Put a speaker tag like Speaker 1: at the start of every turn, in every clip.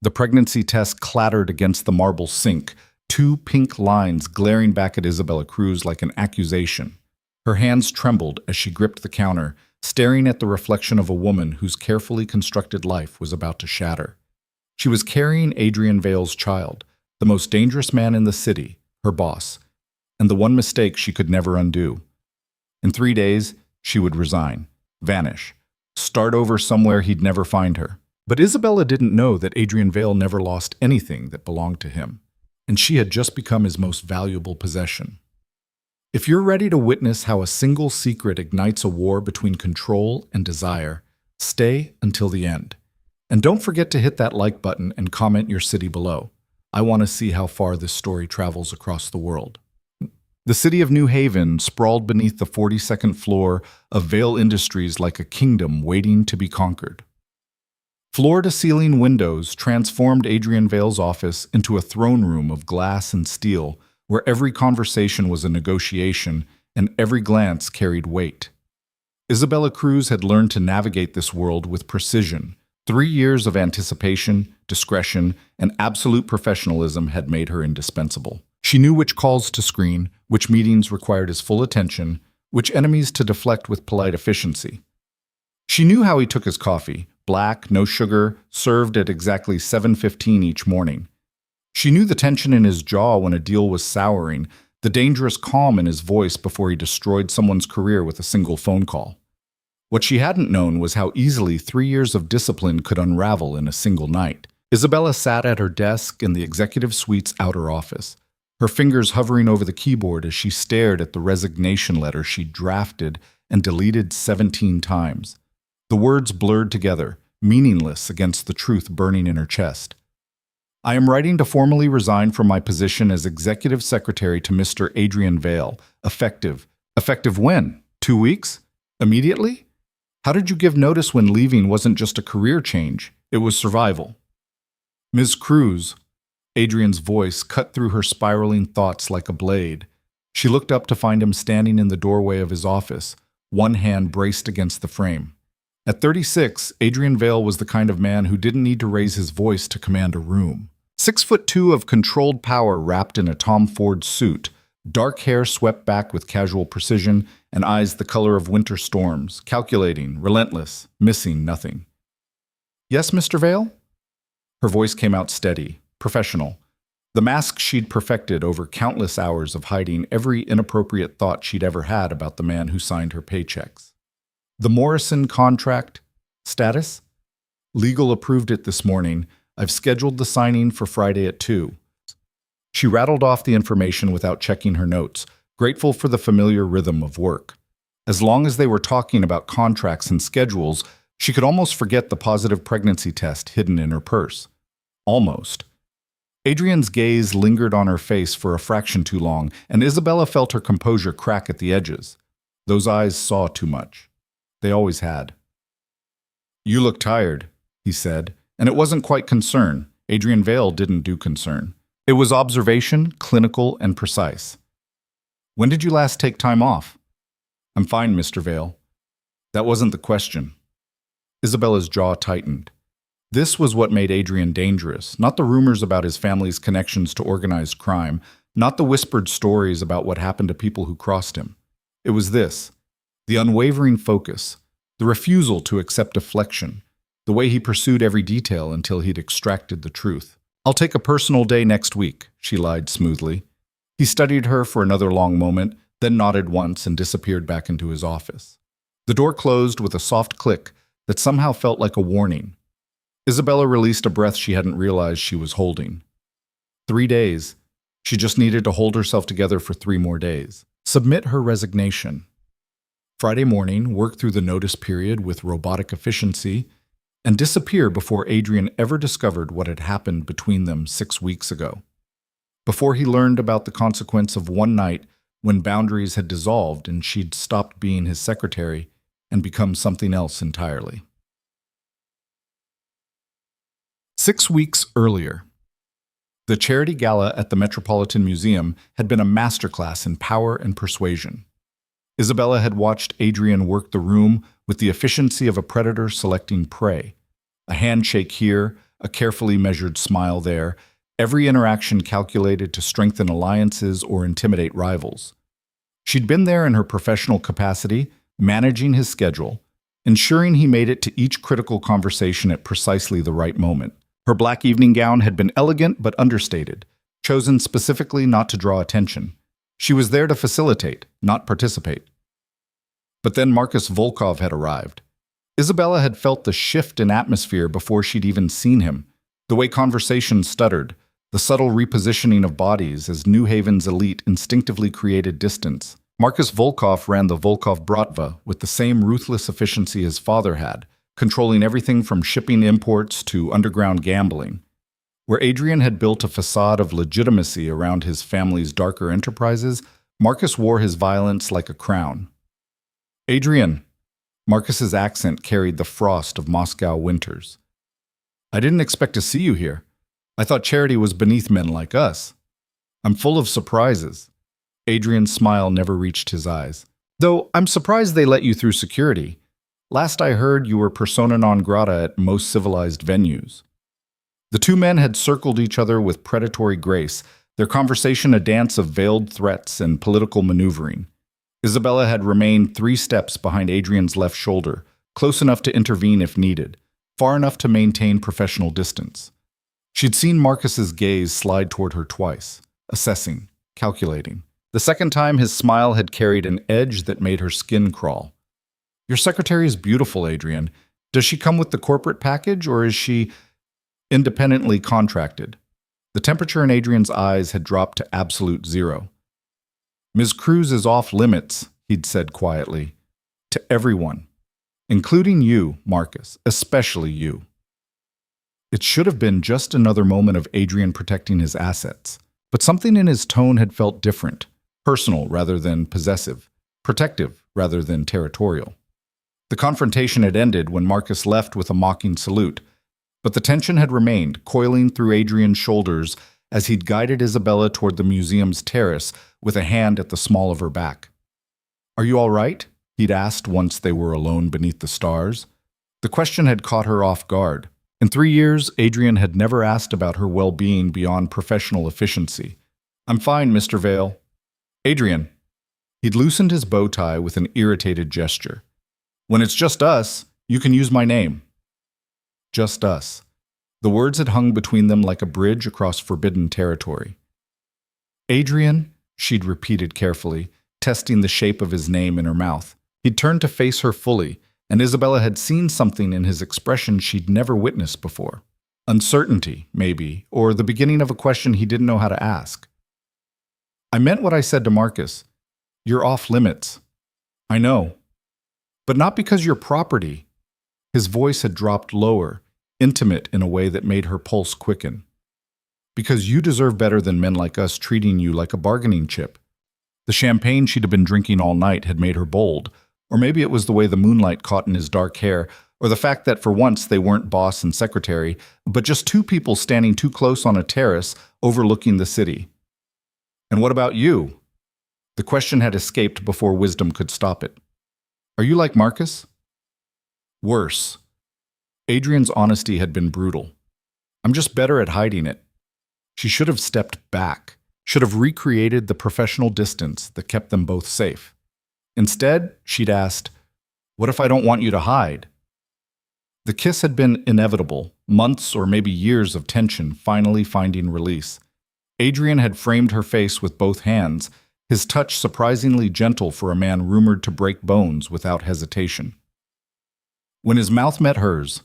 Speaker 1: The pregnancy test clattered against the marble sink, two pink lines glaring back at Isabella Cruz like an accusation. Her hands trembled as she gripped the counter, staring at the reflection of a woman whose carefully constructed life was about to shatter. She was carrying Adrian Vale's child, the most dangerous man in the city, her boss, and the one mistake she could never undo. In 3 days, she would resign, vanish, start over somewhere he'd never find her. But Isabella didn't know that Adrian Vale never lost anything that belonged to him, and she had just become his most valuable possession. If you're ready to witness how a single secret ignites a war between control and desire, stay until the end. And don't forget to hit that like button and comment your city below. I want to see how far this story travels across the world. The city of New Haven sprawled beneath the 42nd floor of Vale Industries like a kingdom waiting to be conquered. Floor-to-ceiling windows transformed Adrian Vale's office into a throne room of glass and steel, where every conversation was a negotiation and every glance carried weight. Isabella Cruz had learned to navigate this world with precision. 3 years of anticipation, discretion, and absolute professionalism had made her indispensable. She knew which calls to screen, which meetings required his full attention, which enemies to deflect with polite efficiency. She knew how he took his coffee, black, no sugar, served at exactly 7:15 each morning. She knew the tension in his jaw when a deal was souring, the dangerous calm in his voice before he destroyed someone's career with a single phone call. What she hadn't known was how easily 3 years of discipline could unravel in a single night. Isabella sat at her desk in the executive suite's outer office, her fingers hovering over the keyboard as she stared at the resignation letter she'd drafted and deleted 17 times. The words blurred together, meaningless against the truth burning in her chest. I am writing to formally resign from my position as executive secretary to Mr. Adrian Vale, effective. Effective when? 2 weeks? Immediately? How did you give notice when leaving wasn't just a career change? It was survival. Ms. Cruz, Adrian's voice cut through her spiraling thoughts like a blade. She looked up to find him standing in the doorway of his office, one hand braced against the frame. At 36, Adrian Vale was the kind of man who didn't need to raise his voice to command a room. 6'2" of controlled power wrapped in a Tom Ford suit, dark hair swept back with casual precision, and eyes the color of winter storms, calculating, relentless, missing nothing. Yes, Mr. Vale? Her voice came out steady, professional. The mask she'd perfected over countless hours of hiding every inappropriate thought she'd ever had about the man who signed her paychecks. The Morrison contract status? Legal approved it this morning. I've scheduled the signing for Friday at 2. She rattled off the information without checking her notes, grateful for the familiar rhythm of work. As long as they were talking about contracts and schedules, she could almost forget the positive pregnancy test hidden in her purse. Almost. Adrian's gaze lingered on her face for a fraction too long, and Isabella felt her composure crack at the edges. Those eyes saw too much. They always had. You look tired, he said, and it wasn't quite concern. Adrian Vale didn't do concern. It was observation, clinical, and precise. When did you last take time off? I'm fine, Mr. Vale. That wasn't the question. Isabella's jaw tightened. This was what made Adrian dangerous, not the rumors about his family's connections to organized crime, not the whispered stories about what happened to people who crossed him. It was this, the unwavering focus, the refusal to accept deflection, the way he pursued every detail until he'd extracted the truth. I'll take a personal day next week, she lied smoothly. He studied her for another long moment, then nodded once and disappeared back into his office. The door closed with a soft click that somehow felt like a warning. Isabella released a breath she hadn't realized she was holding. 3 days. She just needed to hold herself together for 3 more days. Submit her resignation. Friday morning, work through the notice period with robotic efficiency, and disappear before Adrian ever discovered what had happened between them 6 weeks ago. Before he learned about the consequence of one night when boundaries had dissolved and she'd stopped being his secretary and become something else entirely. 6 weeks earlier, the charity gala at the Metropolitan Museum had been a masterclass in power and persuasion. Isabella had watched Adrian work the room with the efficiency of a predator selecting prey. A handshake here, a carefully measured smile there, every interaction calculated to strengthen alliances or intimidate rivals. She'd been there in her professional capacity, managing his schedule, ensuring he made it to each critical conversation at precisely the right moment. Her black evening gown had been elegant but understated, chosen specifically not to draw attention. She was there to facilitate, not participate. But then Marcus Volkov had arrived. Isabella had felt the shift in atmosphere before she'd even seen him. The way conversation stuttered, the subtle repositioning of bodies as New Haven's elite instinctively created distance. Marcus Volkov ran the Volkov Bratva with the same ruthless efficiency his father had, controlling everything from shipping imports to underground gambling. Where Adrian had built a facade of legitimacy around his family's darker enterprises, Marcus wore his violence like a crown. Adrian. Marcus's accent carried the frost of Moscow winters. I didn't expect to see you here. I thought charity was beneath men like us. I'm full of surprises. Adrian's smile never reached his eyes. Though I'm surprised they let you through security. Last I heard, you were persona non grata at most civilized venues. The two men had circled each other with predatory grace, their conversation a dance of veiled threats and political maneuvering. Isabella had remained 3 steps behind Adrian's left shoulder, close enough to intervene if needed, far enough to maintain professional distance. She'd seen Marcus's gaze slide toward her twice, assessing, calculating. The second time, his smile had carried an edge that made her skin crawl. Your secretary is beautiful, Adrian. Does she come with the corporate package, or is she independently contracted? The temperature in Adrian's eyes had dropped to absolute zero. Ms. Cruz is off limits, he'd said quietly. To everyone. Including you, Marcus, especially you. It should have been just another moment of Adrian protecting his assets, but something in his tone had felt different, personal rather than possessive, protective rather than territorial. The confrontation had ended when Marcus left with a mocking salute, but the tension had remained, coiling through Adrian's shoulders as he'd guided Isabella toward the museum's terrace with a hand at the small of her back. Are you all right? He'd asked once they were alone beneath the stars. The question had caught her off guard. In 3 years, Adrian had never asked about her well-being beyond professional efficiency. I'm fine, Mr. Vale. Adrian. He'd loosened his bow tie with an irritated gesture. When it's just us, you can use my name. Just us. The words had hung between them like a bridge across forbidden territory. Adrian, she'd repeated carefully, testing the shape of his name in her mouth. He'd turned to face her fully, and Isabella had seen something in his expression she'd never witnessed before. Uncertainty, maybe, or the beginning of a question he didn't know how to ask. I meant what I said to Marcus. You're off limits. I know. But not because you're property. His voice had dropped lower, intimate in a way that made her pulse quicken. Because you deserve better than men like us treating you like a bargaining chip. The champagne she'd have been drinking all night had made her bold, or maybe it was the way the moonlight caught in his dark hair, or the fact that for once they weren't boss and secretary, but just 2 people standing too close on a terrace overlooking the city. And what about you? The question had escaped before wisdom could stop it. Are you like Marcus? Worse. Adrian's honesty had been brutal. I'm just better at hiding it. She should have stepped back, should have recreated the professional distance that kept them both safe. Instead, she'd asked, what if I don't want you to hide? The kiss had been inevitable, months or maybe years of tension finally finding release. Adrian had framed her face with both hands, his touch surprisingly gentle for a man rumored to break bones without hesitation. When his mouth met hers,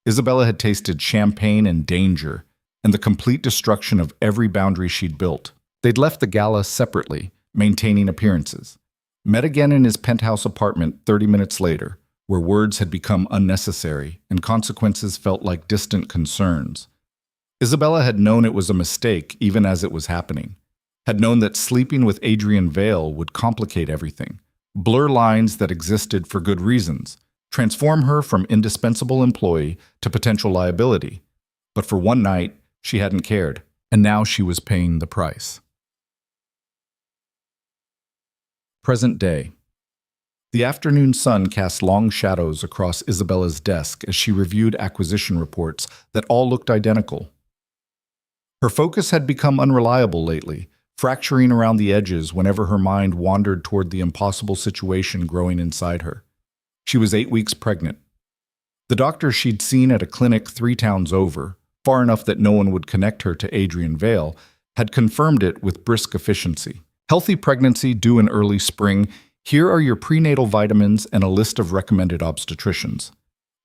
Speaker 1: Isabella had tasted champagne and danger, and the complete destruction of every boundary she'd built. They'd left the gala separately, maintaining appearances. Met again in his penthouse apartment 30 minutes later, where words had become unnecessary and consequences felt like distant concerns. Isabella had known it was a mistake even as it was happening, had known that sleeping with Adrian Vale would complicate everything, blur lines that existed for good reasons, transform her from indispensable employee to potential liability. But for one night, she hadn't cared, and now she was paying the price. Present day. The afternoon sun cast long shadows across Isabella's desk as she reviewed acquisition reports that all looked identical. Her focus had become unreliable lately, fracturing around the edges whenever her mind wandered toward the impossible situation growing inside her. She was 8 weeks pregnant. The doctor she'd seen at a clinic 3 towns over, far enough that no one would connect her to Adrian Vale, had confirmed it with brisk efficiency. Healthy pregnancy due in early spring. Here are your prenatal vitamins and a list of recommended obstetricians.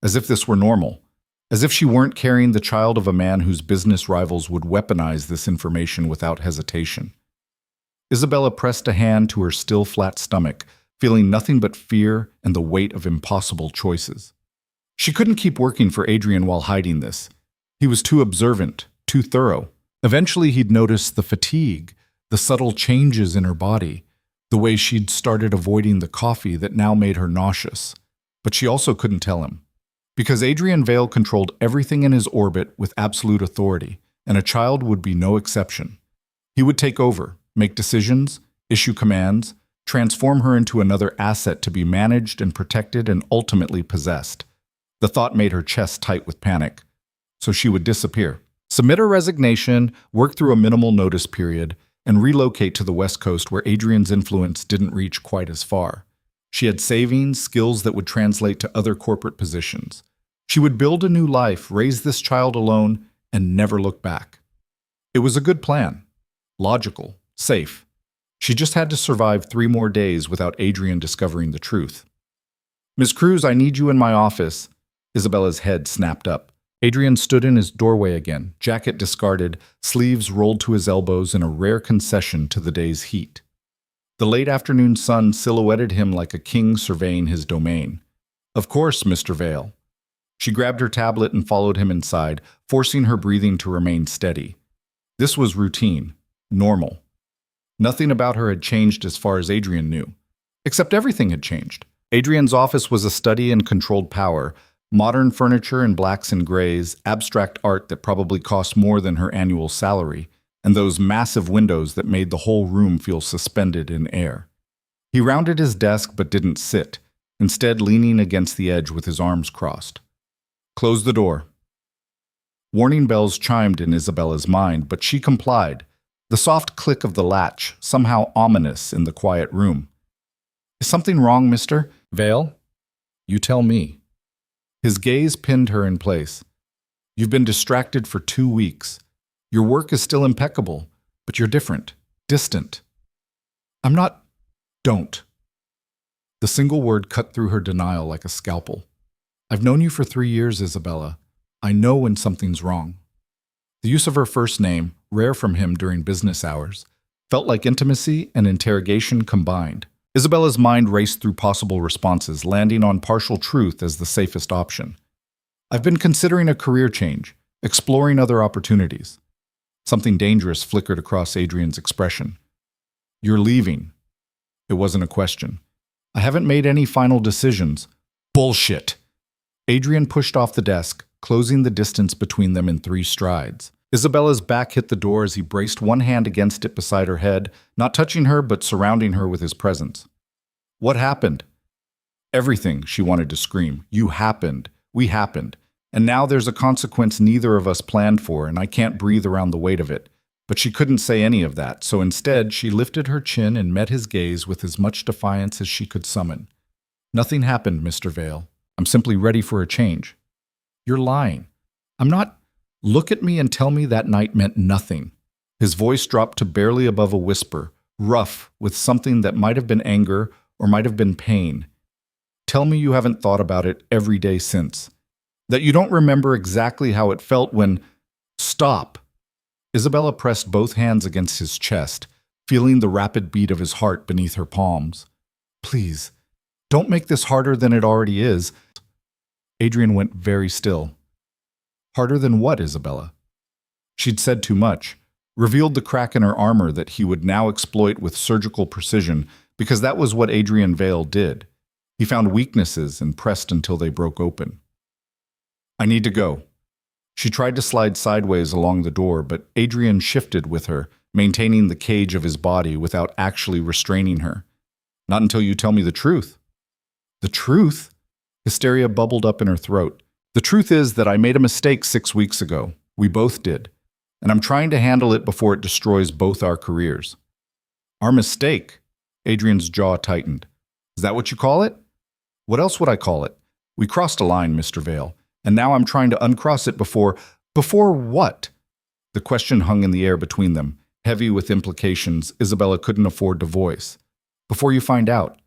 Speaker 1: As if this were normal. As if she weren't carrying the child of a man whose business rivals would weaponize this information without hesitation. Isabella pressed a hand to her still flat stomach, feeling nothing but fear and the weight of impossible choices. She couldn't keep working for Adrian while hiding this. He was too observant, too thorough. Eventually he'd notice the fatigue, the subtle changes in her body, the way she'd started avoiding the coffee that now made her nauseous. But she also couldn't tell him. Because Adrian Vale controlled everything in his orbit with absolute authority, and a child would be no exception. He would take over, make decisions, issue commands, transform her into another asset to be managed and protected and ultimately possessed. The thought made her chest tight with panic. So she would disappear. Submit her resignation, work through a minimal notice period, and relocate to the West Coast where Adrian's influence didn't reach quite as far. She had savings, skills that would translate to other corporate positions. She would build a new life, raise this child alone, and never look back. It was a good plan. Logical, safe. She just had to survive 3 more days without Adrian discovering the truth. "Ms. Cruz, I need you in my office." Isabella's head snapped up. Adrian stood in his doorway again, jacket discarded, sleeves rolled to his elbows in a rare concession to the day's heat. The late afternoon sun silhouetted him like a king surveying his domain. "Of course, Mr. Vale." She grabbed her tablet and followed him inside, forcing her breathing to remain steady. This was routine, normal. Nothing about her had changed as far as Adrian knew. Except everything had changed. Adrian's office was a study in controlled power, modern furniture in blacks and grays, abstract art that probably cost more than her annual salary, and those massive windows that made the whole room feel suspended in air. He rounded his desk but didn't sit, instead leaning against the edge with his arms crossed. "Close the door." Warning bells chimed in Isabella's mind, but she complied, the soft click of the latch somehow ominous in the quiet room. "Is something wrong, Mr. Vale?" "You tell me." His gaze pinned her in place. "You've been distracted for 2 weeks. Your work is still impeccable, but you're different, distant." "I'm not—" "Don't." The single word cut through her denial like a scalpel. "I've known you for 3 years, Isabella. I know when something's wrong." The use of her first name, rare from him during business hours, felt like intimacy and interrogation combined. Isabella's mind raced through possible responses, landing on partial truth as the safest option. "I've been considering a career change, exploring other opportunities." Something dangerous flickered across Adrian's expression. "You're leaving." It wasn't a question. "I haven't made any final decisions." "Bullshit!" Adrian pushed off the desk, closing the distance between them in 3 strides. Isabella's back hit the door as he braced one hand against it beside her head, not touching her but surrounding her with his presence. "What happened?" "Everything," she wanted to scream. "You happened. We happened. And now there's a consequence neither of us planned for, and I can't breathe around the weight of it." But she couldn't say any of that, so instead she lifted her chin and met his gaze with as much defiance as she could summon. "Nothing happened, Mr. Vale. I'm simply ready for a change." "You're lying." "I'm not—" "Look at me and tell me that night meant nothing." His voice dropped to barely above a whisper, rough, with something that might have been anger or might have been pain. "Tell me you haven't thought about it every day since. That you don't remember exactly how it felt when—" "Stop!" Isabella pressed both hands against his chest, feeling the rapid beat of his heart beneath her palms. "Please, don't make this harder than it already is." Adrian went very still. Harder than what, Isabella? She'd said too much, revealed the crack in her armor that he would now exploit with surgical precision, because that was what Adrian Vale did. He found weaknesses and pressed until they broke open. "I need to go." She tried to slide sideways along the door, but Adrian shifted with her, maintaining the cage of his body without actually restraining her. "Not until you tell me the truth." The truth? Hysteria bubbled up in her throat. The truth is that I made a mistake 6 weeks ago. We both did. And I'm trying to handle it before it destroys both our careers. Our mistake? Adrian's jaw tightened. Is that what you call it? What else would I call it? We crossed a line, Mr. Vale, and now I'm trying to uncross it before… Before what? The question hung in the air between them, heavy with implications Isabella couldn't afford to voice. Before you find out.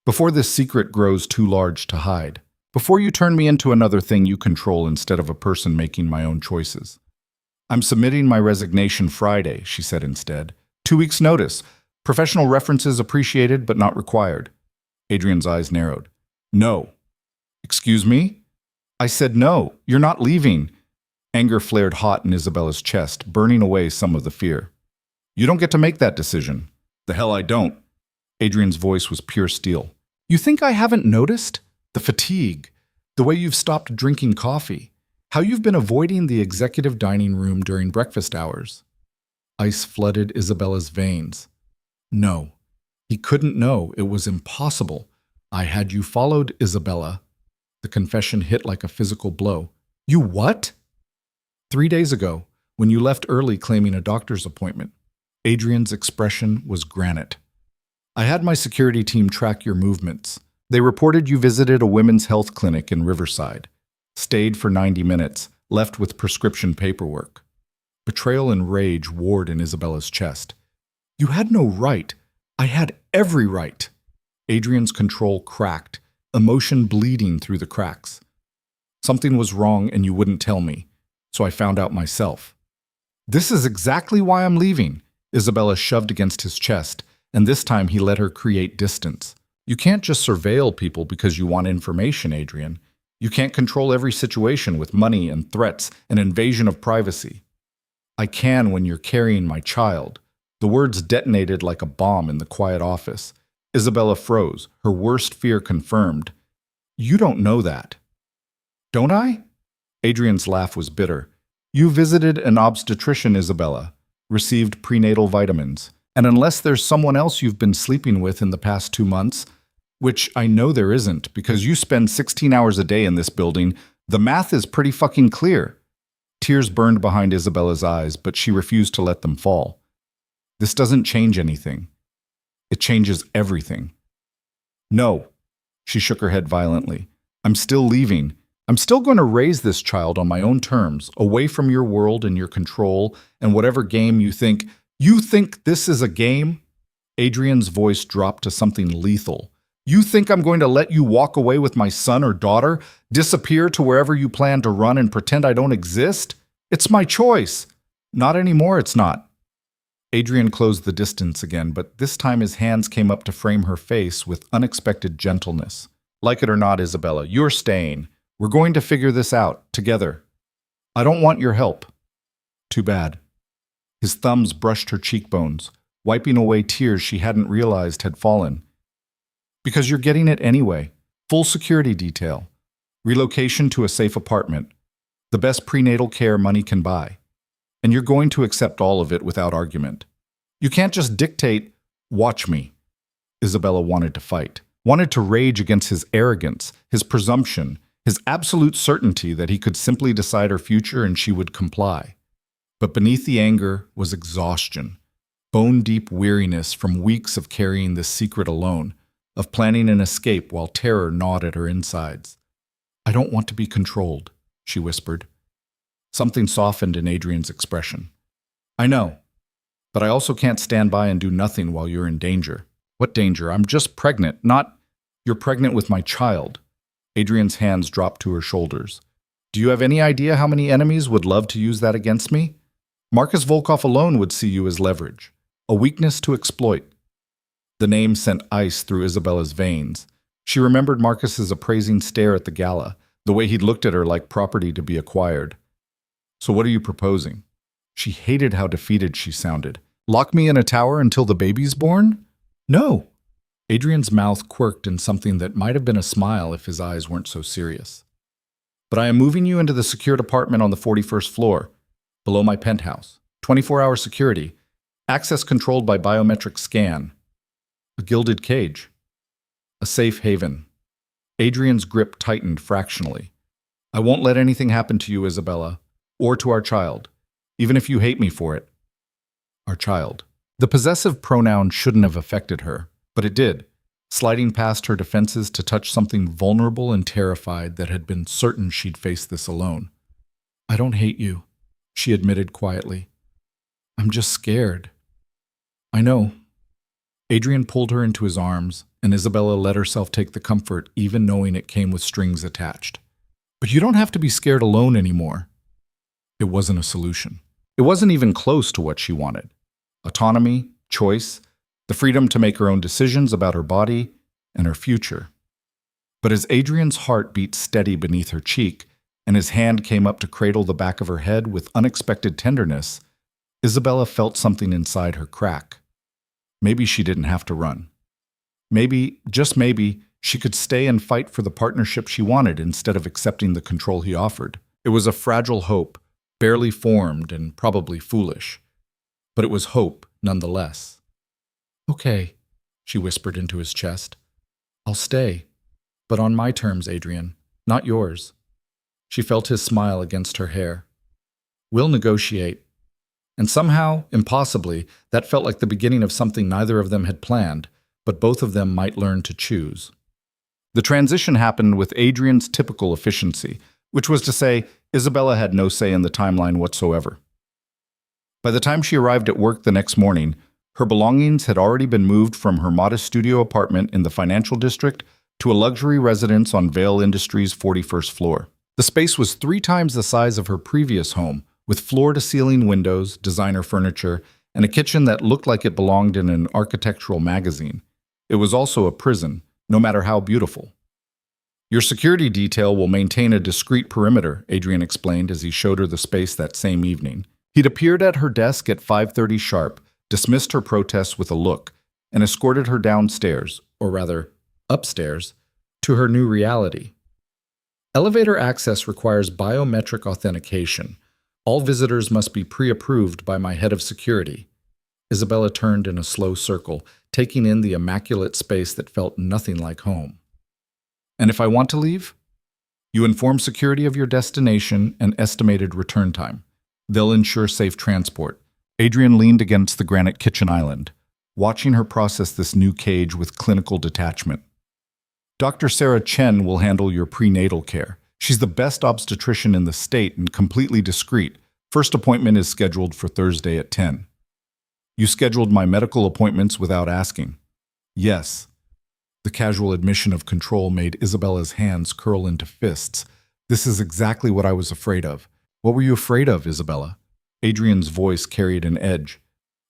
Speaker 1: Before this secret grows too large to hide. Before you turn me into another thing you control instead of a person making my own choices. I'm submitting my resignation Friday, she said instead. 2 weeks' notice. Professional references appreciated but not required. Adrian's eyes narrowed. No. Excuse me? I said no. You're not leaving. Anger flared hot in Isabella's chest, burning away some of the fear. You don't get to make that decision. The hell I don't. Adrian's voice was pure steel. You think I haven't noticed? The fatigue. The way you've stopped drinking coffee. How you've been avoiding the executive dining room during breakfast hours. Ice flooded Isabella's veins. No. He couldn't know. It was impossible. I had you followed, Isabella. The confession hit like a physical blow. You what? 3 days ago, when you left early claiming a doctor's appointment. Adrian's expression was granite. I had my security team track your movements. They reported you visited a women's health clinic in Riverside. Stayed for 90 minutes, left with prescription paperwork. Betrayal and rage warred in Isabella's chest. You had no right. I had every right. Adrian's control cracked, emotion bleeding through the cracks. Something was wrong and you wouldn't tell me, so I found out myself. This is exactly why I'm leaving, Isabella shoved against his chest, and this time he let her create distance. You can't just surveil people because you want information, Adrian. You can't control every situation with money and threats and invasion of privacy. I can when you're carrying my child. The words detonated like a bomb in the quiet office. Isabella froze, her worst fear confirmed. You don't know that. Don't I? Adrian's laugh was bitter. You visited an obstetrician, Isabella, received prenatal vitamins, and unless there's someone else you've been sleeping with in the past 2 months, which I know there isn't because you spend 16 hours a day in this building, the math is pretty fucking clear. Tears burned behind Isabella's eyes, but she refused to let them fall. This doesn't change anything. It changes everything. No. She shook her head violently. I'm still leaving. I'm still going to raise this child on my own terms, away from your world and your control and whatever game you think. You think this is a game? Adrian's voice dropped to something lethal. You think I'm going to let you walk away with my son or daughter, disappear to wherever you plan to run and pretend I don't exist? It's my choice. Not anymore, it's not. Adrian closed the distance again, but this time his hands came up to frame her face with unexpected gentleness. Like it or not, Isabella, you're staying. We're going to figure this out, together. I don't want your help. Too bad. His thumbs brushed her cheekbones, wiping away tears she hadn't realized had fallen. Because you're getting it anyway. Full security detail. Relocation to a safe apartment. The best prenatal care money can buy. And you're going to accept all of it without argument. You can't just dictate, watch me. Isabella wanted to fight, wanted to rage against his arrogance, his presumption, his absolute certainty that he could simply decide her future and she would comply. But beneath the anger was exhaustion, bone-deep weariness from weeks of carrying this secret alone, of planning an escape while terror gnawed at her insides. I don't want to be controlled, she whispered. Something softened in Adrian's expression. I know, but I also can't stand by and do nothing while you're in danger. What danger? I'm just pregnant, not… You're pregnant with my child. Adrian's hands dropped to her shoulders. Do you have any idea how many enemies would love to use that against me? Marcus Volkov alone would see you as leverage, a weakness to exploit. The name sent ice through Isabella's veins. She remembered Marcus's appraising stare at the gala, the way he'd looked at her like property to be acquired. So what are you proposing? She hated how defeated she sounded. Lock me in a tower until the baby's born? No. Adrian's mouth quirked in something that might have been a smile if his eyes weren't so serious. But I am moving you into the secured apartment on the 41st floor, below my penthouse. 24-hour security. Access controlled by biometric scan. A gilded cage. A safe haven. Adrian's grip tightened fractionally. I won't let anything happen to you, Isabella, or to our child, even if you hate me for it. Our child. The possessive pronoun shouldn't have affected her, but it did, sliding past her defenses to touch something vulnerable and terrified that had been certain she'd face this alone. I don't hate you, she admitted quietly. I'm just scared. I know. Adrian pulled her into his arms, and Isabella let herself take the comfort even knowing it came with strings attached. But you don't have to be scared alone anymore. It wasn't a solution. It wasn't even close to what she wanted. Autonomy, choice, the freedom to make her own decisions about her body and her future. But as Adrian's heart beat steady beneath her cheek, and his hand came up to cradle the back of her head with unexpected tenderness, Isabella felt something inside her crack. Maybe she didn't have to run. Maybe, just maybe, she could stay and fight for the partnership she wanted instead of accepting the control he offered. It was a fragile hope, barely formed and probably foolish. But it was hope, nonetheless. Okay, she whispered into his chest. I'll stay, but on my terms, Adrian, not yours. She felt his smile against her hair. We'll negotiate. And somehow, impossibly, that felt like the beginning of something neither of them had planned, but both of them might learn to choose. The transition happened with Adrian's typical efficiency, which was to say, Isabella had no say in the timeline whatsoever. By the time she arrived at work the next morning, her belongings had already been moved from her modest studio apartment in the financial district to a luxury residence on Vail Industries' 41st floor. The space was 3 times the size of her previous home, with floor-to-ceiling windows, designer furniture, and a kitchen that looked like it belonged in an architectural magazine. It was also a prison, no matter how beautiful. Your security detail will maintain a discreet perimeter, Adrian explained as he showed her the space that same evening. He'd appeared at her desk at 5:30 sharp, dismissed her protests with a look, and escorted her downstairs, or rather, upstairs, to her new reality. Elevator access requires biometric authentication. All visitors must be pre-approved by my head of security. Isabella turned in a slow circle, taking in the immaculate space that felt nothing like home. And if I want to leave? You inform security of your destination and estimated return time. They'll ensure safe transport. Adrian leaned against the granite kitchen island, watching her process this new cage with clinical detachment. Dr. Sarah Chen will handle your prenatal care. She's the best obstetrician in the state and completely discreet. First appointment is scheduled for Thursday at 10. You scheduled my medical appointments without asking. Yes. The casual admission of control made Isabella's hands curl into fists. This is exactly what I was afraid of. What were you afraid of, Isabella? Adrian's voice carried an edge.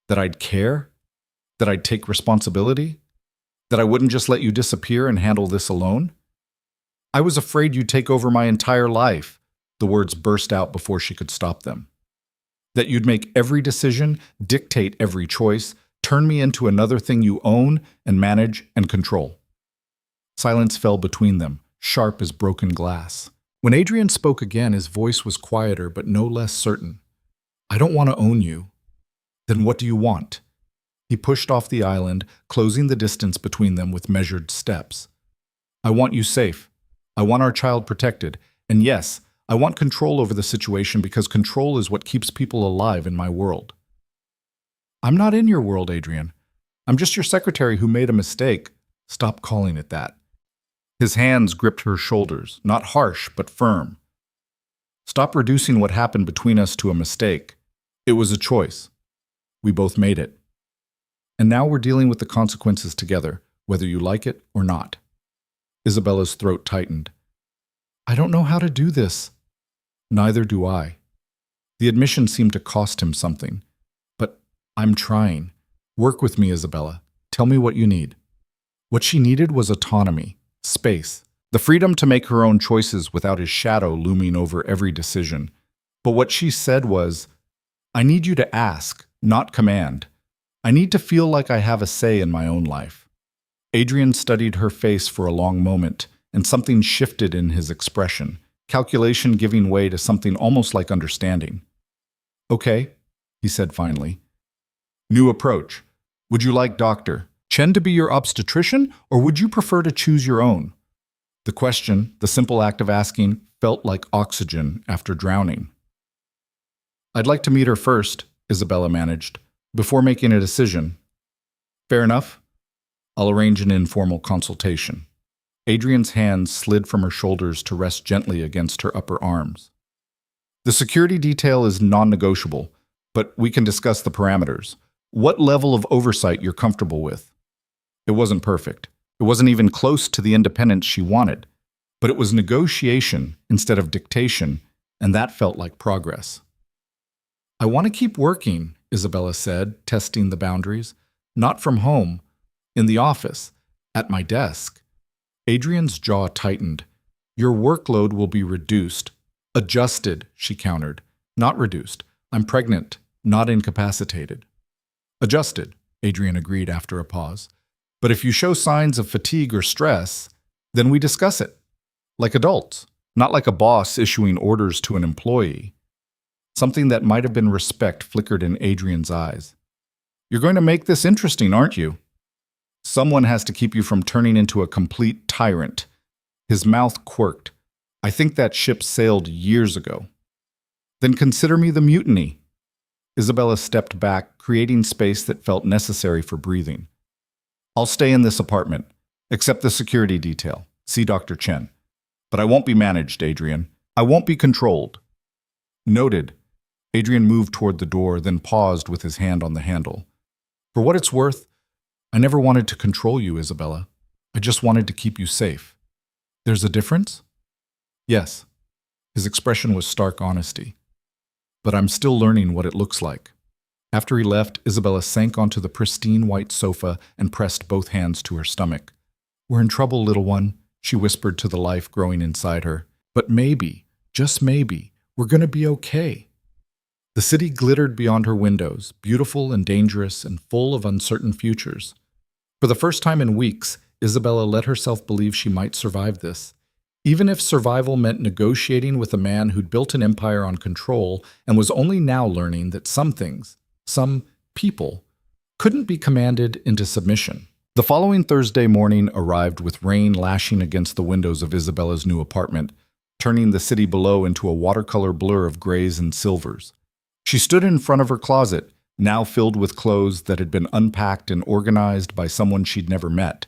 Speaker 1: That I'd care? That I'd take responsibility? That I wouldn't just let you disappear and handle this alone? I was afraid you'd take over my entire life. The words burst out before she could stop them. That you'd make every decision, dictate every choice, turn me into another thing you own and manage and control. Silence fell between them, sharp as broken glass. When Adrian spoke again, his voice was quieter but no less certain. I don't want to own you. Then what do you want? He pushed off the island, closing the distance between them with measured steps. I want you safe. I want our child protected. And yes, I want control over the situation because control is what keeps people alive in my world. I'm not in your world, Adrian. I'm just your secretary who made a mistake. Stop calling it that. His hands gripped her shoulders, not harsh, but firm. Stop reducing what happened between us to a mistake. It was a choice. We both made it. And now we're dealing with the consequences together, whether you like it or not. Isabella's throat tightened. I don't know how to do this. Neither do I. The admission seemed to cost him something. But I'm trying. Work with me, Isabella. Tell me what you need. What she needed was autonomy, space, the freedom to make her own choices without his shadow looming over every decision. But what she said was, I need you to ask, not command. I need to feel like I have a say in my own life. Adrian studied her face for a long moment, and something shifted in his expression, calculation giving way to something almost like understanding. Okay, he said finally. New approach. Would you like Dr. Chen to be your obstetrician, or would you prefer to choose your own? The question, the simple act of asking, felt like oxygen after drowning. "I'd like to meet her first," Isabella managed, "before making a decision." "Fair enough. I'll arrange an informal consultation." Adrian's hands slid from her shoulders to rest gently against her upper arms. "The security detail is non-negotiable, but we can discuss the parameters. What level of oversight you're comfortable with?" It wasn't perfect. It wasn't even close to the independence she wanted. But it was negotiation instead of dictation, and that felt like progress. "I want to keep working," Isabella said, testing the boundaries. "Not from home. In the office. At my desk." Adrian's jaw tightened. "Your workload will be reduced." "Adjusted," she countered. "Not reduced. I'm pregnant, not incapacitated." "Adjusted," Adrian agreed after a pause. "But if you show signs of fatigue or stress, then we discuss it. Like adults, not like a boss issuing orders to an employee." Something that might have been respect flickered in Adrian's eyes. "You're going to make this interesting, aren't you?" "Someone has to keep you from turning into a complete tyrant." His mouth quirked. "I think that ship sailed years ago." "Then consider me the mutiny." Isabella stepped back, creating space that felt necessary for breathing. "I'll stay in this apartment, except the security detail. See Dr. Chen. But I won't be managed, Adrian. I won't be controlled." "Noted." Adrian moved toward the door, then paused with his hand on the handle. "For what it's worth, I never wanted to control you, Isabella. I just wanted to keep you safe." "There's a difference?" "Yes." His expression was stark honesty. "But I'm still learning what it looks like." After he left, Isabella sank onto the pristine white sofa and pressed both hands to her stomach. "We're in trouble, little one," she whispered to the life growing inside her. "But maybe, just maybe, we're going to be okay." The city glittered beyond her windows, beautiful and dangerous and full of uncertain futures. For the first time in weeks, Isabella let herself believe she might survive this. Even if survival meant negotiating with a man who'd built an empire on control and was only now learning that some things, some people, couldn't be commanded into submission. The following Thursday morning arrived with rain lashing against the windows of Isabella's new apartment, turning the city below into a watercolor blur of grays and silvers. She stood in front of her closet, now filled with clothes that had been unpacked and organized by someone she'd never met,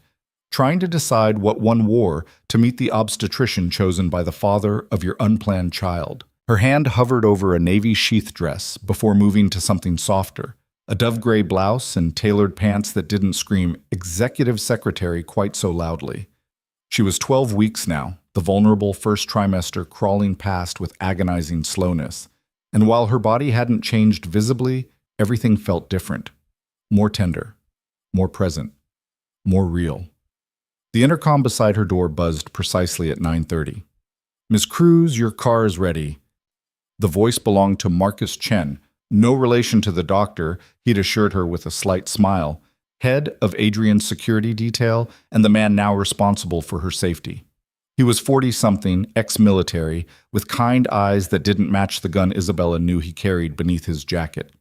Speaker 1: trying to decide what one wore to meet the obstetrician chosen by the father of your unplanned child. Her hand hovered over a navy sheath dress before moving to something softer, a dove-gray blouse and tailored pants that didn't scream executive secretary quite so loudly. She was 12 weeks now, the vulnerable first trimester crawling past with agonizing slowness. And while her body hadn't changed visibly, everything felt different. More tender, more present, more real. The intercom beside her door buzzed precisely at 9:30. "Miss Cruz, your car is ready." The voice belonged to Marcus Chen, no relation to the doctor, he'd assured her with a slight smile, head of Adrian's security detail and the man now responsible for her safety. He was 40-something, ex-military, with kind eyes that didn't match the gun Isabella knew he carried beneath his jacket.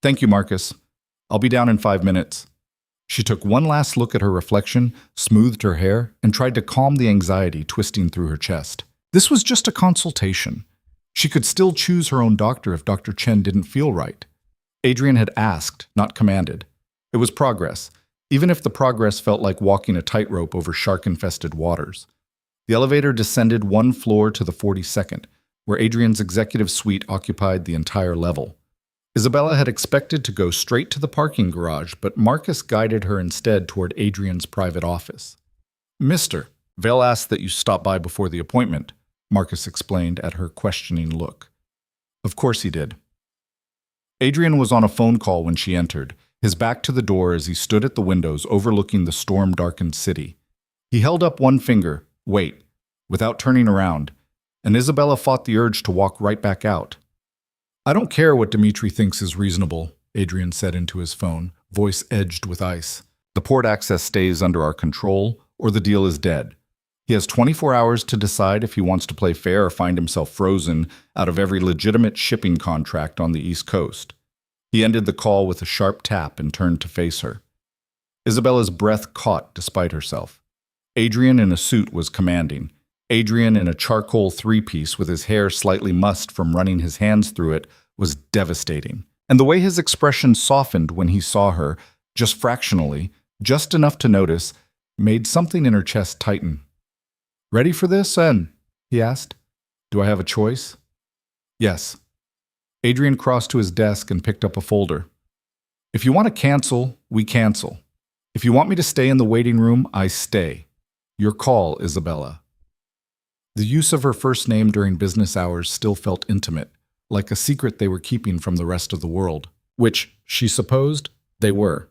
Speaker 1: "Thank you, Marcus. I'll be down in 5 minutes." She took one last look at her reflection, smoothed her hair, and tried to calm the anxiety twisting through her chest. This was just a consultation. She could still choose her own doctor if Dr. Chen didn't feel right. Adrian had asked, not commanded. It was progress, even if the progress felt like walking a tightrope over shark-infested waters. The elevator descended one floor to the 42nd, where Adrian's executive suite occupied the entire level. Isabella had expected to go straight to the parking garage, but Marcus guided her instead toward Adrian's private office. "Mister, Vale asked that you stop by before the appointment," Marcus explained at her questioning look. Of course he did. Adrian was on a phone call when she entered, his back to the door as he stood at the windows overlooking the storm-darkened city. He held up one finger, wait, without turning around, and Isabella fought the urge to walk right back out. "I don't care what Dmitri thinks is reasonable," Adrian said into his phone, voice edged with ice. "The port access stays under our control, or the deal is dead. He has 24 hours to decide if he wants to play fair or find himself frozen out of every legitimate shipping contract on the East Coast." He ended the call with a sharp tap and turned to face her. Isabella's breath caught despite herself. Adrian in a suit was commanding. Adrian in a charcoal three-piece with his hair slightly mussed from running his hands through it was devastating. And the way his expression softened when he saw her, just fractionally, just enough to notice, made something in her chest tighten. "Ready for this, Anne?" he asked. "Do I have a choice?" "Yes." Adrian crossed to his desk and picked up a folder. "If you want to cancel, we cancel. If you want me to stay in the waiting room, I stay. Your call, Isabella." The use of her first name during business hours still felt intimate, like a secret they were keeping from the rest of the world, which, she supposed, they were.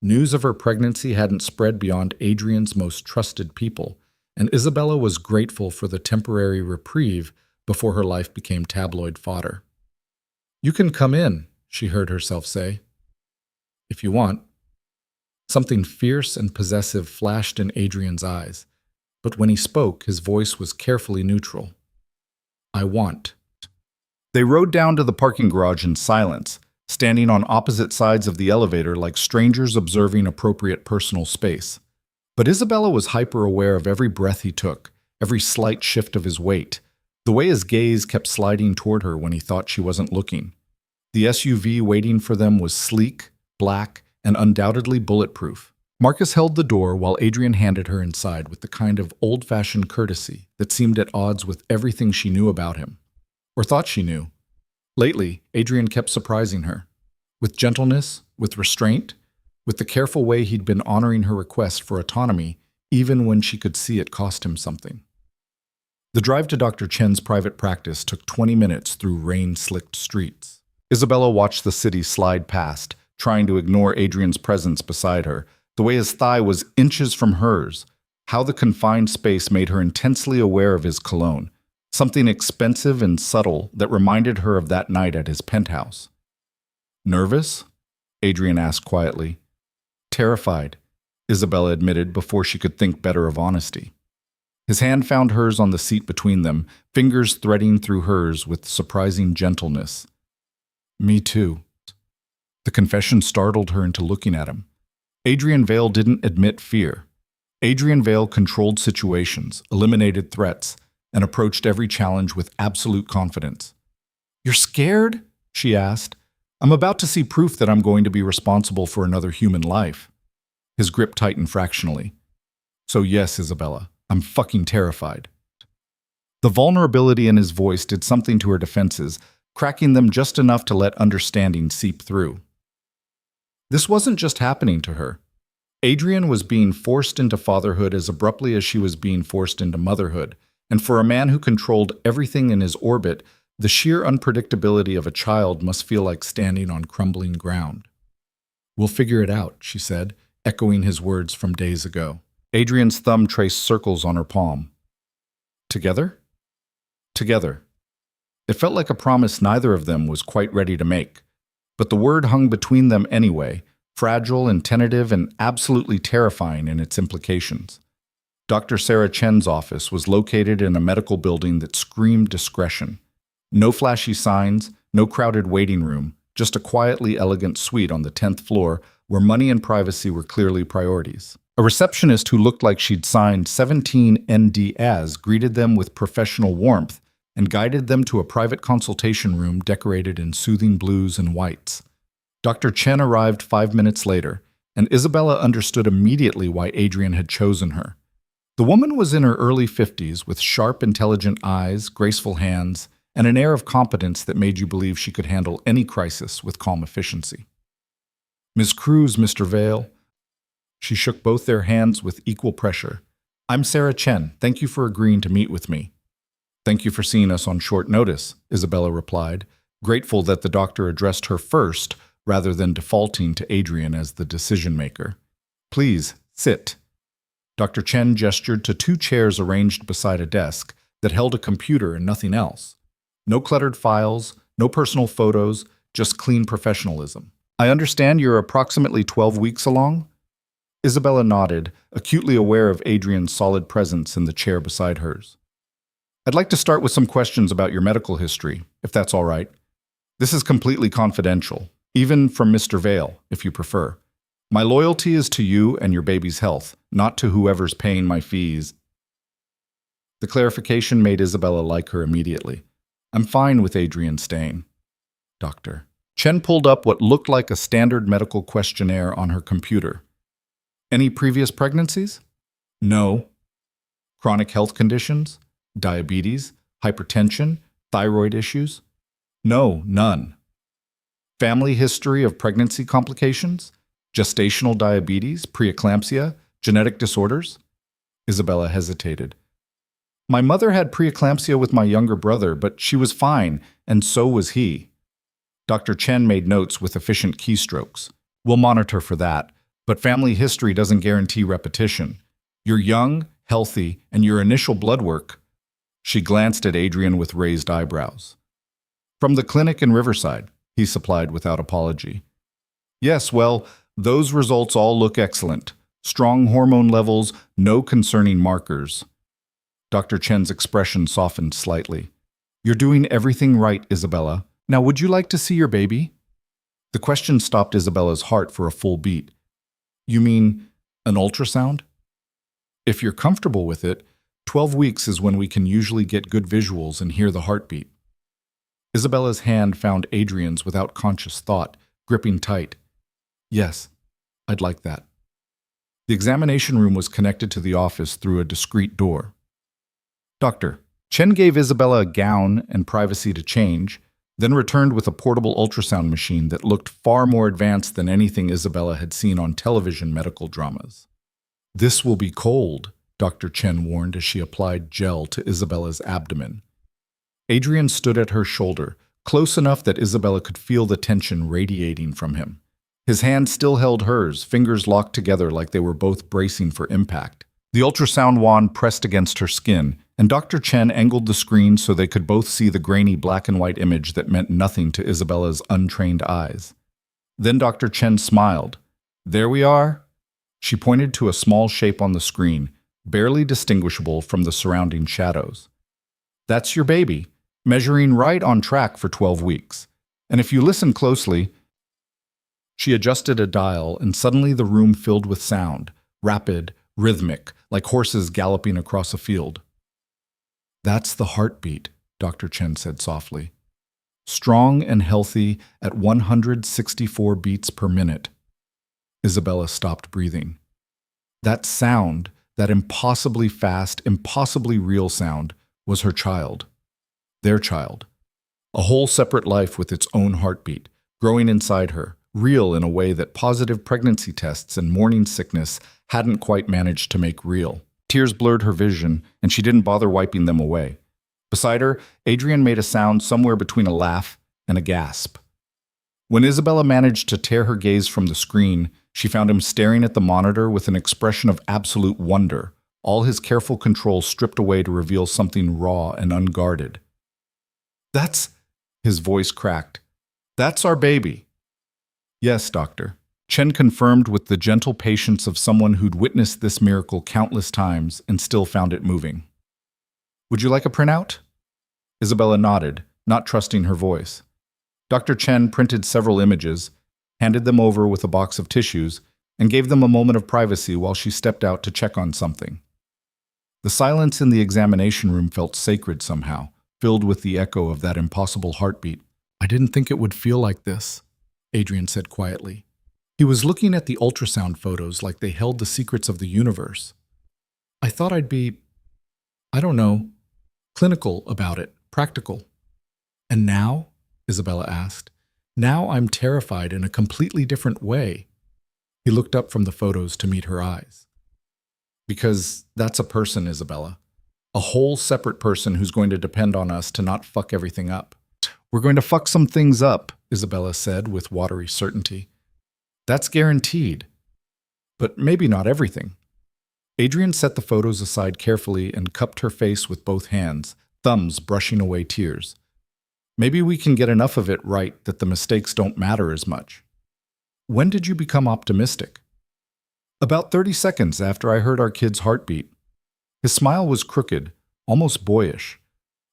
Speaker 1: News of her pregnancy hadn't spread beyond Adrian's most trusted people, and Isabella was grateful for the temporary reprieve before her life became tabloid fodder. "You can come in," she heard herself say. "If you want." Something fierce and possessive flashed in Adrian's eyes, but when he spoke, his voice was carefully neutral. "I want." They rode down to the parking garage in silence, standing on opposite sides of the elevator like strangers observing appropriate personal space. But Isabella was hyper-aware of every breath he took, every slight shift of his weight, the way his gaze kept sliding toward her when he thought she wasn't looking. The SUV waiting for them was sleek, black, and undoubtedly bulletproof. Marcus held the door while Adrian handed her inside with the kind of old-fashioned courtesy that seemed at odds with everything she knew about him, or thought she knew. Lately, Adrian kept surprising her. With gentleness, with restraint, with the careful way he'd been honoring her request for autonomy, even when she could see it cost him something. The drive to Dr. Chen's private practice took 20 minutes through rain-slicked streets. Isabella watched the city slide past, trying to ignore Adrian's presence beside her, the way his thigh was inches from hers, how the confined space made her intensely aware of his cologne, something expensive and subtle that reminded her of that night at his penthouse. "Nervous?" Adrian asked quietly. "Terrified," Isabella admitted before she could think better of honesty. His hand found hers on the seat between them, fingers threading through hers with surprising gentleness. "Me too." The confession startled her into looking at him. Adrian Vale didn't admit fear. Adrian Vale controlled situations, eliminated threats, and approached every challenge with absolute confidence. "You're scared?" she asked. "I'm about to see proof that I'm going to be responsible for another human life." His grip tightened fractionally. "So yes, Isabella, I'm fucking terrified." The vulnerability in his voice did something to her defenses, cracking them just enough to let understanding seep through. This wasn't just happening to her. Adrian was being forced into fatherhood as abruptly as she was being forced into motherhood, and for a man who controlled everything in his orbit, the sheer unpredictability of a child must feel like standing on crumbling ground. "We'll figure it out," she said, echoing his words from days ago. Adrian's thumb traced circles on her palm. "Together?" "Together." It felt like a promise neither of them was quite ready to make, but the word hung between them anyway, fragile and tentative and absolutely terrifying in its implications. Dr. Sarah Chen's office was located in a medical building that screamed discretion. No flashy signs, no crowded waiting room, just a quietly elegant suite on the 10th floor where money and privacy were clearly priorities. A receptionist who looked like she'd signed 17 NDAs greeted them with professional warmth and guided them to a private consultation room decorated in soothing blues and whites. Dr. Chen arrived 5 minutes later, and Isabella understood immediately why Adrian had chosen her. The woman was in her early 50s with sharp, intelligent eyes, graceful hands, and an air of competence that made you believe she could handle any crisis with calm efficiency. "Miss Cruz, Mr. Vale." She shook both their hands with equal pressure. "I'm Sarah Chen. Thank you for agreeing to meet with me." "Thank you for seeing us on short notice," Isabella replied, grateful that the doctor addressed her first rather than defaulting to Adrian as the decision-maker. "Please, sit." Dr. Chen gestured to 2 chairs arranged beside a desk that held a computer and nothing else. No cluttered files, no personal photos, just clean professionalism. "I understand you're approximately 12 weeks along?" Isabella nodded, acutely aware of Adrian's solid presence in the chair beside hers. "I'd like to start with some questions about your medical history, if that's all right. This is completely confidential, even from Mr. Vale, if you prefer. My loyalty is to you and your baby's health, not to whoever's paying my fees. The clarification made Isabella like her immediately. I'm fine with Adrian staying. Doctor. Chen pulled up what looked like a standard medical questionnaire on her computer. Any previous pregnancies? No. Chronic health conditions? Diabetes? Hypertension? Thyroid issues? No, none. Family history of pregnancy complications? Gestational diabetes? Preeclampsia? Genetic disorders? Isabella hesitated. My mother had preeclampsia with my younger brother, but she was fine, and so was he. Dr. Chen made notes with efficient keystrokes. We'll monitor for that, but family history doesn't guarantee repetition. You're young, healthy, and your initial blood work. She glanced at Adrian with raised eyebrows. From the clinic in Riverside, he supplied without apology. Yes, well, those results all look excellent. Strong hormone levels, no concerning markers. Dr. Chen's expression softened slightly. You're doing everything right, Isabella. Now, would you like to see your baby? The question stopped Isabella's heart for a full beat. You mean an ultrasound? If you're comfortable with it, 12 weeks is when we can usually get good visuals and hear the heartbeat. Isabella's hand found Adrian's without conscious thought, gripping tight. Yes, I'd like that. The examination room was connected to the office through a discreet door. Doctor, Chen gave Isabella a gown and privacy to change, then returned with a portable ultrasound machine that looked far more advanced than anything Isabella had seen on television medical dramas. This will be cold, Dr. Chen warned as she applied gel to Isabella's abdomen. Adrian stood at her shoulder, close enough that Isabella could feel the tension radiating from him. His hand still held hers, fingers locked together like they were both bracing for impact. The ultrasound wand pressed against her skin, and Dr. Chen angled the screen so they could both see the grainy black and white image that meant nothing to Isabella's untrained eyes. Then Dr. Chen smiled. There we are. She pointed to a small shape on the screen, barely distinguishable from the surrounding shadows. That's your baby, measuring right on track for 12 weeks. And if you listen closely, she adjusted a dial and suddenly the room filled with sound, rapid, rhythmic, like horses galloping across a field. That's the heartbeat, Dr. Chen said softly. Strong and healthy at 164 beats per minute. Isabella stopped breathing. That sound, that impossibly fast, impossibly real sound, was her child. Their child. A whole separate life with its own heartbeat, growing inside her, real in a way that positive pregnancy tests and morning sickness hadn't quite managed to make real. Tears blurred her vision, and she didn't bother wiping them away. Beside her, Adrian made a sound somewhere between a laugh and a gasp. When Isabella managed to tear her gaze from the screen, she found him staring at the monitor with an expression of absolute wonder, all his careful control stripped away to reveal something raw and unguarded. That's... His voice cracked. That's our baby. Yes, doctor. Chen confirmed with the gentle patience of someone who'd witnessed this miracle countless times and still found it moving. Would you like a printout? Isabella nodded, not trusting her voice. Dr. Chen printed several images, handed them over with a box of tissues, and gave them a moment of privacy while she stepped out to check on something. The silence in the examination room felt sacred somehow, filled with the echo of that impossible heartbeat. I didn't think it would feel like this, Adrian said quietly. He was looking at the ultrasound photos like they held the secrets of the universe. I thought I'd be, I don't know, clinical about it, practical. And now? Isabella asked. Now I'm terrified in a completely different way. He looked up from the photos to meet her eyes. Because that's a person, Isabella. A whole separate person who's going to depend on us to not fuck everything up. We're going to fuck some things up, Isabella said with watery certainty. That's guaranteed. But maybe not everything. Adrian set the photos aside carefully and cupped her face with both hands, thumbs brushing away tears. Maybe we can get enough of it right that the mistakes don't matter as much. When did you become optimistic? About 30 seconds after I heard our kid's heartbeat. His smile was crooked, almost boyish.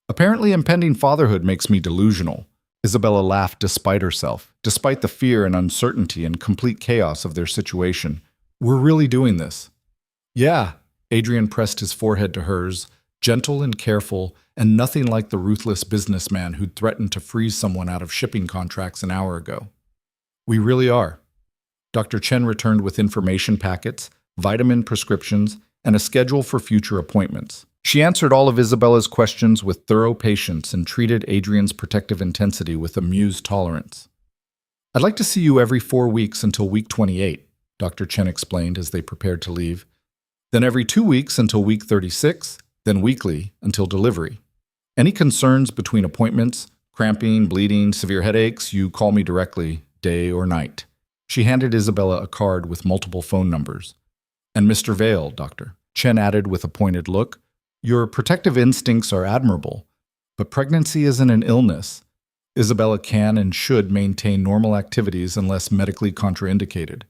Speaker 1: Apparently impending fatherhood makes me delusional. Isabella laughed despite herself, despite the fear and uncertainty and complete chaos of their situation. We're really doing this. Yeah, Adrian pressed his forehead to hers, gentle and careful, and nothing like the ruthless businessman who'd threatened to freeze someone out of shipping contracts an hour ago. We really are. Dr. Chen returned with information packets, vitamin prescriptions, and a schedule for future appointments. She answered all of Isabella's questions with thorough patience and treated Adrian's protective intensity with amused tolerance. I'd like to see you every 4 weeks until week 28, Dr. Chen explained as they prepared to leave. Then every 2 weeks until week 36, then weekly until delivery. Any concerns between appointments, cramping, bleeding, severe headaches, you call me directly, day or night. She handed Isabella a card with multiple phone numbers. And Mr. Vale, Doctor, Chen added with a pointed look, your protective instincts are admirable, but pregnancy isn't an illness. Isabella can and should maintain normal activities unless medically contraindicated.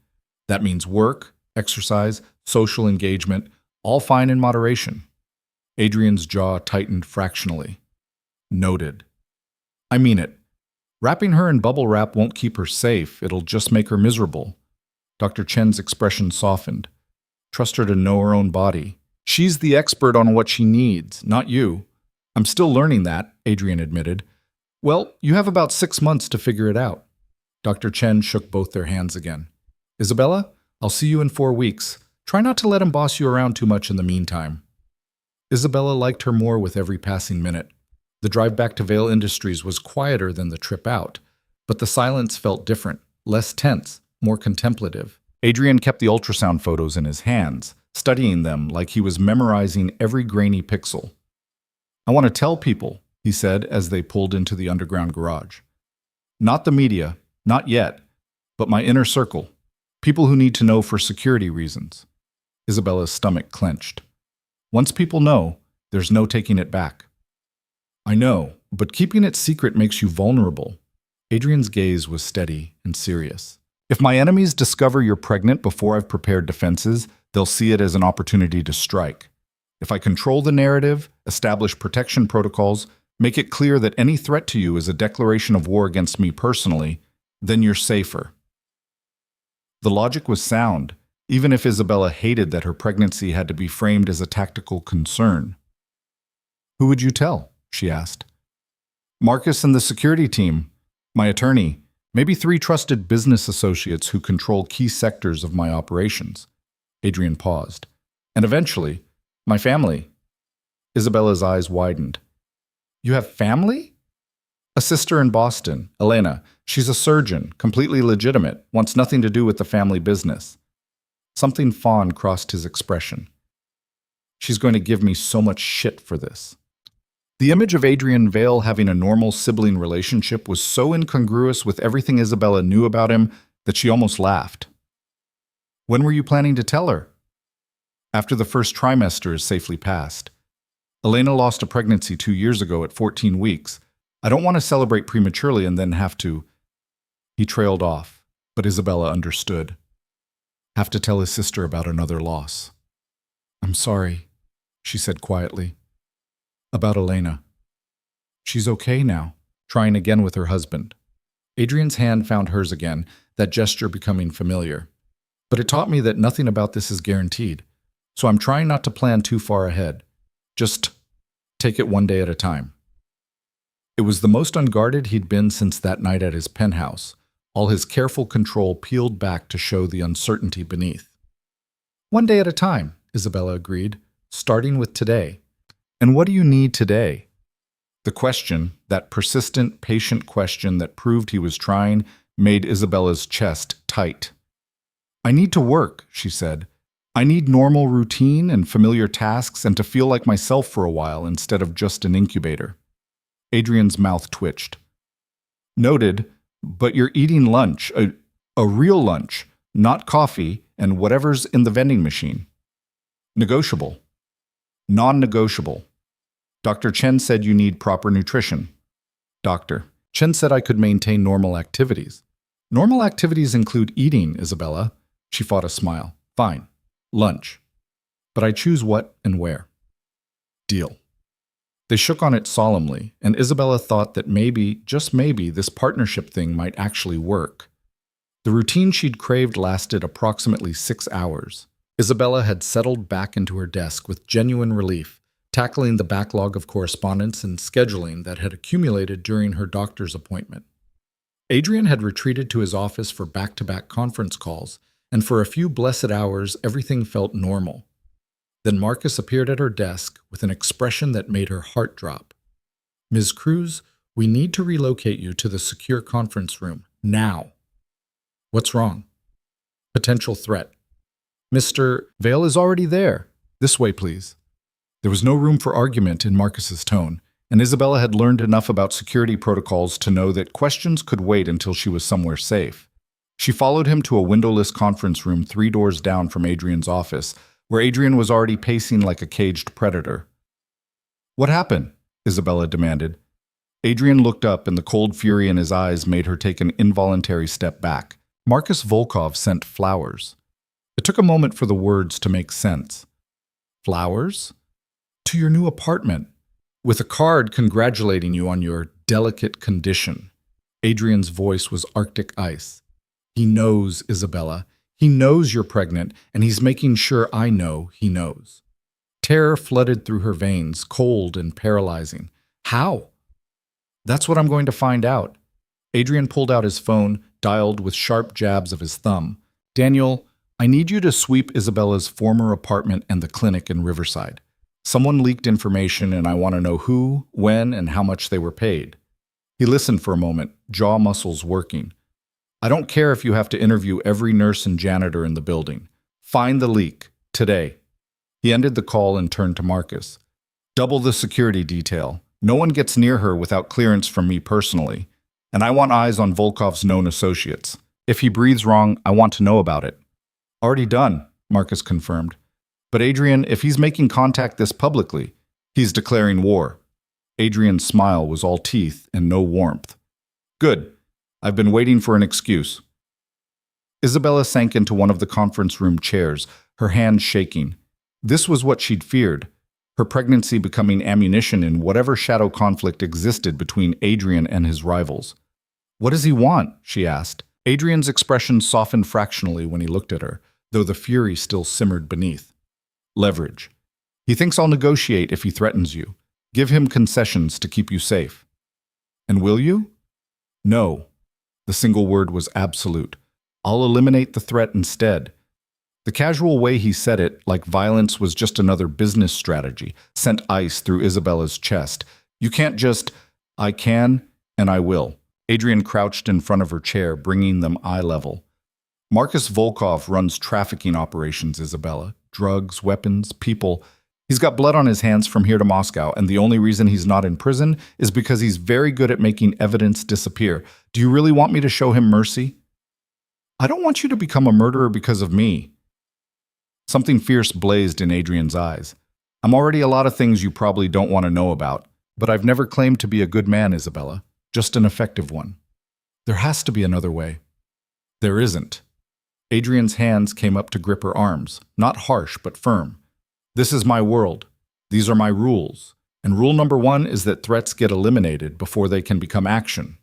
Speaker 1: That means work, exercise, social engagement, all fine in moderation. Adrian's jaw tightened fractionally. Noted. I mean it. Wrapping her in bubble wrap won't keep her safe, it'll just make her miserable. Dr. Chen's expression softened. Trust her to know her own body. She's the expert on what she needs, not you. I'm still learning that, Adrian admitted. Well, you have about 6 months to figure it out. Dr. Chen shook both their hands again. Isabella, I'll see you in 4 weeks. Try not to let him boss you around too much in the meantime. Isabella liked her more with every passing minute. The drive back to Vale Industries was quieter than the trip out, but the silence felt different, less tense, more contemplative. Adrian kept the ultrasound photos in his hands, studying them like he was memorizing every grainy pixel. I want to tell people, he said as they pulled into the underground garage. Not the media, not yet, but my inner circle. People who need to know for security reasons. Isabella's stomach clenched. Once people know, there's no taking it back. I know, but keeping it secret makes you vulnerable. Adrian's gaze was steady and serious. If my enemies discover you're pregnant before I've prepared defenses, they'll see it as an opportunity to strike. If I control the narrative, establish protection protocols, make it clear that any threat to you is a declaration of war against me personally, then you're safer. The logic was sound, even if Isabella hated that her pregnancy had to be framed as a tactical concern. Who would you tell? She asked. Marcus and the security team, my attorney, maybe 3 trusted business associates who control key sectors of my operations. Adrian paused. And eventually, my family. Isabella's eyes widened. You have family? A sister in Boston, Elena. She's a surgeon, completely legitimate, wants nothing to do with the family business. Something fond crossed his expression. She's going to give me so much shit for this. The image of Adrian Vale having a normal sibling relationship was so incongruous with everything Isabella knew about him that she almost laughed. When were you planning to tell her? After the first trimester is safely passed. Elena lost a pregnancy 2 years ago at 14 weeks. I don't want to celebrate prematurely and then have to... He trailed off, but Isabella understood. Have to tell his sister about another loss. I'm sorry, she said quietly. About Elena. She's okay now, trying again with her husband. Adrian's hand found hers again, that gesture becoming familiar. But it taught me that nothing about this is guaranteed, so I'm trying not to plan too far ahead. Just take it one day at a time. It was the most unguarded he'd been since that night at his penthouse, all his careful control peeled back to show the uncertainty beneath. One day at a time, Isabella agreed, starting with today. And what do you need today? The question, that persistent, patient question that proved he was trying, made Isabella's chest tight. I need to work, she said. I need normal routine and familiar tasks and to feel like myself for a while instead of just an incubator. Adrian's mouth twitched. Noted, but you're eating lunch, a real lunch, not coffee and whatever's in the vending machine. Negotiable. Non-negotiable. Dr. Chen said you need proper nutrition. Doctor, Chen said I could maintain normal activities. Normal activities include eating, Isabella. She fought a smile. Fine. Lunch. But I choose what and where. Deal. They shook on it solemnly, and Isabella thought that maybe, just maybe, this partnership thing might actually work. The routine she'd craved lasted approximately 6 hours. Isabella had settled back into her desk with genuine relief, tackling the backlog of correspondence and scheduling that had accumulated during her doctor's appointment. Adrian had retreated to his office for back-to-back conference calls, and for a few blessed hours everything felt normal. Then Marcus appeared at her desk with an expression that made her heart drop. "Ms. Cruz, we need to relocate you to the secure conference room, now." "What's wrong?" "Potential threat." "Mr. Vale is already there. This way, please." There was no room for argument in Marcus's tone, and Isabella had learned enough about security protocols to know that questions could wait until she was somewhere safe. She followed him to a windowless conference room 3 doors down from Adrian's office, where Adrian was already pacing like a caged predator. "What happened?" Isabella demanded. Adrian looked up, and the cold fury in his eyes made her take an involuntary step back. Marcus Volkov sent flowers. It took a moment for the words to make sense. "Flowers? To your new apartment, with a card congratulating you on your delicate condition." Adrian's voice was Arctic ice. "He knows, Isabella. He knows you're pregnant, and he's making sure I know he knows." Terror flooded through her veins, cold and paralyzing. "How?" "That's what I'm going to find out." Adrian pulled out his phone, dialed with sharp jabs of his thumb. "Daniel, I need you to sweep Isabella's former apartment and the clinic in Riverside. Someone leaked information, and I want to know who, when, and how much they were paid." He listened for a moment, jaw muscles working. "I don't care if you have to interview every nurse and janitor in the building. Find the leak, today." He ended the call and turned to Marcus. "Double the security detail. No one gets near her without clearance from me personally. And I want eyes on Volkov's known associates. If he breathes wrong, I want to know about it." "Already done," Marcus confirmed. "But Adrian, if he's making contact this publicly, he's declaring war." Adrian's smile was all teeth and no warmth. "Good. I've been waiting for an excuse." Isabella sank into one of the conference room chairs, her hands shaking. This was what she'd feared, her pregnancy becoming ammunition in whatever shadow conflict existed between Adrian and his rivals. "What does he want?" she asked. Adrian's expression softened fractionally when he looked at her, though the fury still simmered beneath. "Leverage. He thinks I'll negotiate if he threatens you. Give him concessions to keep you safe." "And will you?" "No." The single word was absolute. "I'll eliminate the threat instead." The casual way he said it, like violence was just another business strategy, sent ice through Isabella's chest. "You can't just—" "I can, and I will." Adrian crouched in front of her chair, bringing them eye level. "Marcus Volkov runs trafficking operations, Isabella. Drugs, weapons, people. He's got blood on his hands from here to Moscow, and the only reason he's not in prison is because he's very good at making evidence disappear. Do you really want me to show him mercy?" "I don't want you to become a murderer because of me." Something fierce blazed in Adrian's eyes. "I'm already a lot of things you probably don't want to know about, but I've never claimed to be a good man, Isabella. Just an effective one. There has to be another way." "There isn't." Adrian's hands came up to grip her arms, not harsh but firm. "This is my world. These are my rules. And rule number 1 is that threats get eliminated before they can become action."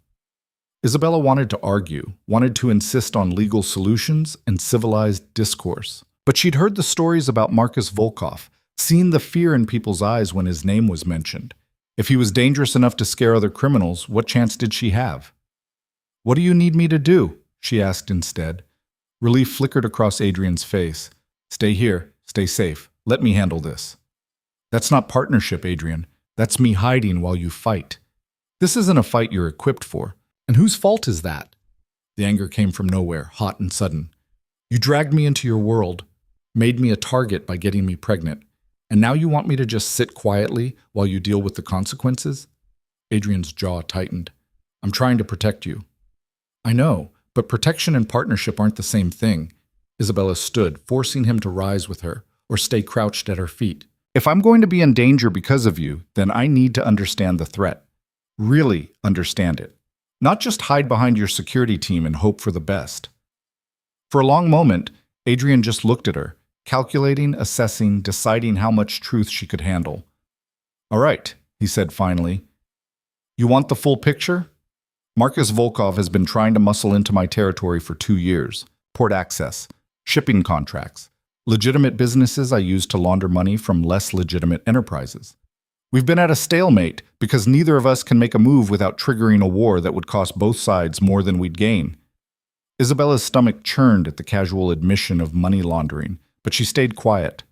Speaker 1: Isabella wanted to argue, wanted to insist on legal solutions and civilized discourse. But she'd heard the stories about Marcus Volkov, seen the fear in people's eyes when his name was mentioned. If he was dangerous enough to scare other criminals, what chance did she have? "What do you need me to do?" she asked instead. Relief flickered across Adrian's face. "Stay here. Stay safe. Let me handle this." "That's not partnership, Adrian. That's me hiding while you fight. This isn't a fight you're equipped for. And whose fault is that?" The anger came from nowhere, hot and sudden. "You dragged me into your world, made me a target by getting me pregnant, and now you want me to just sit quietly while you deal with the consequences?" Adrian's jaw tightened. "I'm trying to protect you." "I know, but protection and partnership aren't the same thing." Isabella stood, forcing him to rise with her, or stay crouched at her feet. "If I'm going to be in danger because of you, then I need to understand the threat. Really understand it. Not just hide behind your security team and hope for the best." For a long moment, Adrian just looked at her, calculating, assessing, deciding how much truth she could handle. "All right," he said finally. You want the full picture? Marcus Volkov has been trying to muscle into my territory for 2 years. Port access, shipping contracts, legitimate businesses I use to launder money from less legitimate enterprises. We've been at a stalemate because neither of us can make a move without triggering a war that would cost both sides more than we'd gain. Isabella's stomach churned at the casual admission of money laundering, but she stayed quiet.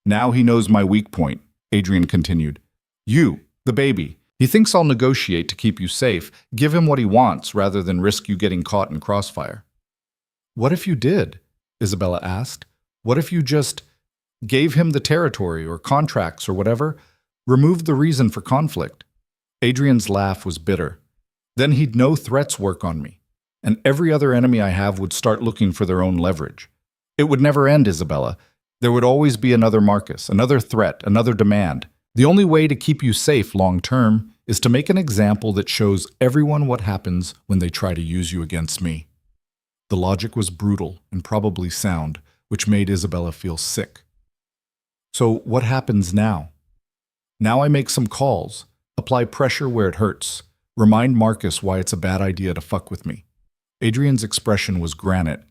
Speaker 1: Now he knows my weak point, Adrian continued. You, the baby. He thinks I'll negotiate to keep you safe, give him what he wants rather than risk you getting caught in crossfire. What if you did? Isabella asked. What if you just gave him the territory or contracts or whatever? Removed the reason for conflict? Adrian's laugh was bitter. Then he'd no threats work on me, and every other enemy I have would start looking for their own leverage. It would never end, Isabella. There would always be another Marcus, another threat, another demand. The only way to keep you safe long term is to make an example that shows everyone what happens when they try to use you against me. The logic was brutal and probably sound, which made Isabella feel sick. So what happens now? Now I make some calls, apply pressure where it hurts, remind Marcus why it's a bad idea to fuck with me. Adrian's expression was granite.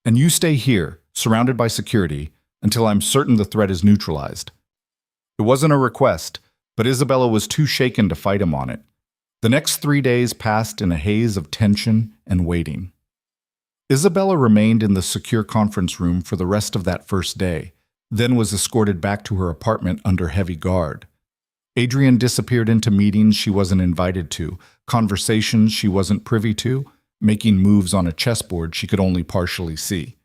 Speaker 1: And you stay here, surrounded by security, until I'm certain the threat is neutralized. It wasn't a request, but Isabella was too shaken to fight him on it. The next 3 days passed in a haze of tension and waiting. Isabella remained in the secure conference room for the rest of that first day, then was escorted back to her apartment under heavy guard. Adrian disappeared into meetings she wasn't invited to, conversations she wasn't privy to, making moves on a chessboard she could only partially see.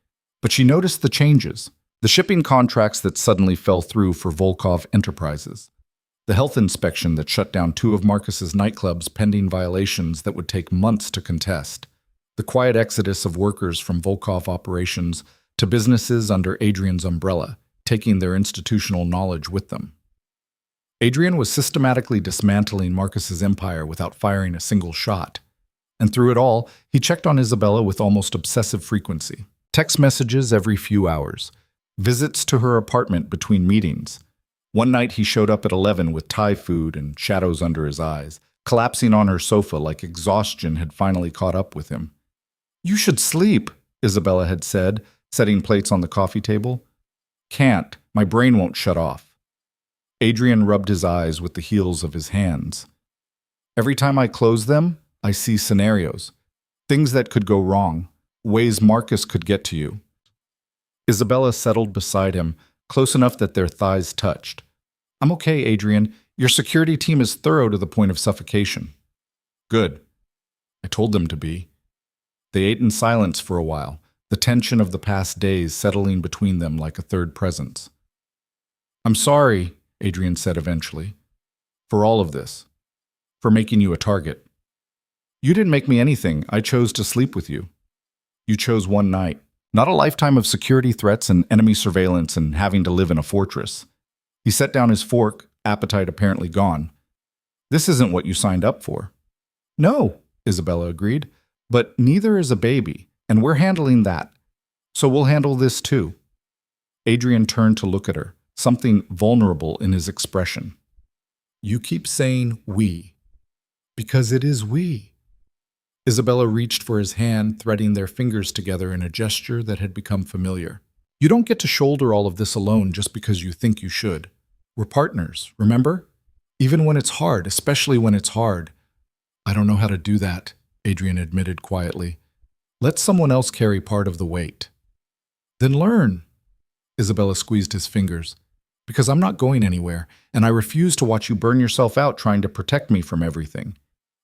Speaker 1: But she noticed the changes. The shipping contracts that suddenly fell through for Volkov Enterprises. The health inspection that shut down 2 of Marcus's nightclubs pending violations that would take months to contest. The quiet exodus of workers from Volkov operations to businesses under Adrian's umbrella, taking their institutional knowledge with them. Adrian was systematically dismantling Marcus's empire without firing a single shot. And through it all, he checked on Isabella with almost obsessive frequency. Text messages every few hours. Visits to her apartment between meetings. One night he showed up at 11 with Thai food and shadows under his eyes, collapsing on her sofa like exhaustion had finally caught up with him. You should sleep, Isabella had said, setting plates on the coffee table. Can't. My brain won't shut off. Adrian rubbed his eyes with the heels of his hands. Every time I close them, I see scenarios. Things that could go wrong. Ways Marcus could get to you. Isabella settled beside him, close enough that their thighs touched. I'm okay, Adrian. Your security team is thorough to the point of suffocation. Good. I told them to be. They ate in silence for a while, the tension of the past days settling between them like a third presence. I'm sorry, Adrian said eventually, for all of this, for making you a target. You didn't make me anything. I chose to sleep with you. You chose one night. Not a lifetime of security threats and enemy surveillance and having to live in a fortress. He set down his fork, appetite apparently gone. This isn't what you signed up for. No, Isabella agreed, but neither is a baby, and we're handling that. So we'll handle this too. Adrian turned to look at her, something vulnerable in his expression. You keep saying we, because it is we. Isabella reached for his hand, threading their fingers together in a gesture that had become familiar. You don't get to shoulder all of this alone just because you think you should. We're partners, remember? Even when it's hard, especially when it's hard. I don't know how to do that, Adrian admitted quietly. Let someone else carry part of the weight. Then learn. Isabella squeezed his fingers. Because I'm not going anywhere, and I refuse to watch you burn yourself out trying to protect me from everything.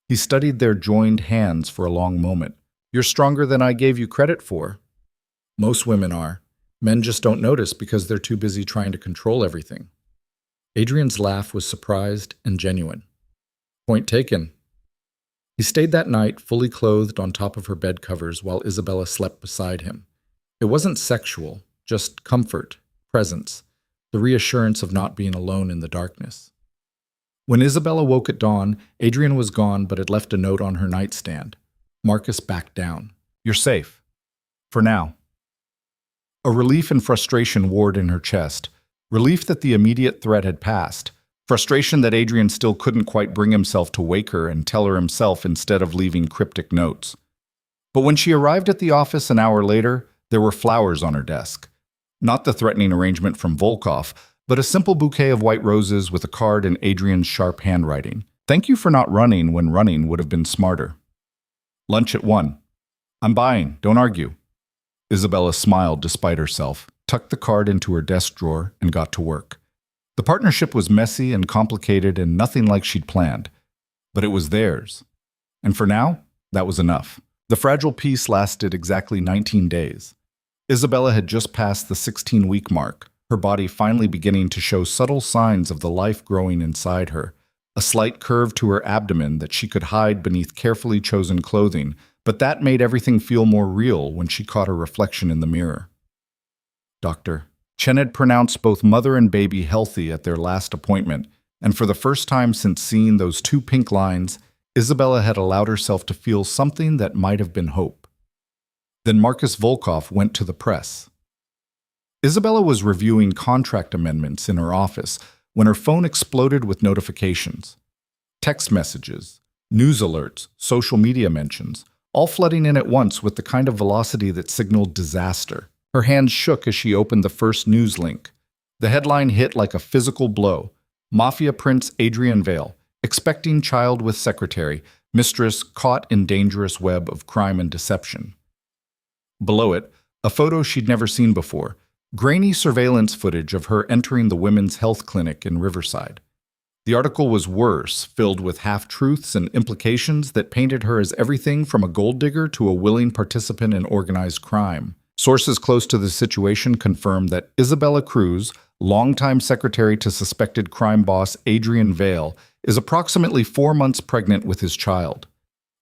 Speaker 1: He studied their joined hands for a long moment. You're stronger than I gave you credit for. Most women are. Men just don't notice because they're too busy trying to control everything. Adrian's laugh was surprised and genuine. Point taken. He stayed that night, fully clothed on top of her bed covers while Isabella slept beside him. It wasn't sexual, just comfort, presence, the reassurance of not being alone in the darkness. When Isabella woke at dawn, Adrian was gone but had left a note on her nightstand. Marcus backed down. You're safe. For now. A relief and frustration warred in her chest. Relief that the immediate threat had passed, Frustration that Adrian still couldn't quite bring himself to wake her and tell her himself instead of leaving cryptic notes. But when she arrived at the office an hour later, there were flowers on her desk. Not the threatening arrangement from Volkov, but a simple bouquet of white roses with a card in Adrian's sharp handwriting. Thank you for not running when running would have been smarter. Lunch at 1. I'm buying, don't argue. Isabella smiled despite herself, tucked the card into her desk drawer, and got to work. The partnership was messy and complicated and nothing like she'd planned, but it was theirs. And for now, that was enough. The fragile peace lasted exactly 19 days. Isabella had just passed the 16-week mark, her body finally beginning to show subtle signs of the life growing inside her, a slight curve to her abdomen that she could hide beneath carefully chosen clothing, but that made everything feel more real when she caught her reflection in the mirror. Doctor. Chen had pronounced both mother and baby healthy at their last appointment, and for the first time since seeing those 2 pink lines, Isabella had allowed herself to feel something that might have been hope. Then Marcus Volkov went to the press. Isabella was reviewing contract amendments in her office when her phone exploded with notifications. Text messages, news alerts, social media mentions, all flooding in at once with the kind of velocity that signaled disaster. Her hands shook as she opened the first news link. The headline hit like a physical blow. Mafia Prince Adrian Vale, expecting child with secretary, mistress caught in dangerous web of crime and deception. Below it, a photo she'd never seen before, grainy surveillance footage of her entering the women's health clinic in Riverside. The article was worse, filled with half-truths and implications that painted her as everything from a gold digger to a willing participant in organized crime. Sources close to the situation confirmed that Isabella Cruz, longtime secretary to suspected crime boss Adrian Vale, is approximately 4 months pregnant with his child.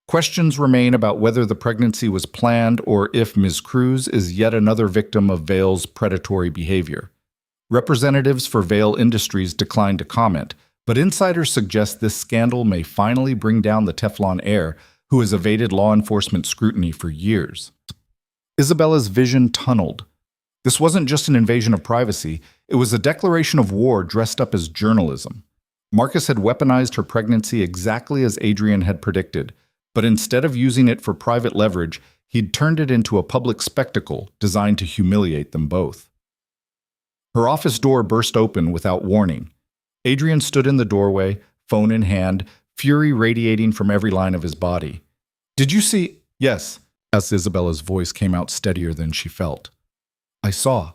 Speaker 1: Questions remain about whether the pregnancy was planned or if Ms. Cruz is yet another victim of Vale's predatory behavior. Representatives for Vale Industries declined to comment, but insiders suggest this scandal may finally bring down the Teflon heir who has evaded law enforcement scrutiny for years. Isabella's vision tunneled. This wasn't just an invasion of privacy, it was a declaration of war dressed up as journalism. Marcus had weaponized her pregnancy exactly as Adrian had predicted, but instead of using it for private leverage, he'd turned it into a public spectacle designed to humiliate them both. Her office door burst open without warning. Adrian stood in the doorway, phone in hand, fury radiating from every line of his body. "Did you see—" "Yes," as Isabella's voice came out steadier than she felt. "I saw.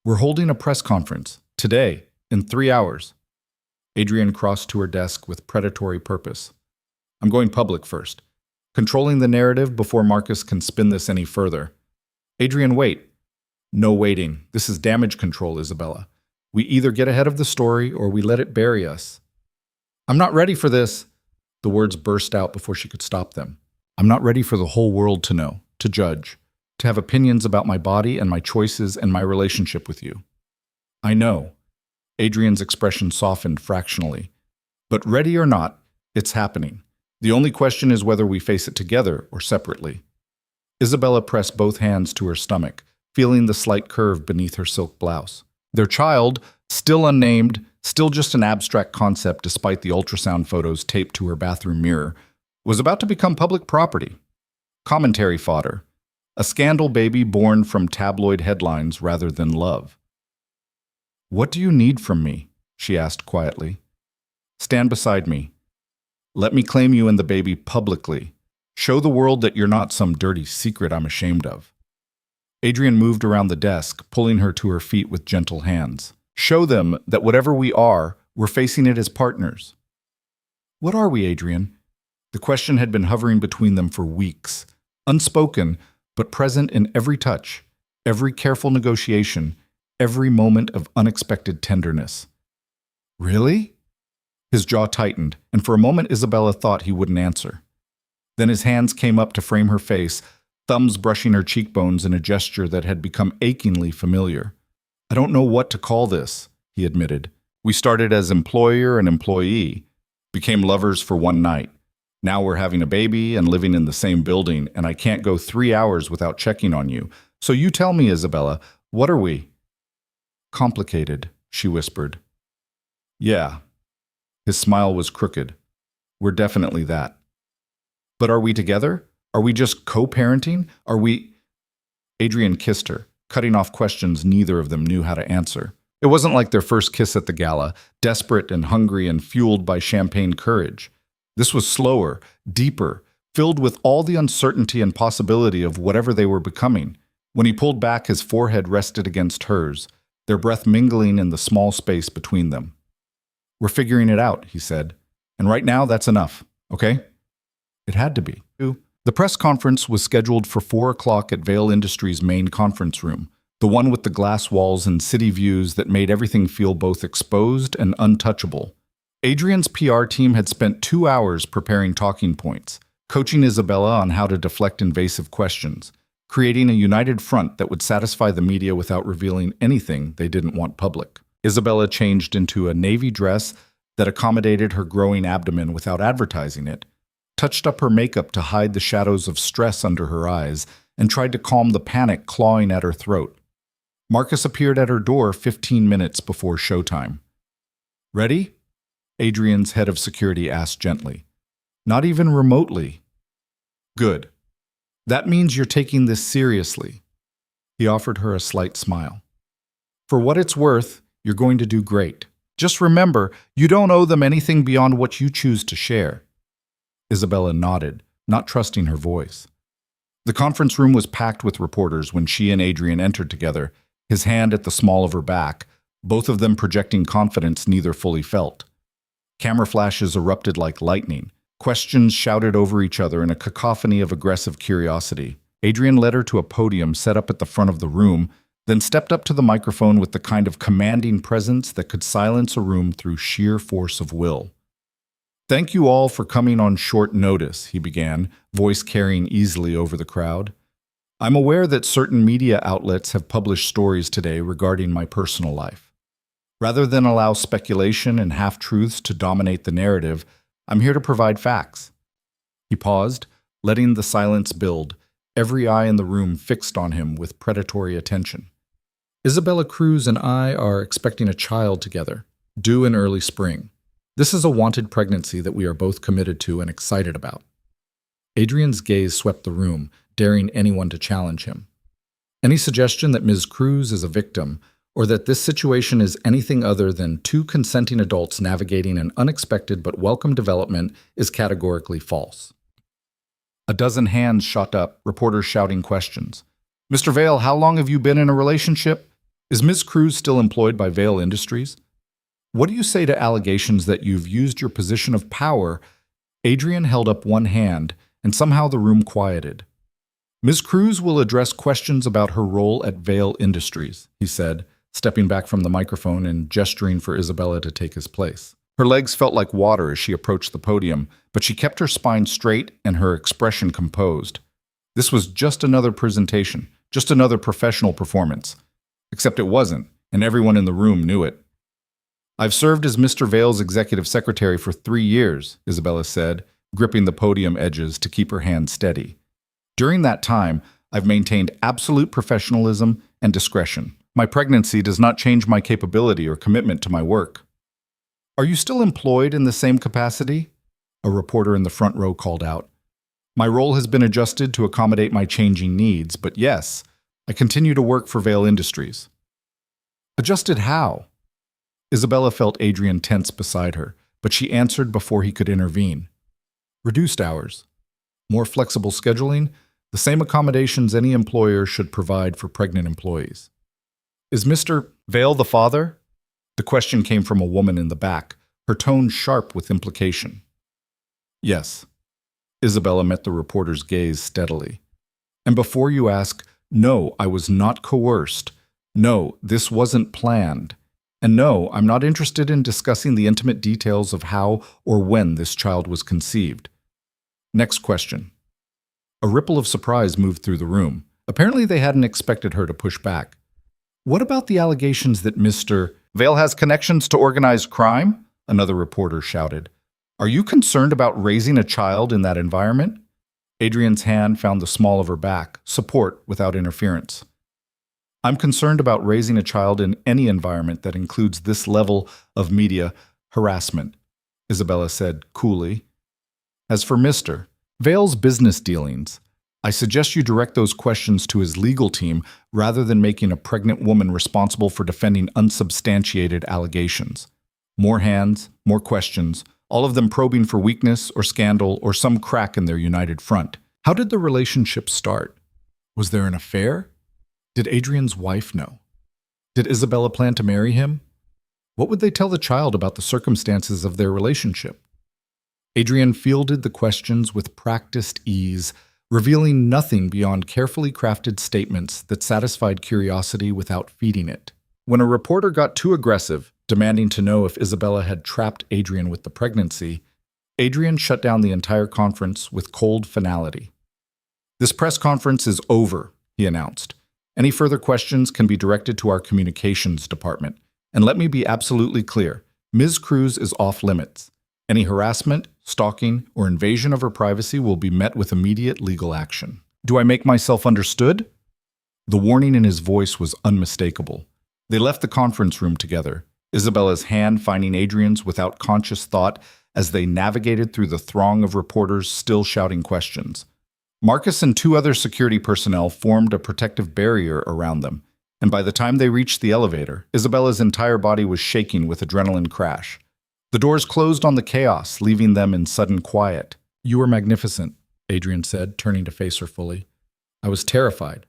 Speaker 1: We're holding a press conference, today, in 3 hours. Adrian crossed to her desk with predatory purpose. "I'm going public first. Controlling the narrative before Marcus can spin this any further. Adrian, wait. No waiting. This is damage control, Isabella. We either get ahead of the story or we let it bury us." "I'm not ready for this." The words burst out before she could stop them. "I'm not ready for the whole world to know, to judge, to have opinions about my body and my choices and my relationship with you." "I know." Adrian's expression softened fractionally. "But ready or not, it's happening. The only question is whether we face it together or separately." Isabella pressed both hands to her stomach, feeling the slight curve beneath her silk blouse. Their child, still unnamed, still just an abstract concept despite the ultrasound photos taped to her bathroom mirror, was about to become public property. Commentary fodder. A scandal baby born from tabloid headlines rather than love. "What do you need from me?" she asked quietly. "Stand beside me. Let me claim you and the baby publicly. Show the world that you're not some dirty secret I'm ashamed of." Adrian moved around the desk, pulling her to her feet with gentle hands. "Show them that whatever we are, we're facing it as partners." "What are we, Adrian?" The question had been hovering between them for weeks, unspoken, but present in every touch, every careful negotiation, every moment of unexpected tenderness. "Really?" His jaw tightened, and for a moment Isabella thought he wouldn't answer. Then his hands came up to frame her face, thumbs brushing her cheekbones in a gesture that had become achingly familiar. "I don't know what to call this," he admitted. "We started as employer and employee, became lovers for one night. Now we're having a baby and living in the same building, and I can't go 3 hours without checking on you. So you tell me, Isabella, what are we?" "Complicated," she whispered. "Yeah, His smile was crooked. We're definitely that. But are we together? Are we just co-parenting? Are we... Adrian kissed her, cutting off questions neither of them knew how to answer. It wasn't like their first kiss at the gala, desperate and hungry and fueled by champagne courage. This was slower, deeper, filled with all the uncertainty and possibility of whatever they were becoming. When he pulled back, his forehead rested against hers, their breath mingling in the small space between them. We're figuring it out, he said. And right now, that's enough, okay? It had to be. The press conference was scheduled for 4 o'clock at Vail Industries' main conference room, the one with the glass walls and city views that made everything feel both exposed and untouchable. Adrian's PR team had spent 2 hours preparing talking points, coaching Isabella on how to deflect invasive questions, creating a united front that would satisfy the media without revealing anything they didn't want public. Isabella changed into a navy dress that accommodated her growing abdomen without advertising it, touched up her makeup to hide the shadows of stress under her eyes, and tried to calm the panic clawing at her throat. Marcus appeared at her door 15 minutes before showtime. Ready? Adrian's head of security asked gently. Not even remotely. Good. That means you're taking this seriously. He offered her a slight smile. For what it's worth, you're going to do great. Just remember, you don't owe them anything beyond what you choose to share. Isabella nodded, not trusting her voice. The conference room was packed with reporters when she and Adrian entered together, his hand at the small of her back, both of them projecting confidence neither fully felt. Camera flashes erupted like lightning. Questions shouted over each other in a cacophony of aggressive curiosity. Adrian led her to a podium set up at the front of the room, then stepped up to the microphone with the kind of commanding presence that could silence a room through sheer force of will. Thank you all for coming on short notice, he began, voice carrying easily over the crowd. I'm aware that certain media outlets have published stories today regarding my personal life. Rather than allow speculation and half-truths to dominate the narrative, I'm here to provide facts. He paused, letting the silence build, every eye in the room fixed on him with predatory attention. Isabella Cruz and I are expecting a child together, due in early spring. This is a wanted pregnancy that we are both committed to and excited about. Adrian's gaze swept the room, daring anyone to challenge him. Any suggestion that Ms. Cruz is a victim, or that this situation is anything other than 2 consenting adults navigating an unexpected but welcome development is categorically false. A dozen hands shot up, reporters shouting questions. Mr. Vail, how long have you been in a relationship? Is Ms. Cruz still employed by Vail Industries? What do you say to allegations that you've used your position of power? Adrian held up one hand, and somehow the room quieted. Ms. Cruz will address questions about her role at Vail Industries, he said, stepping back from the microphone and gesturing for Isabella to take his place. Her legs felt like water as she approached the podium, but she kept her spine straight and her expression composed. This was just another presentation, just another professional performance. Except it wasn't, and everyone in the room knew it. I've served as Mr. Vail's executive secretary for 3 years, Isabella said, gripping the podium edges to keep her hand steady. During that time, I've maintained absolute professionalism and discretion. My pregnancy does not change my capability or commitment to my work. Are you still employed in the same capacity? A reporter in the front row called out. My role has been adjusted to accommodate my changing needs, but yes, I continue to work for Vail Industries. Adjusted how? Isabella felt Adrian tense beside her, but she answered before he could intervene. Reduced hours. More flexible scheduling, the same accommodations any employer should provide for pregnant employees. Is Mr. Vail the father? The question came from a woman in the back, her tone sharp with implication. Yes. Isabella met the reporter's gaze steadily. And before you ask, no, I was not coerced. No, this wasn't planned. And no, I'm not interested in discussing the intimate details of how or when this child was conceived. Next question. A ripple of surprise moved through the room. Apparently they hadn't expected her to push back. What about the allegations that Mr. Vail has connections to organized crime? Another reporter shouted. Are you concerned about raising a child in that environment? Adrian's hand found the small of her back, support without interference. I'm concerned about raising a child in any environment that includes this level of media harassment. Isabella said coolly. As for Mr. Vale's business dealings, I suggest you direct those questions to his legal team rather than making a pregnant woman responsible for defending unsubstantiated allegations. More hands, more questions, all of them probing for weakness or scandal or some crack in their united front. How did the relationship start? Was there an affair? Did Adrian's wife know? Did Isabella plan to marry him? What would they tell the child about the circumstances of their relationship? Adrian fielded the questions with practiced ease, revealing nothing beyond carefully crafted statements that satisfied curiosity without feeding it. When a reporter got too aggressive, demanding to know if Isabella had trapped Adrian with the pregnancy, Adrian shut down the entire conference with cold finality. "This press conference is over," he announced. "Any further questions can be directed to our communications department. And let me be absolutely clear, Ms. Cruz is off limits. Any harassment, stalking, or invasion of her privacy will be met with immediate legal action. Do I make myself understood?" The warning in his voice was unmistakable. They left the conference room together, Isabella's hand finding Adrian's without conscious thought as they navigated through the throng of reporters still shouting questions. Marcus and two other security personnel formed a protective barrier around them, and by the time they reached the elevator, Isabella's entire body was shaking with adrenaline crash. The doors closed on the chaos, leaving them in sudden quiet. "You were magnificent," Adrian said, turning to face her fully. "I was terrified.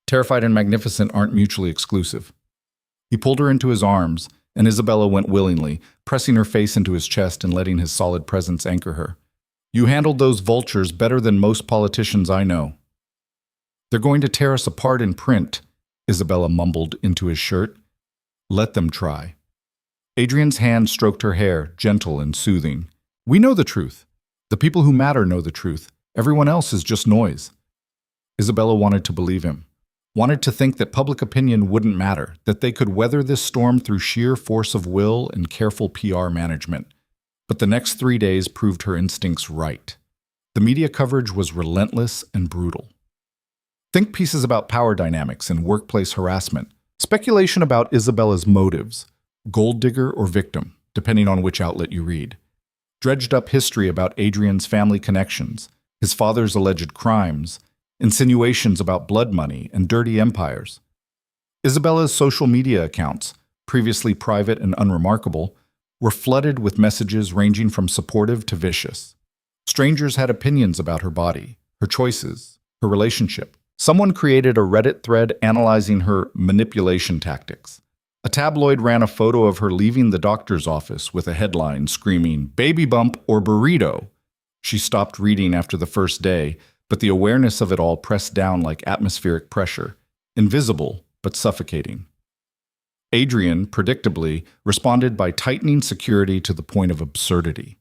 Speaker 1: Terrified and magnificent aren't mutually exclusive." He pulled her into his arms, and Isabella went willingly, pressing her face into his chest and letting his solid presence anchor her. "You handled those vultures better than most politicians I know." "They're going to tear us apart in print," Isabella mumbled into his shirt. "Let them try." Adrian's hand stroked her hair, gentle and soothing. "We know the truth. The people who matter know the truth. Everyone else is just noise." Isabella wanted to believe him, wanted to think that public opinion wouldn't matter, that they could weather this storm through sheer force of will and careful PR management. But the next 3 days proved her instincts right. The media coverage was relentless and brutal. Think pieces about power dynamics and workplace harassment, speculation about Isabella's motives, gold digger or victim, depending on which outlet you read. Dredged up history about Adrian's family connections, his father's alleged crimes, insinuations about blood money and dirty empires. Isabella's social media accounts, previously private and unremarkable, were flooded with messages ranging from supportive to vicious. Strangers had opinions about her body, her choices, her relationship. Someone created a Reddit thread analyzing her manipulation tactics. A tabloid ran a photo of her leaving the doctor's office with a headline screaming, "Baby bump or burrito." She stopped reading after the first day, but the awareness of it all pressed down like atmospheric pressure, invisible but suffocating. Adrian, predictably, responded by tightening security to the point of absurdity.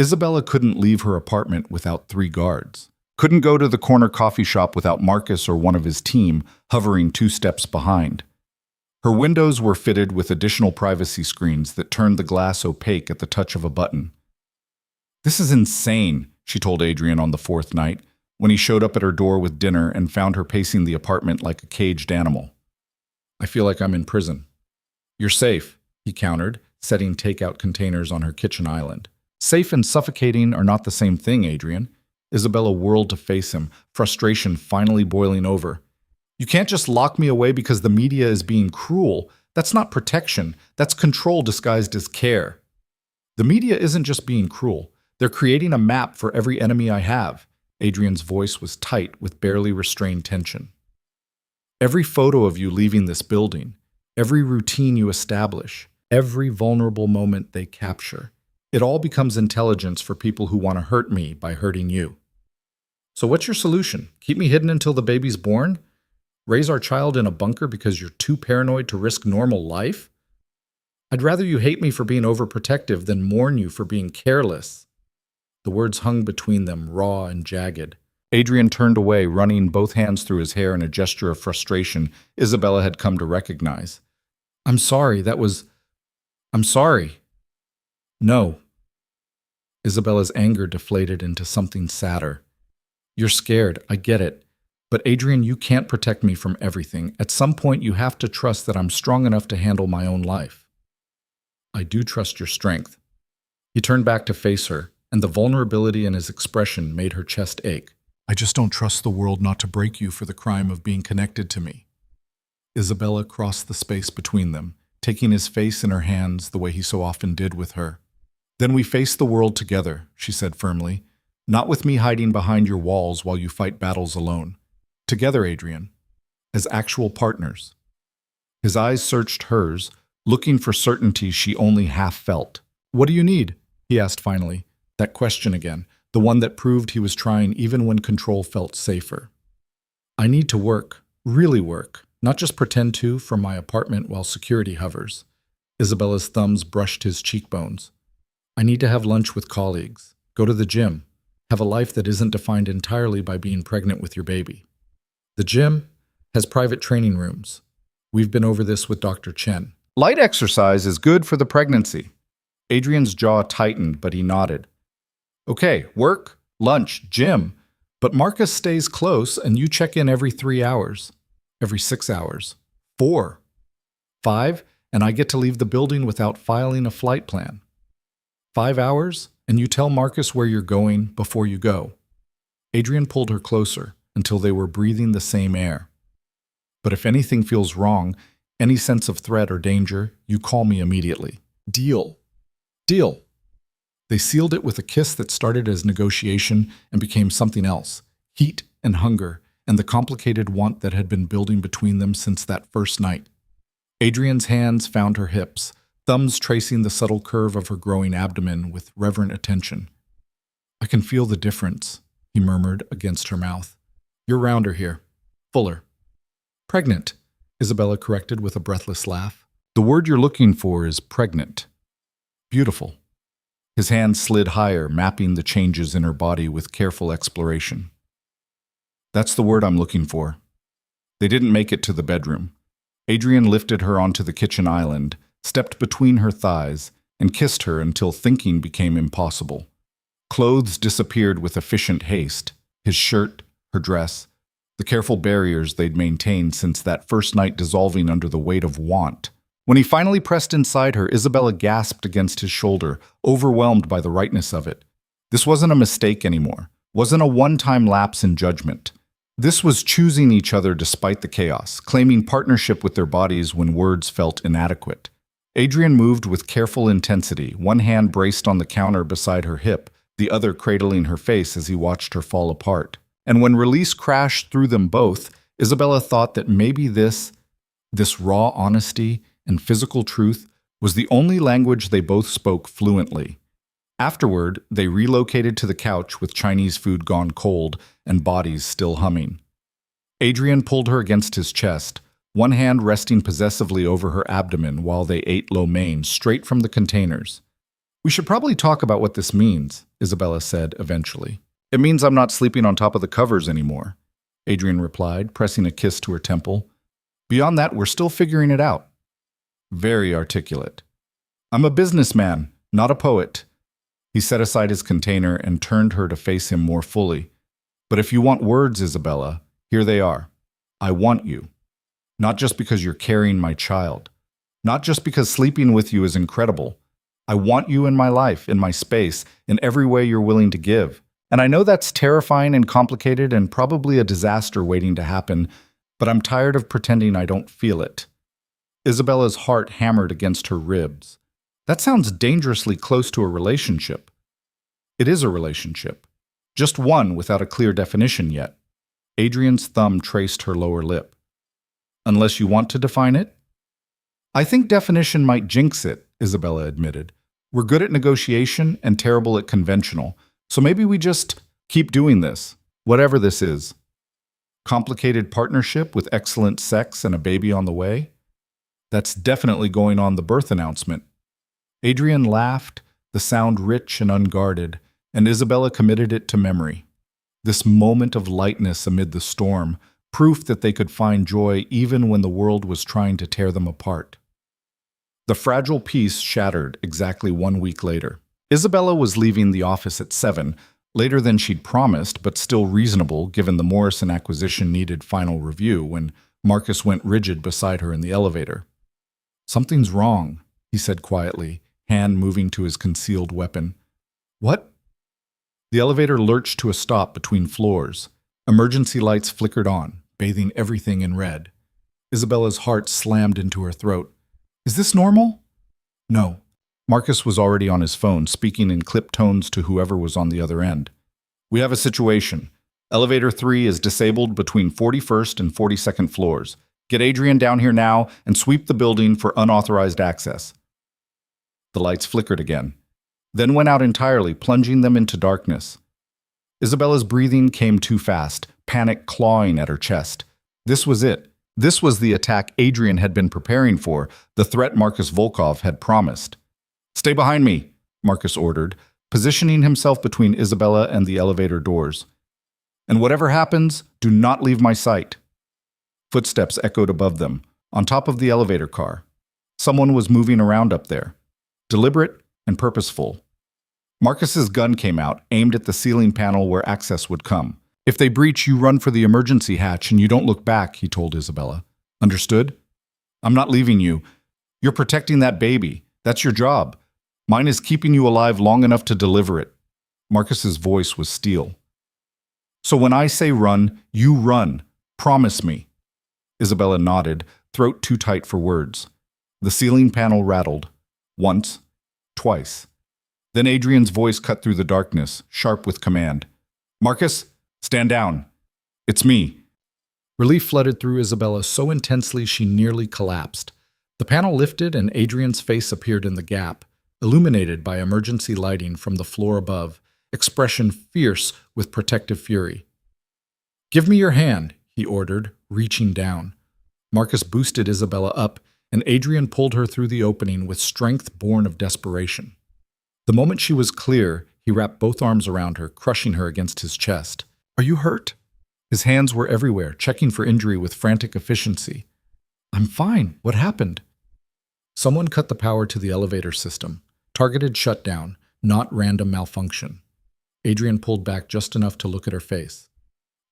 Speaker 1: Isabella couldn't leave her apartment without 3 guards. Couldn't go to the corner coffee shop without Marcus or one of his team hovering 2 steps behind. Her windows were fitted with additional privacy screens that turned the glass opaque at the touch of a button. "This is insane," she told Adrian on the 4th night, when he showed up at her door with dinner and found her pacing the apartment like a caged animal. "I feel like I'm in prison." "You're safe," he countered, setting takeout containers on her kitchen island. "Safe and suffocating are not the same thing, Adrian." Isabella whirled to face him, frustration finally boiling over. "You can't just lock me away because the media is being cruel. That's not protection. That's control disguised as care." "The media isn't just being cruel. They're creating a map for every enemy I have." Adrian's voice was tight with barely restrained tension. "Every photo of you leaving this building, every routine you establish, every vulnerable moment they capture, it all becomes intelligence for people who want to hurt me by hurting you. So what's your solution? Keep me hidden until the baby's born? Raise our child in a bunker because you're too paranoid to risk normal life? I'd rather you hate me for being overprotective than mourn you for being careless." The words hung between them, raw and jagged. Adrian turned away, running both hands through his hair in a gesture of frustration Isabella had come to recognize. I'm sorry. I'm sorry." "No." Isabella's anger deflated into something sadder. "You're scared, I get it. But Adrian, you can't protect me from everything. At some point, you have to trust that I'm strong enough to handle my own life." "I do trust your strength." He turned back to face her, and the vulnerability in his expression made her chest ache. I just don't trust the world not to break you for the crime of being connected to me. Isabella crossed the space between them, taking his face in her hands the way he so often did with her. Then we face the world together, she said firmly, not with me hiding behind your walls while you fight battles alone. Together, Adrian, as actual partners. His eyes searched hers, looking for certainty she only half felt. What do you need? He asked finally, that question again, the one that proved he was trying even when control felt safer. I need to work, really work, not just pretend to from my apartment while security hovers. Isabella's thumbs brushed his cheekbones. I need to have lunch with colleagues, go to the gym, have a life that isn't defined entirely by being pregnant with your baby. The gym has private training rooms. We've been over this with Dr. Chen. Light exercise is good for the pregnancy. Adrian's jaw tightened, but he nodded. Okay, work, lunch, gym. But Marcus stays close and you check in every 3 hours. Every 6 hours. 4. 5, and I get to leave the building without filing a flight plan. 5 hours, and you tell Marcus where you're going before you go. Adrian pulled her closer until they were breathing the same air. But if anything feels wrong, any sense of threat or danger, you call me immediately. Deal. Deal. They sealed it with a kiss that started as negotiation and became something else. Heat and hunger, and the complicated want that had been building between them since that first night. Adrian's hands found her hips, thumbs tracing the subtle curve of her growing abdomen with reverent attention. I can feel the difference, he murmured against her mouth. You're rounder here. Fuller. Pregnant, Isabella corrected with a breathless laugh. The word you're looking for is pregnant. Beautiful. His hand slid higher, mapping the changes in her body with careful exploration. That's the word I'm looking for. They didn't make it to the bedroom. Adrian lifted her onto the kitchen island, stepped between her thighs, and kissed her until thinking became impossible. Clothes disappeared with efficient haste, his shirt, her dress, the careful barriers they'd maintained since that first night dissolving under the weight of want. When he finally pressed inside her, Isabella gasped against his shoulder, overwhelmed by the rightness of it. This wasn't a mistake anymore, wasn't a one-time lapse in judgment. This was choosing each other despite the chaos, claiming partnership with their bodies when words felt inadequate. Adrian moved with careful intensity, one hand braced on the counter beside her hip, the other cradling her face as he watched her fall apart. And when release crashed through them both, Isabella thought that maybe this raw honesty and physical truth was the only language they both spoke fluently. Afterward, they relocated to the couch with Chinese food gone cold and bodies still humming. Adrian pulled her against his chest, one hand resting possessively over her abdomen while they ate lo mein straight from the containers. We should probably talk about what this means, Isabella said eventually. It means I'm not sleeping on top of the covers anymore, Adrian replied, pressing a kiss to her temple. Beyond that, we're still figuring it out. Very articulate. I'm a businessman, not a poet. He set aside his container and turned her to face him more fully. But if you want words, Isabella, here they are. I want you. Not just because you're carrying my child. Not just because sleeping with you is incredible. I want you in my life, in my space, in every way you're willing to give. And I know that's terrifying and complicated and probably a disaster waiting to happen, but I'm tired of pretending I don't feel it. Isabella's heart hammered against her ribs. That sounds dangerously close to a relationship. It is a relationship. Just one without a clear definition yet. Adrian's thumb traced her lower lip. Unless you want to define it? I think definition might jinx it, Isabella admitted. We're good at negotiation and terrible at conventional, so maybe we just keep doing this, whatever this is. Complicated partnership with excellent sex and a baby on the way? That's definitely going on the birth announcement. Adrian laughed, the sound rich and unguarded, and Isabella committed it to memory. This moment of lightness amid the storm, proof that they could find joy even when the world was trying to tear them apart. The fragile peace shattered exactly 1 week later. Isabella was leaving the office at 7, later than she'd promised, but still reasonable given the Morrison acquisition needed final review when Marcus went rigid beside her in the elevator. Something's wrong, he said quietly, hand moving to his concealed weapon. What? The elevator lurched to a stop between floors. Emergency lights flickered on, bathing everything in red. Isabella's heart slammed into her throat. Is this normal? No. Marcus was already on his phone, speaking in clipped tones to whoever was on the other end. We have a situation. Elevator 3 is disabled between 41st and 42nd floors. Get Adrian down here now and sweep the building for unauthorized access. The lights flickered again, then went out entirely, plunging them into darkness. Isabella's breathing came too fast, panic clawing at her chest. This was it. This was the attack Adrian had been preparing for, the threat Marcus Volkov had promised. Stay behind me, Marcus ordered, positioning himself between Isabella and the elevator doors. And whatever happens, do not leave my sight. Footsteps echoed above them, on top of the elevator car. Someone was moving around up there, deliberate and purposeful. Marcus's gun came out, aimed at the ceiling panel where access would come. If they breach, you run for the emergency hatch and you don't look back, he told Isabella. Understood? I'm not leaving you. You're protecting that baby. That's your job. Mine is keeping you alive long enough to deliver it. Marcus's voice was steel. So when I say run, you run. Promise me. Isabella nodded, throat too tight for words. The ceiling panel rattled. Once. Twice. Then Adrian's voice cut through the darkness, sharp with command. Marcus, stand down. It's me. Relief flooded through Isabella so intensely she nearly collapsed. The panel lifted and Adrian's face appeared in the gap, illuminated by emergency lighting from the floor above, expression fierce with protective fury. Give me your hand, he ordered, reaching down. Marcus boosted Isabella up, and Adrian pulled her through the opening with strength born of desperation. The moment she was clear, he wrapped both arms around her, crushing her against his chest. Are you hurt? His hands were everywhere, checking for injury with frantic efficiency. I'm fine. What happened? Someone cut the power to the elevator system. Targeted shutdown, not random malfunction. Adrian pulled back just enough to look at her face.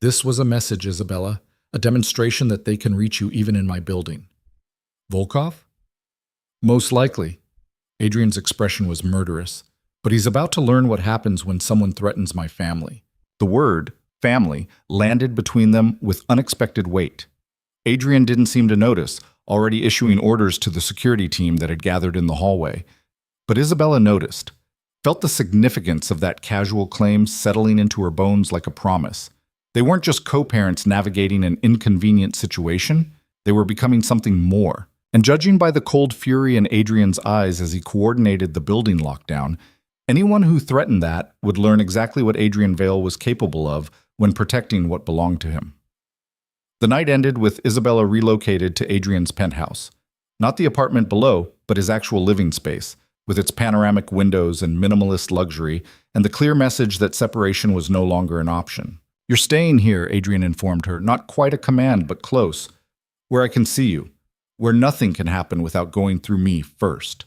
Speaker 1: This was a message, Isabella, a demonstration that they can reach you even in my building. Volkov? Most likely. Adrian's expression was murderous, but he's about to learn what happens when someone threatens my family. The word, family, landed between them with unexpected weight. Adrian didn't seem to notice, already issuing orders to the security team that had gathered in the hallway. But Isabella noticed, felt the significance of that casual claim settling into her bones like a promise. They weren't just co-parents navigating an inconvenient situation, they were becoming something more. And judging by the cold fury in Adrian's eyes as he coordinated the building lockdown, anyone who threatened that would learn exactly what Adrian Vale was capable of when protecting what belonged to him. The night ended with Isabella relocated to Adrian's penthouse. Not the apartment below, but his actual living space, with its panoramic windows and minimalist luxury, and the clear message that separation was no longer an option. You're staying here, Adrian informed her, not quite a command, but close, where I can see you, where nothing can happen without going through me first.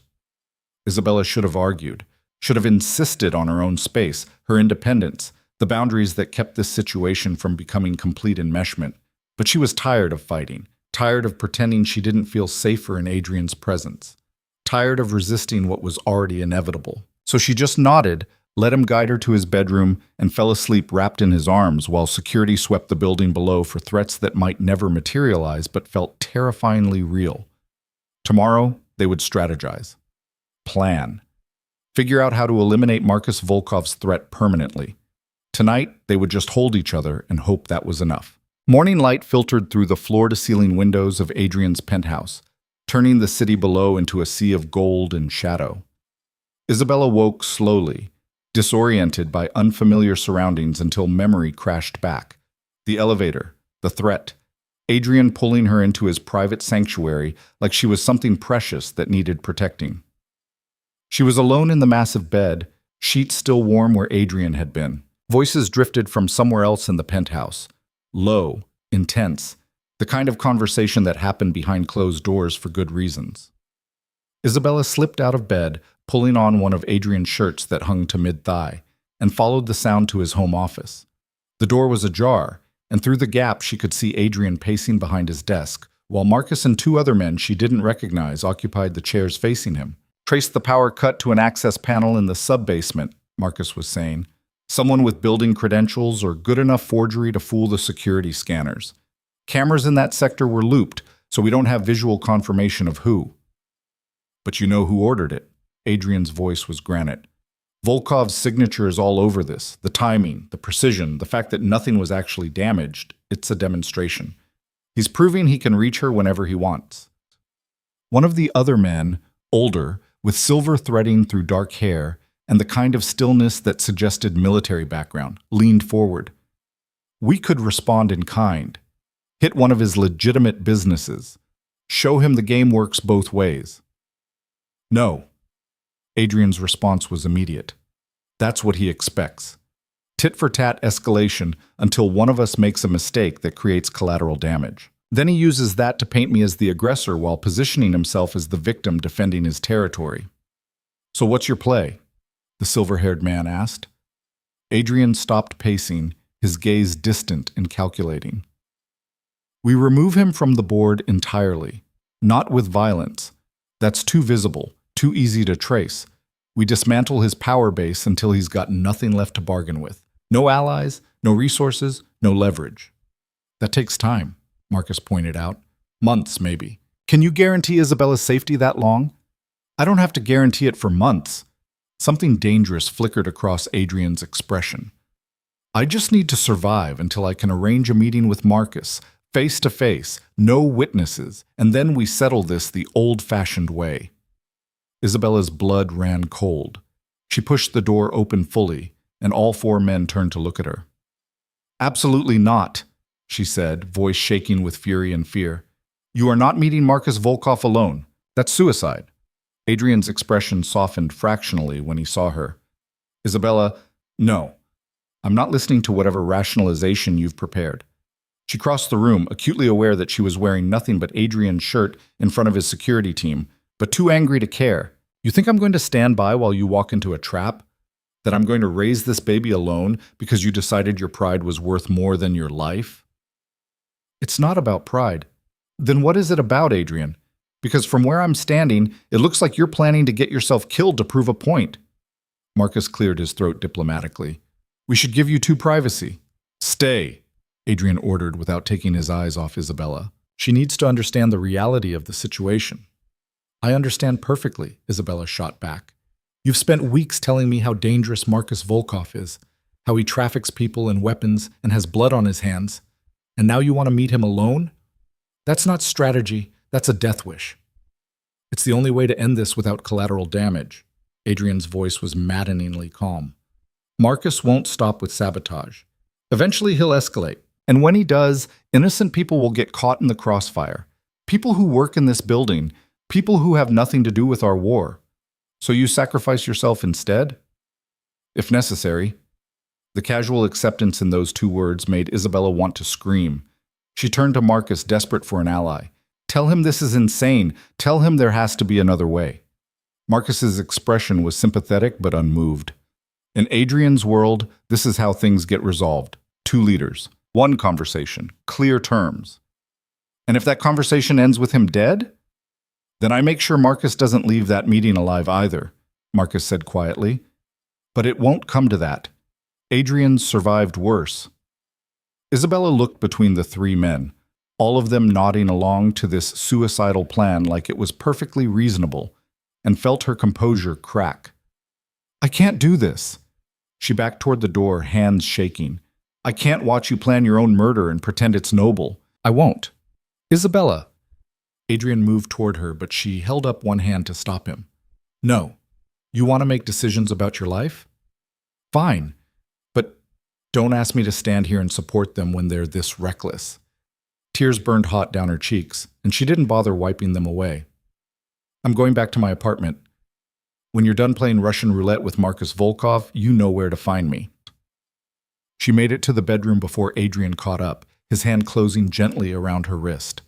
Speaker 1: Isabella should have argued, should have insisted on her own space, her independence, the boundaries that kept this situation from becoming complete enmeshment. But she was tired of fighting, tired of pretending she didn't feel safer in Adrian's presence, tired of resisting what was already inevitable. So she just nodded, let him guide her to his bedroom, and fell asleep wrapped in his arms while security swept the building below for threats that might never materialize but felt terrifyingly real. Tomorrow, they would strategize. Plan. Figure out how to eliminate Marcus Volkov's threat permanently. Tonight, they would just hold each other and hope that was enough. Morning light filtered through the floor-to-ceiling windows of Adrian's penthouse, turning the city below into a sea of gold and shadow. Isabella woke slowly, disoriented by unfamiliar surroundings until memory crashed back. The elevator, the threat, Adrian pulling her into his private sanctuary like she was something precious that needed protecting. She was alone in the massive bed, sheets still warm where Adrian had been. Voices drifted from somewhere else in the penthouse. Low, intense, the kind of conversation that happened behind closed doors for good reasons. Isabella slipped out of bed, pulling on one of Adrian's shirts that hung to mid-thigh, and followed the sound to his home office. The door was ajar, and through the gap she could see Adrian pacing behind his desk, while Marcus and two other men she didn't recognize occupied the chairs facing him. Trace the power cut to an access panel in the sub-basement, Marcus was saying. Someone with building credentials or good enough forgery to fool the security scanners. Cameras in that sector were looped, so we don't have visual confirmation of who. But you know who ordered it. Adrian's voice was granite. Volkov's signature is all over this. The timing, the precision, the fact that nothing was actually damaged. It's a demonstration. He's proving he can reach her whenever he wants. One of the other men, older, with silver threading through dark hair and the kind of stillness that suggested military background, leaned forward. We could respond in kind. Hit one of his legitimate businesses. Show him the game works both ways. No. Adrian's response was immediate. That's what he expects. Tit-for-tat escalation until one of us makes a mistake that creates collateral damage. Then he uses that to paint me as the aggressor while positioning himself as the victim defending his territory. So what's your play? The silver-haired man asked. Adrian stopped pacing, his gaze distant and calculating. We remove him from the board entirely, not with violence. That's too visible, too easy to trace. We dismantle his power base until he's got nothing left to bargain with. No allies, no resources, no leverage. That takes time, Marcus pointed out. Months, maybe. Can you guarantee Isabella's safety that long? I don't have to guarantee it for months. Something dangerous flickered across Adrian's expression. I just need to survive until I can arrange a meeting with Marcus, face to face, no witnesses, and then we settle this the old-fashioned way. Isabella's blood ran cold. She pushed the door open fully, and all four men turned to look at her. Absolutely not, she said, voice shaking with fury and fear. You are not meeting Marcus Volkov alone. That's suicide. Adrian's expression softened fractionally when he saw her. Isabella, no. I'm not listening to whatever rationalization you've prepared. She crossed the room, acutely aware that she was wearing nothing but Adrian's shirt in front of his security team, but too angry to care. You think I'm going to stand by while you walk into a trap? That I'm going to raise this baby alone because you decided your pride was worth more than your life? It's not about pride. Then what is it about, Adrian? Because from where I'm standing, it looks like you're planning to get yourself killed to prove a point. Marcus cleared his throat diplomatically. We should give you two privacy. Stay, Adrian ordered without taking his eyes off Isabella. She needs to understand the reality of the situation. I understand perfectly, Isabella shot back. You've spent weeks telling me how dangerous Marcus Volkov is, how he traffics people and weapons and has blood on his hands, and now you want to meet him alone? That's not strategy, that's a death wish. It's the only way to end this without collateral damage. Adrian's voice was maddeningly calm. Marcus won't stop with sabotage. Eventually he'll escalate, and when he does, innocent people will get caught in the crossfire. People who work in this building, people who have nothing to do with our war. So you sacrifice yourself instead? If necessary. The casual acceptance in those two words made Isabella want to scream. She turned to Marcus, desperate for an ally. Tell him this is insane. Tell him there has to be another way. Marcus's expression was sympathetic but unmoved. In Adrian's world, this is how things get resolved. Two leaders, one conversation, clear terms. And if that conversation ends with him dead? Then I make sure Marcus doesn't leave that meeting alive either, Marcus said quietly. But it won't come to that. Adrian survived worse. Isabella looked between the three men, all of them nodding along to this suicidal plan like it was perfectly reasonable, and felt her composure crack. I can't do this. She backed toward the door, hands shaking. I can't watch you plan your own murder and pretend it's noble. I won't. Isabella. Adrian moved toward her, but she held up one hand to stop him. No. You want to make decisions about your life? Fine. But don't ask me to stand here and support them when they're this reckless. Tears burned hot down her cheeks, and she didn't bother wiping them away. I'm going back to my apartment. When you're done playing Russian roulette with Marcus Volkov, you know where to find me. She made it to the bedroom before Adrian caught up, his hand closing gently around her wrist.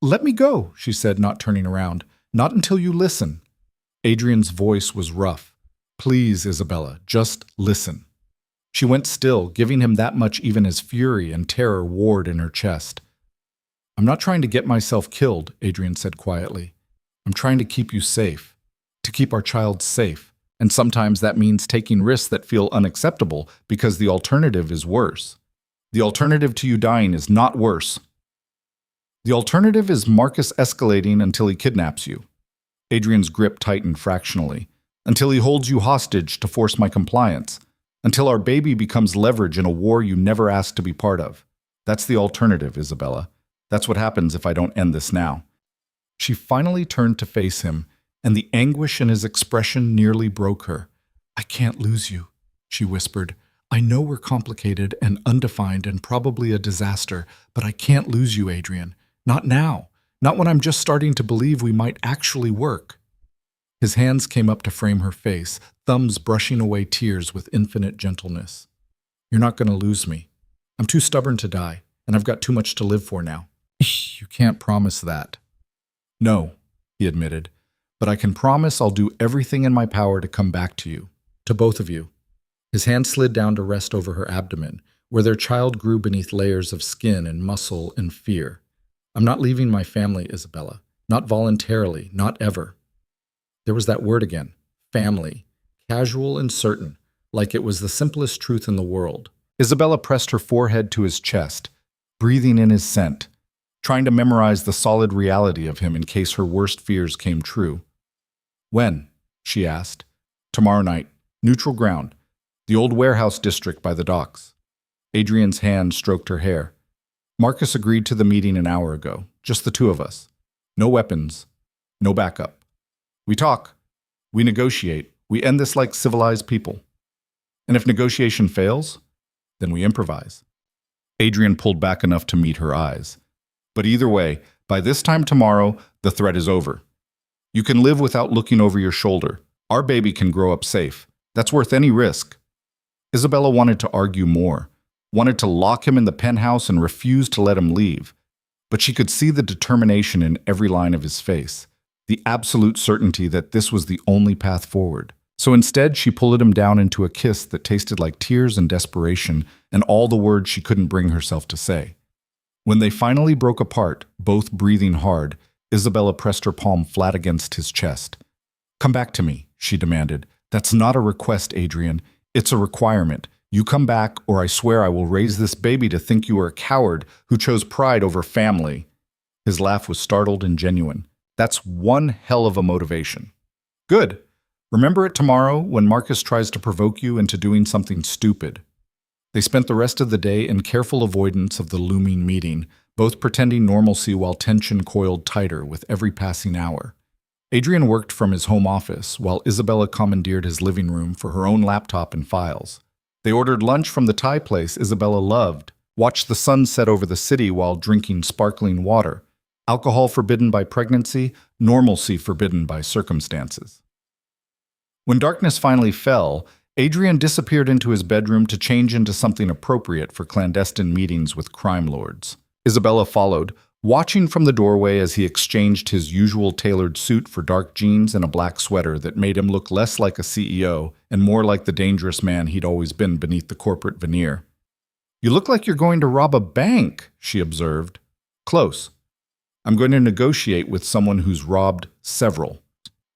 Speaker 1: Let me go, she said, not turning around. Not until you listen. Adrian's voice was rough. Please, Isabella, just listen. She went still, giving him that much even as fury and terror warred in her chest. I'm not trying to get myself killed, Adrian said quietly. I'm trying to keep you safe. to keep our child safe. And sometimes that means taking risks that feel unacceptable because the alternative is worse. The alternative to you dying is not worse. The alternative is Marcus escalating until he kidnaps you. Adrian's grip tightened fractionally. Until he holds you hostage to force my compliance. Until our baby becomes leverage in a war you never asked to be part of. That's the alternative, Isabella. That's what happens if I don't end this now. She finally turned to face him, and the anguish in his expression nearly broke her. I can't lose you, she whispered. I know we're complicated and undefined and probably a disaster, but I can't lose you, Adrian. Not now. Not when I'm just starting to believe we might actually work. His hands came up to frame her face, thumbs brushing away tears with infinite gentleness. You're not going to lose me. I'm too stubborn to die, and I've got too much to live for now. You can't promise that. No, he admitted, but I can promise I'll do everything in my power to come back to you, to both of you. His hand slid down to rest over her abdomen, where their child grew beneath layers of skin and muscle and fear. I'm not leaving my family, Isabella. Not voluntarily, not ever. There was that word again, family, casual and certain, like it was the simplest truth in the world. Isabella pressed her forehead to his chest, breathing in his scent, trying to memorize the solid reality of him in case her worst fears came true. When? She asked. Tomorrow night. Neutral ground. The old warehouse district by the docks. Adrian's hand stroked her hair. Marcus agreed to the meeting an hour ago. Just the two of us. No weapons. No backup. We talk. We negotiate. We end this like civilized people. And if negotiation fails, then we improvise. Adrian pulled back enough to meet her eyes. But either way, by this time tomorrow, the threat is over. You can live without looking over your shoulder. Our baby can grow up safe. That's worth any risk. Isabella wanted to argue more, wanted to lock him in the penthouse and refuse to let him leave. But she could see the determination in every line of his face, the absolute certainty that this was the only path forward. So instead, she pulled him down into a kiss that tasted like tears and desperation and all the words she couldn't bring herself to say. When they finally broke apart, both breathing hard, Isabella pressed her palm flat against his chest. Come back to me, she demanded. That's not a request, Adrian. It's a requirement. You come back, or I swear I will raise this baby to think you are a coward who chose pride over family. His laugh was startled and genuine. That's one hell of a motivation. Good. Remember it tomorrow when Marcus tries to provoke you into doing something stupid. They spent the rest of the day in careful avoidance of the looming meeting, both pretending normalcy while tension coiled tighter with every passing hour. Adrian worked from his home office, while Isabella commandeered his living room for her own laptop and files. They ordered lunch from the Thai place Isabella loved, watched the sun set over the city while drinking sparkling water, alcohol forbidden by pregnancy, normalcy forbidden by circumstances. When darkness finally fell, Adrian disappeared into his bedroom to change into something appropriate for clandestine meetings with crime lords. Isabella followed, watching from the doorway as he exchanged his usual tailored suit for dark jeans and a black sweater that made him look less like a CEO and more like the dangerous man he'd always been beneath the corporate veneer. You look like you're going to rob a bank, she observed. Close. I'm going to negotiate with someone who's robbed several.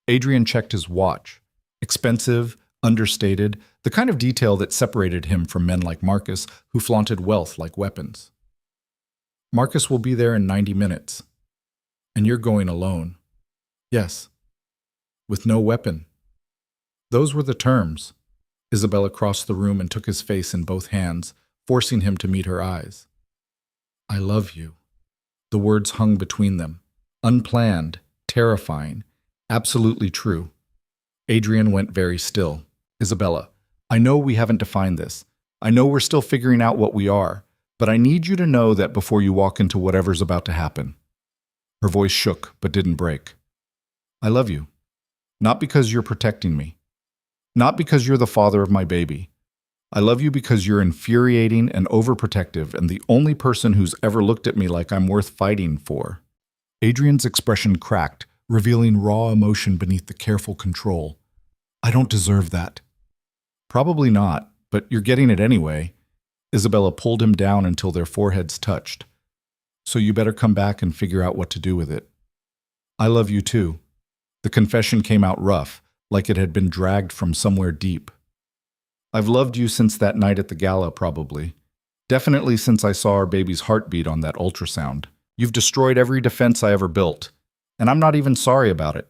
Speaker 1: Adrian checked his watch. Expensive, understated, the kind of detail that separated him from men like Marcus, who flaunted wealth like weapons. Marcus will be there in 90 minutes. And you're going alone. Yes. With no weapon. Those were the terms. Isabella crossed the room and took his face in both hands, forcing him to meet her eyes. I love you. The words hung between them. Unplanned, terrifying, absolutely true. Adrian went very still. Isabella, I know we haven't defined this. I know we're still figuring out what we are, but I need you to know that before you walk into whatever's about to happen. Her voice shook, but didn't break. I love you. Not because you're protecting me. Not because you're the father of my baby. I love you because you're infuriating and overprotective and the only person who's ever looked at me like I'm worth fighting for. Adrian's expression cracked, revealing raw emotion beneath the careful control. I don't deserve that. Probably not, but you're getting it anyway. Isabella pulled him down until their foreheads touched. So you better come back and figure out what to do with it. I love you too. The confession came out rough, like it had been dragged from somewhere deep. I've loved you since that night at the gala, probably. Definitely since I saw our baby's heartbeat on that ultrasound. You've destroyed every defense I ever built, and I'm not even sorry about it.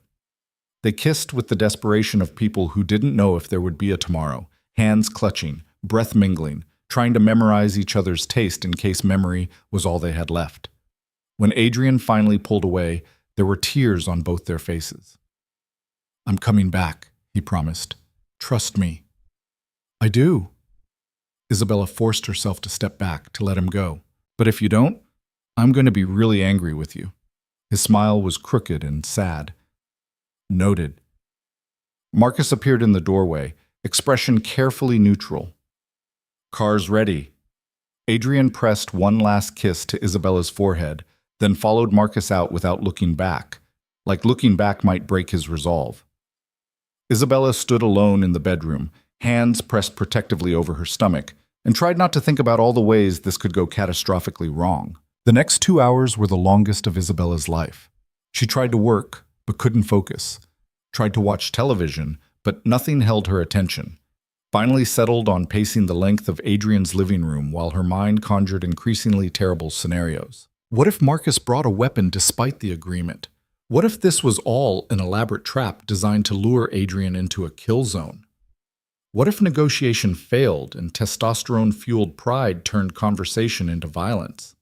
Speaker 1: They kissed with the desperation of people who didn't know if there would be a tomorrow, hands clutching, breath mingling, trying to memorize each other's taste in case memory was all they had left. When Adrian finally pulled away, there were tears on both their faces. I'm coming back, he promised. Trust me. I do. Isabella forced herself to step back, to let him go. But if you don't, I'm going to be really angry with you. His smile was crooked and sad. Noted. Marcus appeared in the doorway, expression carefully neutral. Car's ready. Adrian pressed one last kiss to Isabella's forehead, then followed Marcus out without looking back, like looking back might break his resolve. Isabella stood alone in the bedroom, hands pressed protectively over her stomach, and tried not to think about all the ways this could go catastrophically wrong. The next 2 hours were the longest of Isabella's life. She tried to work, but couldn't focus. Tried to watch television, but nothing held her attention. Finally settled on pacing the length of Adrian's living room while her mind conjured increasingly terrible scenarios. What if Marcus brought a weapon despite the agreement? What if this was all an elaborate trap designed to lure Adrian into a kill zone? What if negotiation failed and testosterone-fueled pride turned conversation into violence?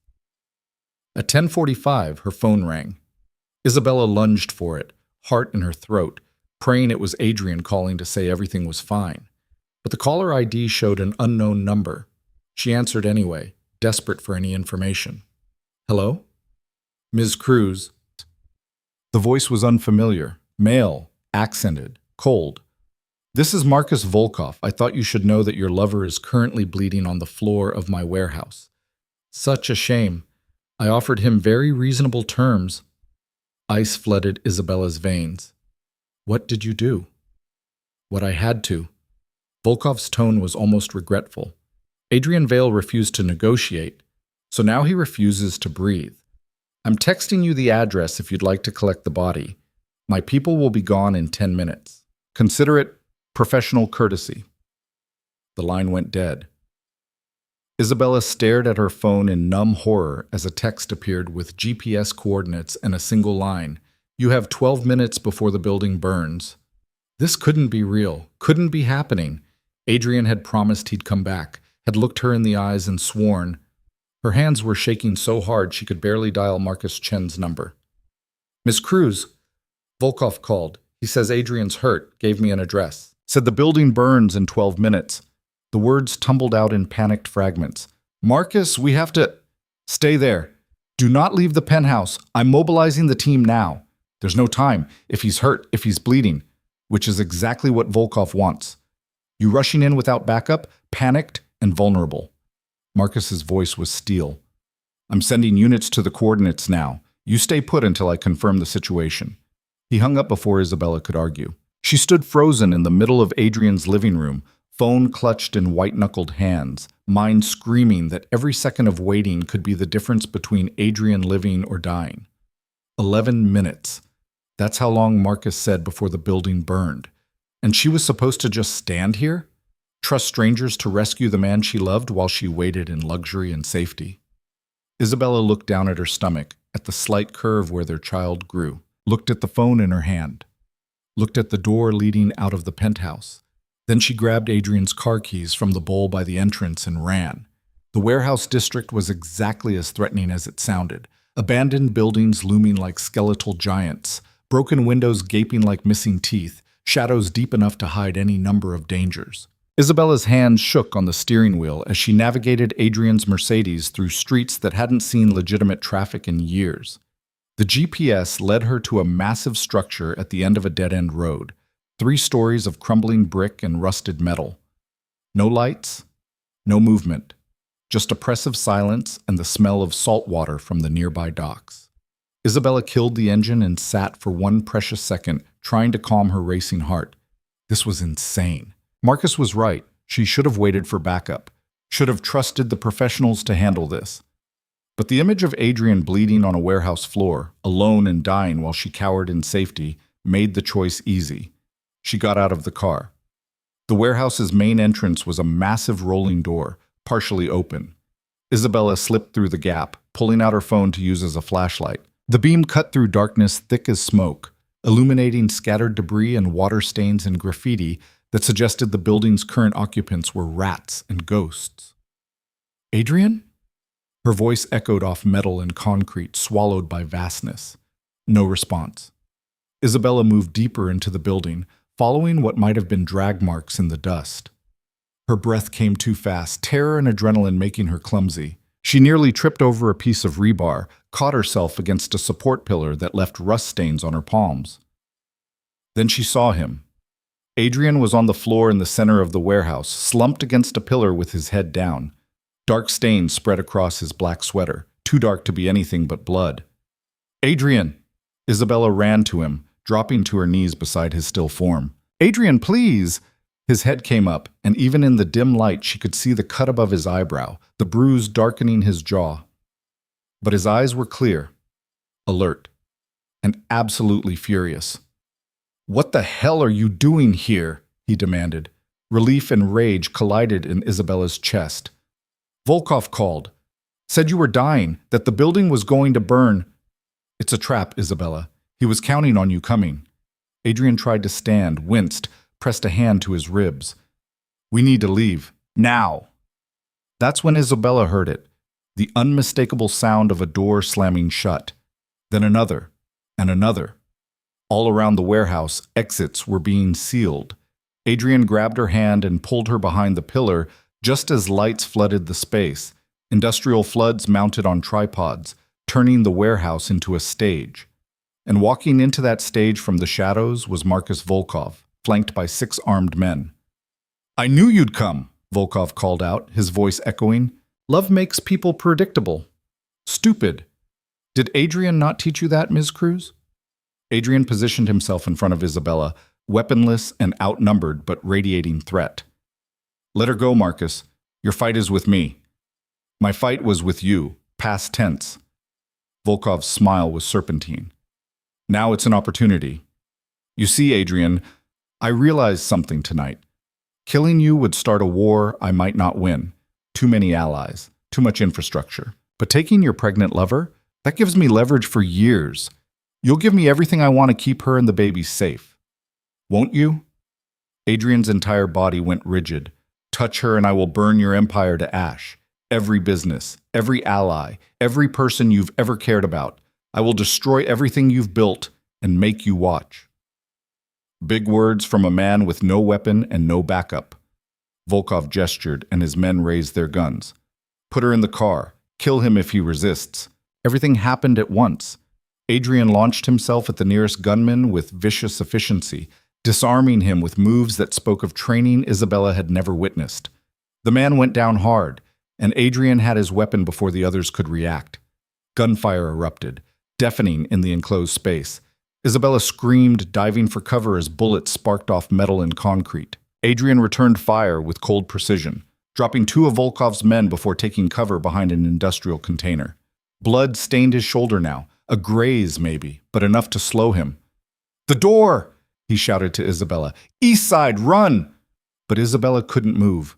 Speaker 1: At 10:45, her phone rang. Isabella lunged for it, heart in her throat, praying it was Adrian calling to say everything was fine. But the caller ID showed an unknown number. She answered anyway, desperate for any information. Hello? Ms. Cruz. The voice was unfamiliar, male, accented, cold. This is Marcus Volkov. I thought you should know that your lover is currently bleeding on the floor of my warehouse. Such a shame. I offered him very reasonable terms. Ice flooded Isabella's veins. What did you do? What I had to. Volkov's tone was almost regretful. Adrian Vale refused to negotiate, so now he refuses to breathe. I'm texting you the address if you'd like to collect the body. My people will be gone in 10 minutes. Consider it professional courtesy. The line went dead. Isabella stared at her phone in numb horror as a text appeared with GPS coordinates and a single line. You have 12 minutes before the building burns. This couldn't be real, couldn't be happening. Adrian had promised he'd come back, had looked her in the eyes and sworn. Her hands were shaking so hard she could barely dial Marcus Chen's number. Miss Cruz, Volkov called. He says Adrian's hurt, gave me an address. Said the building burns in 12 minutes. The words tumbled out in panicked fragments. Marcus, we have to... Stay there. Do not leave the penthouse. I'm mobilizing the team now. There's no time. If he's hurt, if he's bleeding, which is exactly what Volkov wants. You rushing in without backup, panicked and vulnerable. Marcus's voice was steel. I'm sending units to the coordinates now. You stay put until I confirm the situation. He hung up before Isabella could argue. She stood frozen in the middle of Adrian's living room, phone clutched in white-knuckled hands, mind screaming that every second of waiting could be the difference between Adrian living or dying. 11 minutes. That's how long Marcus said before the building burned. And she was supposed to just stand here? Trust strangers to rescue the man she loved while she waited in luxury and safety? Isabella looked down at her stomach, at the slight curve where their child grew, looked at the phone in her hand, looked at the door leading out of the penthouse. Then she grabbed Adrian's car keys from the bowl by the entrance and ran. The warehouse district was exactly as threatening as it sounded. Abandoned buildings looming like skeletal giants, broken windows gaping like missing teeth, shadows deep enough to hide any number of dangers. Isabella's hands shook on the steering wheel as she navigated Adrian's Mercedes through streets that hadn't seen legitimate traffic in years. The GPS led her to a massive structure at the end of a dead-end road, 3 stories of crumbling brick and rusted metal. No lights, no movement, just oppressive silence and the smell of salt water from the nearby docks. Isabella killed the engine and sat for one precious second, trying to calm her racing heart. This was insane. Marcus was right. She should have waited for backup, should have trusted the professionals to handle this. But the image of Adrian bleeding on a warehouse floor, alone and dying while she cowered in safety, made the choice easy. She got out of the car. The warehouse's main entrance was a massive rolling door, partially open. Isabella slipped through the gap, pulling out her phone to use as a flashlight. The beam cut through darkness thick as smoke, illuminating scattered debris and water stains and graffiti that suggested the building's current occupants were rats and ghosts. Adrian? Her voice echoed off metal and concrete, swallowed by vastness. No response. Isabella moved deeper into the building, following what might have been drag marks in the dust. Her breath came too fast, terror and adrenaline making her clumsy. She nearly tripped over a piece of rebar, caught herself against a support pillar that left rust stains on her palms. Then she saw him. Adrian was on the floor in the center of the warehouse, slumped against a pillar with his head down. Dark stains spread across his black sweater, too dark to be anything but blood. Adrian! Isabella ran to him, dropping to her knees beside his still form. Adrian, please! His head came up, and even in the dim light she could see the cut above his eyebrow, the bruise darkening his jaw. But his eyes were clear, alert, and absolutely furious. What the hell are you doing here? He demanded. Relief and rage collided in Isabella's chest. Volkov called. Said you were dying, that the building was going to burn. It's a trap, Isabella. He was counting on you coming. Adrian tried to stand, winced, pressed a hand to his ribs. We need to leave. Now! That's when Isabella heard it, the unmistakable sound of a door slamming shut. Then another, and another. All around the warehouse, exits were being sealed. Adrian grabbed her hand and pulled her behind the pillar just as lights flooded the space, industrial floods mounted on tripods, turning the warehouse into a stage. And walking into that stage from the shadows was Marcus Volkov, flanked by 6 armed men. I knew you'd come, Volkov called out, his voice echoing. Love makes people predictable. Stupid. Did Adrian not teach you that, Ms. Cruz? Adrian positioned himself in front of Isabella, weaponless and outnumbered but radiating threat. Let her go, Marcus. Your fight is with me. My fight was with you, past tense. Volkov's smile was serpentine. Now it's an opportunity. You see, Adrian, I realized something tonight. Killing you would start a war I might not win. Too many allies, too much infrastructure. But taking your pregnant lover, that gives me leverage for years. You'll give me everything I want to keep her and the baby safe. Won't you? Adrian's entire body went rigid. Touch her and I will burn your empire to ash. Every business, every ally, every person you've ever cared about. I will destroy everything you've built and make you watch. Big words from a man with no weapon and no backup. Volkov gestured and his men raised their guns. Put her in the car. Kill him if he resists. Everything happened at once. Adrian launched himself at the nearest gunman with vicious efficiency, disarming him with moves that spoke of training Isabella had never witnessed. The man went down hard, and Adrian had his weapon before the others could react. Gunfire erupted, deafening in the enclosed space. Isabella screamed, diving for cover as bullets sparked off metal and concrete. Adrian returned fire with cold precision, dropping 2 of Volkov's men before taking cover behind an industrial container. Blood stained his shoulder now, a graze maybe, but enough to slow him. The door! He shouted to Isabella. East side, run! But Isabella couldn't move.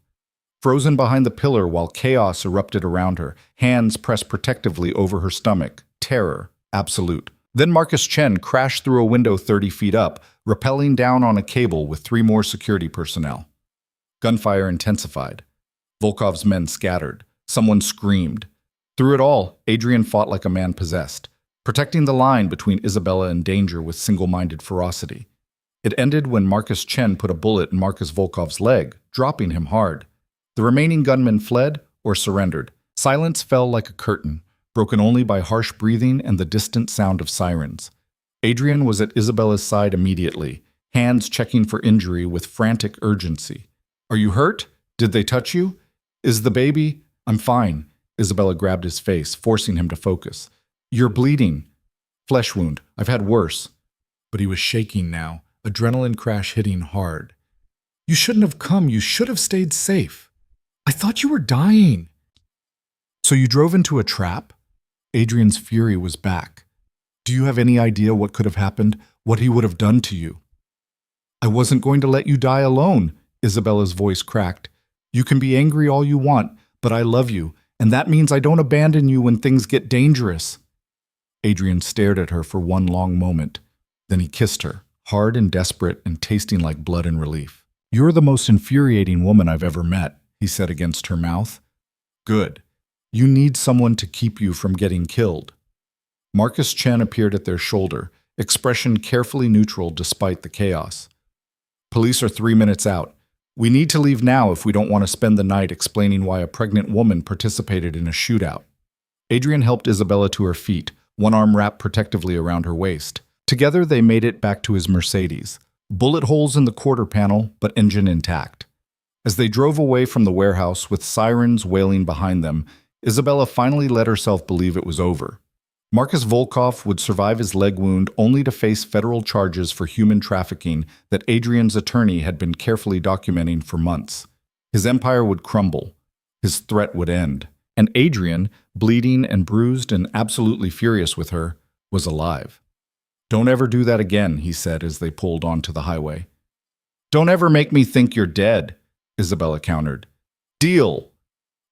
Speaker 1: Frozen behind the pillar while chaos erupted around her, hands pressed protectively over her stomach. Terror, absolute. Then Marcus Chen crashed through a window 30 feet up, rappelling down on a cable with 3 more security personnel. Gunfire intensified. Volkov's men scattered. Someone screamed. Through it all, Adrian fought like a man possessed, protecting the line between Isabella and danger with single-minded ferocity. It ended when Marcus Chen put a bullet in Marcus Volkov's leg, dropping him hard. The remaining gunmen fled or surrendered. Silence fell like a curtain, broken only by harsh breathing and the distant sound of sirens. Adrian was at Isabella's side immediately, hands checking for injury with frantic urgency. Are you hurt? Did they touch you? Is the baby? I'm fine. Isabella grabbed his face, forcing him to focus. You're bleeding. Flesh wound. I've had worse. But he was shaking now, adrenaline crash hitting hard. You shouldn't have come. You should have stayed safe. I thought you were dying. So you drove into a trap? Adrian's fury was back. Do you have any idea what could have happened? What he would have done to you? I wasn't going to let you die alone, Isabella's voice cracked. You can be angry all you want, but I love you, and that means I don't abandon you when things get dangerous. Adrian stared at her for one long moment. Then he kissed her, hard and desperate and tasting like blood and relief. You're the most infuriating woman I've ever met, he said against her mouth. Good. You need someone to keep you from getting killed. Marcus Chen appeared at their shoulder, expression carefully neutral despite the chaos. Police are 3 minutes out. We need to leave now if we don't want to spend the night explaining why a pregnant woman participated in a shootout. Adrian helped Isabella to her feet, one arm wrapped protectively around her waist. Together they made it back to his Mercedes. Bullet holes in the quarter panel, but engine intact. As they drove away from the warehouse with sirens wailing behind them, Isabella finally let herself believe it was over. Marcus Volkov would survive his leg wound only to face federal charges for human trafficking that Adrian's attorney had been carefully documenting for months. His empire would crumble. His threat would end. And Adrian, bleeding and bruised and absolutely furious with her, was alive. Don't ever do that again, he said as they pulled onto the highway. Don't ever make me think you're dead, Isabella countered. Deal!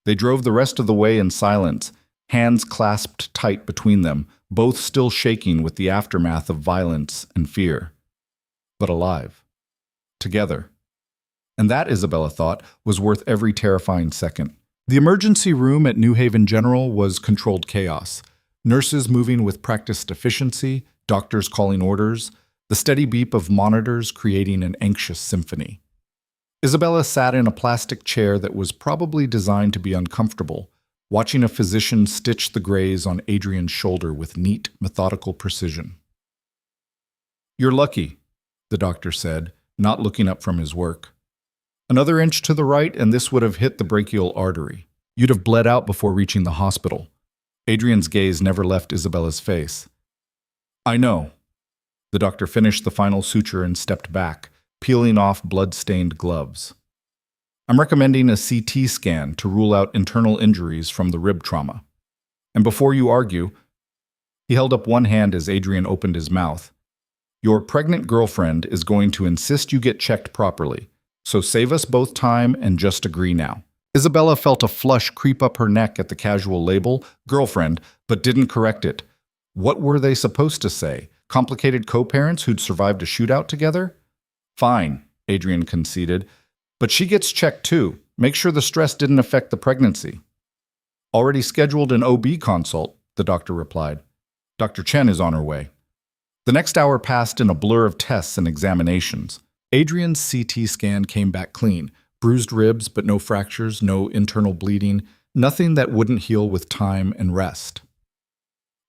Speaker 1: They drove the rest of the way in silence, hands clasped tight between them, both still shaking with the aftermath of violence and fear. But alive. Together. And that, Isabella thought, was worth every terrifying second. The emergency room at New Haven General was controlled chaos. Nurses moving with practiced efficiency, doctors calling orders, the steady beep of monitors creating an anxious symphony. Isabella sat in a plastic chair that was probably designed to be uncomfortable, watching a physician stitch the graze on Adrian's shoulder with neat, methodical precision. You're lucky, the doctor said, not looking up from his work. Another inch to the right and this would have hit the brachial artery. You'd have bled out before reaching the hospital. Adrian's gaze never left Isabella's face. I know. The doctor finished the final suture and stepped back, peeling off blood-stained gloves. I'm recommending a CT scan to rule out internal injuries from the rib trauma. And before you argue, he held up one hand as Adrian opened his mouth. Your pregnant girlfriend is going to insist you get checked properly, so save us both time and just agree now. Isabella felt a flush creep up her neck at the casual label, girlfriend, but didn't correct it. What were they supposed to say? Complicated co-parents who'd survived a shootout together? Fine, Adrian conceded. But she gets checked too. Make sure the stress didn't affect the pregnancy. Already scheduled an OB consult, the doctor replied. Dr. Chen is on her way. The next hour passed in a blur of tests and examinations. Adrian's CT scan came back clean. Bruised ribs, but no fractures, no internal bleeding, nothing that wouldn't heal with time and rest.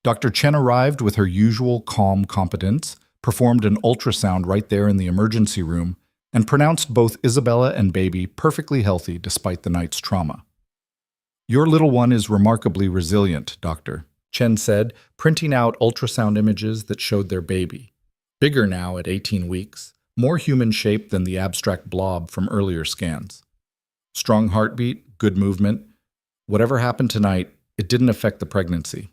Speaker 1: Dr. Chen arrived with her usual calm competence, performed an ultrasound right there in the emergency room, and pronounced both Isabella and baby perfectly healthy despite the night's trauma. Your little one is remarkably resilient, Doctor, Chen said, printing out ultrasound images that showed their baby. Bigger now at 18 weeks, more human-shaped than the abstract blob from earlier scans. Strong heartbeat, good movement. Whatever happened tonight, it didn't affect the pregnancy.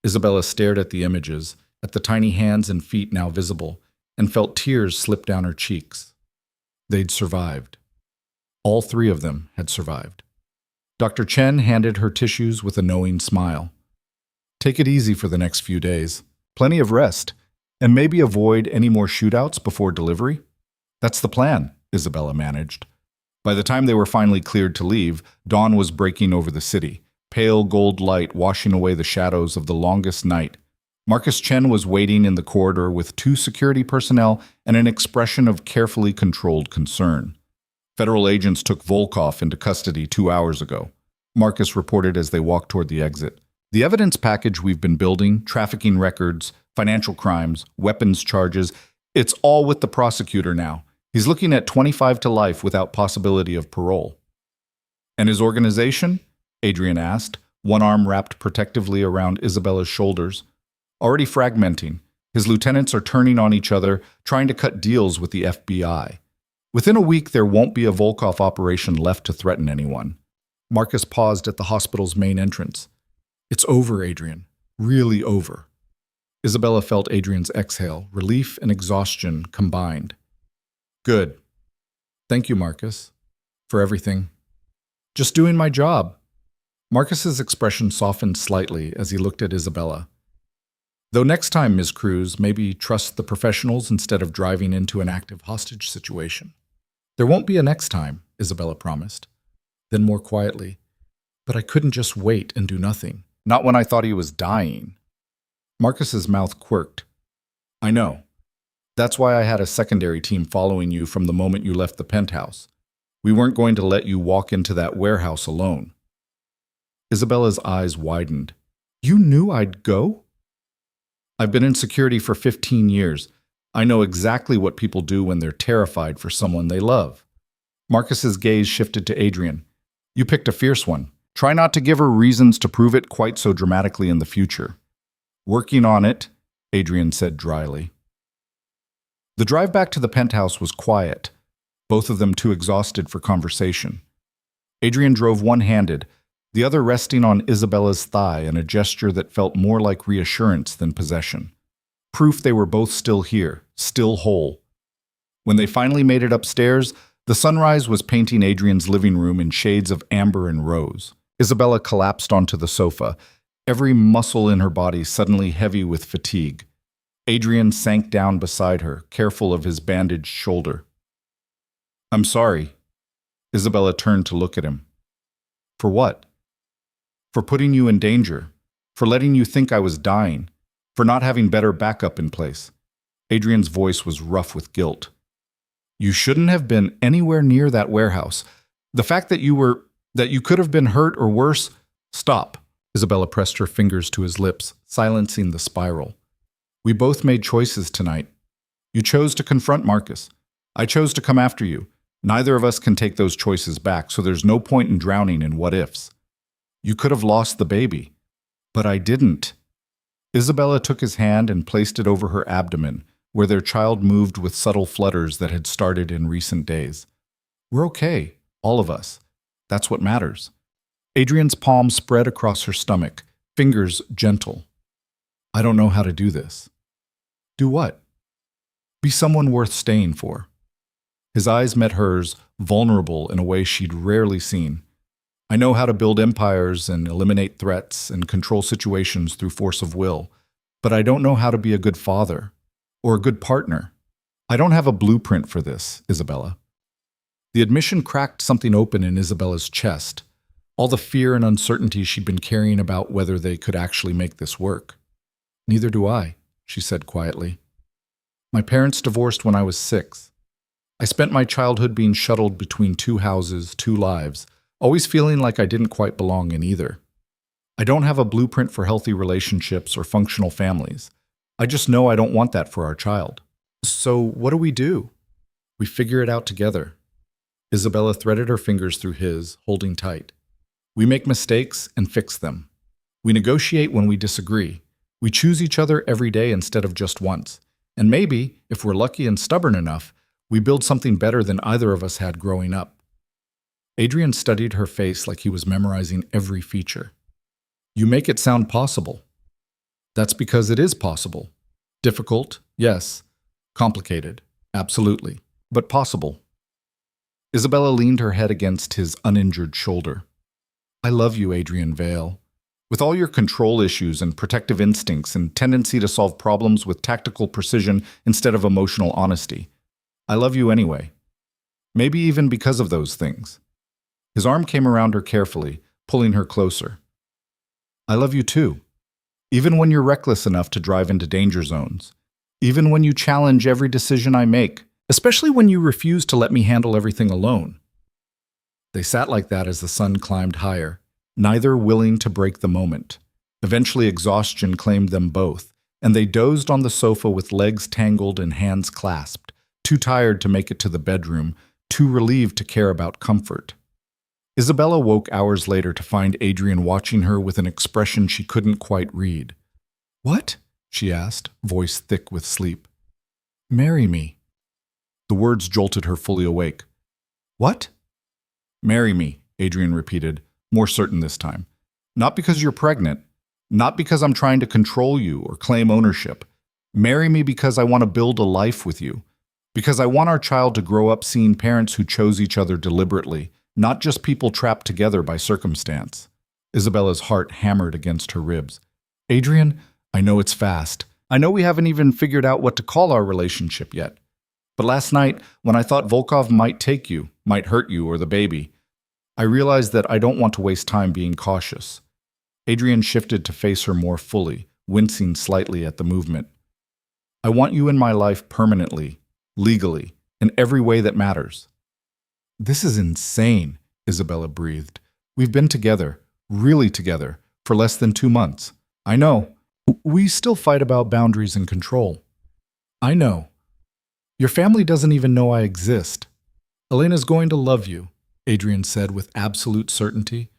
Speaker 1: Isabella stared at the images, at the tiny hands and feet now visible, and felt tears slip down her cheeks. They'd survived. All three of them had survived. Dr. Chen handed her tissues with a knowing smile. Take it easy for the next few days. Plenty of rest. And maybe avoid any more shootouts before delivery? That's the plan, Isabella managed. By the time they were finally cleared to leave, dawn was breaking over the city, pale gold light washing away the shadows of the longest night. Marcus Chen was waiting in the corridor with 2 security personnel and an expression of carefully controlled concern. Federal agents took Volkov into custody 2 hours ago, Marcus reported as they walked toward the exit. The evidence package we've been building, trafficking records, financial crimes, weapons charges, it's all with the prosecutor now. He's looking at 25 to life without possibility of parole. And his organization? Adrian asked, one arm wrapped protectively around Isabella's shoulders. Already fragmenting, his lieutenants are turning on each other, trying to cut deals with the FBI. Within a week, there won't be a Volkov operation left to threaten anyone. Marcus paused at the hospital's main entrance. It's over, Adrian. Really over. Isabella felt Adrian's exhale, relief and exhaustion combined. Good. Thank you, Marcus, for everything. Just doing my job. Marcus's expression softened slightly as he looked at Isabella. Though next time, Ms. Cruz, maybe trust the professionals instead of driving into an active hostage situation. There won't be a next time, Isabella promised. Then more quietly, but I couldn't just wait and do nothing. Not when I thought he was dying. Marcus's mouth quirked. I know. That's why I had a secondary team following you from the moment you left the penthouse. We weren't going to let you walk into that warehouse alone. Isabella's eyes widened. You knew I'd go? I've been in security for 15 years. I know exactly what people do when they're terrified for someone they love. Marcus's gaze shifted to Adrian. You picked a fierce one. Try not to give her reasons to prove it quite so dramatically in the future. Working on it, Adrian said dryly. The drive back to the penthouse was quiet, both of them too exhausted for conversation. Adrian drove one-handed, the other resting on Isabella's thigh in a gesture that felt more like reassurance than possession. Proof they were both still here, still whole. When they finally made it upstairs, the sunrise was painting Adrian's living room in shades of amber and rose. Isabella collapsed onto the sofa, every muscle in her body suddenly heavy with fatigue. Adrian sank down beside her, careful of his bandaged shoulder. I'm sorry. Isabella turned to look at him. For what? For putting you in danger, for letting you think I was dying, for not having better backup in place. Adrian's voice was rough with guilt. You shouldn't have been anywhere near that warehouse. The fact that you could have been hurt or worse, stop. Isabella pressed her fingers to his lips, silencing the spiral. We both made choices tonight. You chose to confront Marcus. I chose to come after you. Neither of us can take those choices back, so there's no point in drowning in what-ifs. You could have lost the baby. But I didn't. Isabella took his hand and placed it over her abdomen, where their child moved with subtle flutters that had started in recent days. We're okay, all of us. That's what matters. Adrian's palm spread across her stomach, fingers gentle. I don't know how to do this. Do what? Be someone worth staying for. His eyes met hers, vulnerable in a way she'd rarely seen. I know how to build empires and eliminate threats and control situations through force of will, but I don't know how to be a good father or a good partner. I don't have a blueprint for this, Isabella. The admission cracked something open in Isabella's chest, all the fear and uncertainty she'd been carrying about whether they could actually make this work. Neither do I, she said quietly. My parents divorced when I was 6. I spent my childhood being shuttled between 2 houses, 2 lives, always feeling like I didn't quite belong in either. I don't have a blueprint for healthy relationships or functional families. I just know I don't want that for our child. So what do? We figure it out together. Isabella threaded her fingers through his, holding tight. We make mistakes and fix them. We negotiate when we disagree. We choose each other every day instead of just once. And maybe, if we're lucky and stubborn enough, we build something better than either of us had growing up. Adrian studied her face like he was memorizing every feature. You make it sound possible. That's because it is possible. Difficult, yes. Complicated, absolutely. But possible. Isabella leaned her head against his uninjured shoulder. I love you, Adrian Vale. With all your control issues and protective instincts and tendency to solve problems with tactical precision instead of emotional honesty. I love you anyway. Maybe even because of those things. His arm came around her carefully, pulling her closer. I love you too. Even when you're reckless enough to drive into danger zones. Even when you challenge every decision I make. Especially when you refuse to let me handle everything alone. They sat like that as the sun climbed higher, neither willing to break the moment. Eventually exhaustion claimed them both, and they dozed on the sofa with legs tangled and hands clasped, too tired to make it to the bedroom, too relieved to care about comfort. Isabella woke hours later to find Adrian watching her with an expression she couldn't quite read. What? She asked, voice thick with sleep. Marry me. The words jolted her fully awake. What? Marry me, Adrian repeated, more certain this time. Not because you're pregnant, Not because I'm trying to control you or claim ownership. Marry me because I want to build a life with you. Because I want our child to grow up seeing parents who chose each other deliberately, not just people trapped together by circumstance. Isabella's heart hammered against her ribs. Adrian, I know it's fast. I know we haven't even figured out what to call our relationship yet. But last night, when I thought Volkov might take you, might hurt you or the baby, I realized that I don't want to waste time being cautious. Adrian shifted to face her more fully, wincing slightly at the movement. I want you in my life permanently, legally, in every way that matters. This is insane, Isabella breathed. We've been together, really together, for less than 2 months. I know. We still fight about boundaries and control. I know. Your family doesn't even know I exist. Elena's going to love you, Adrian said with absolute certainty.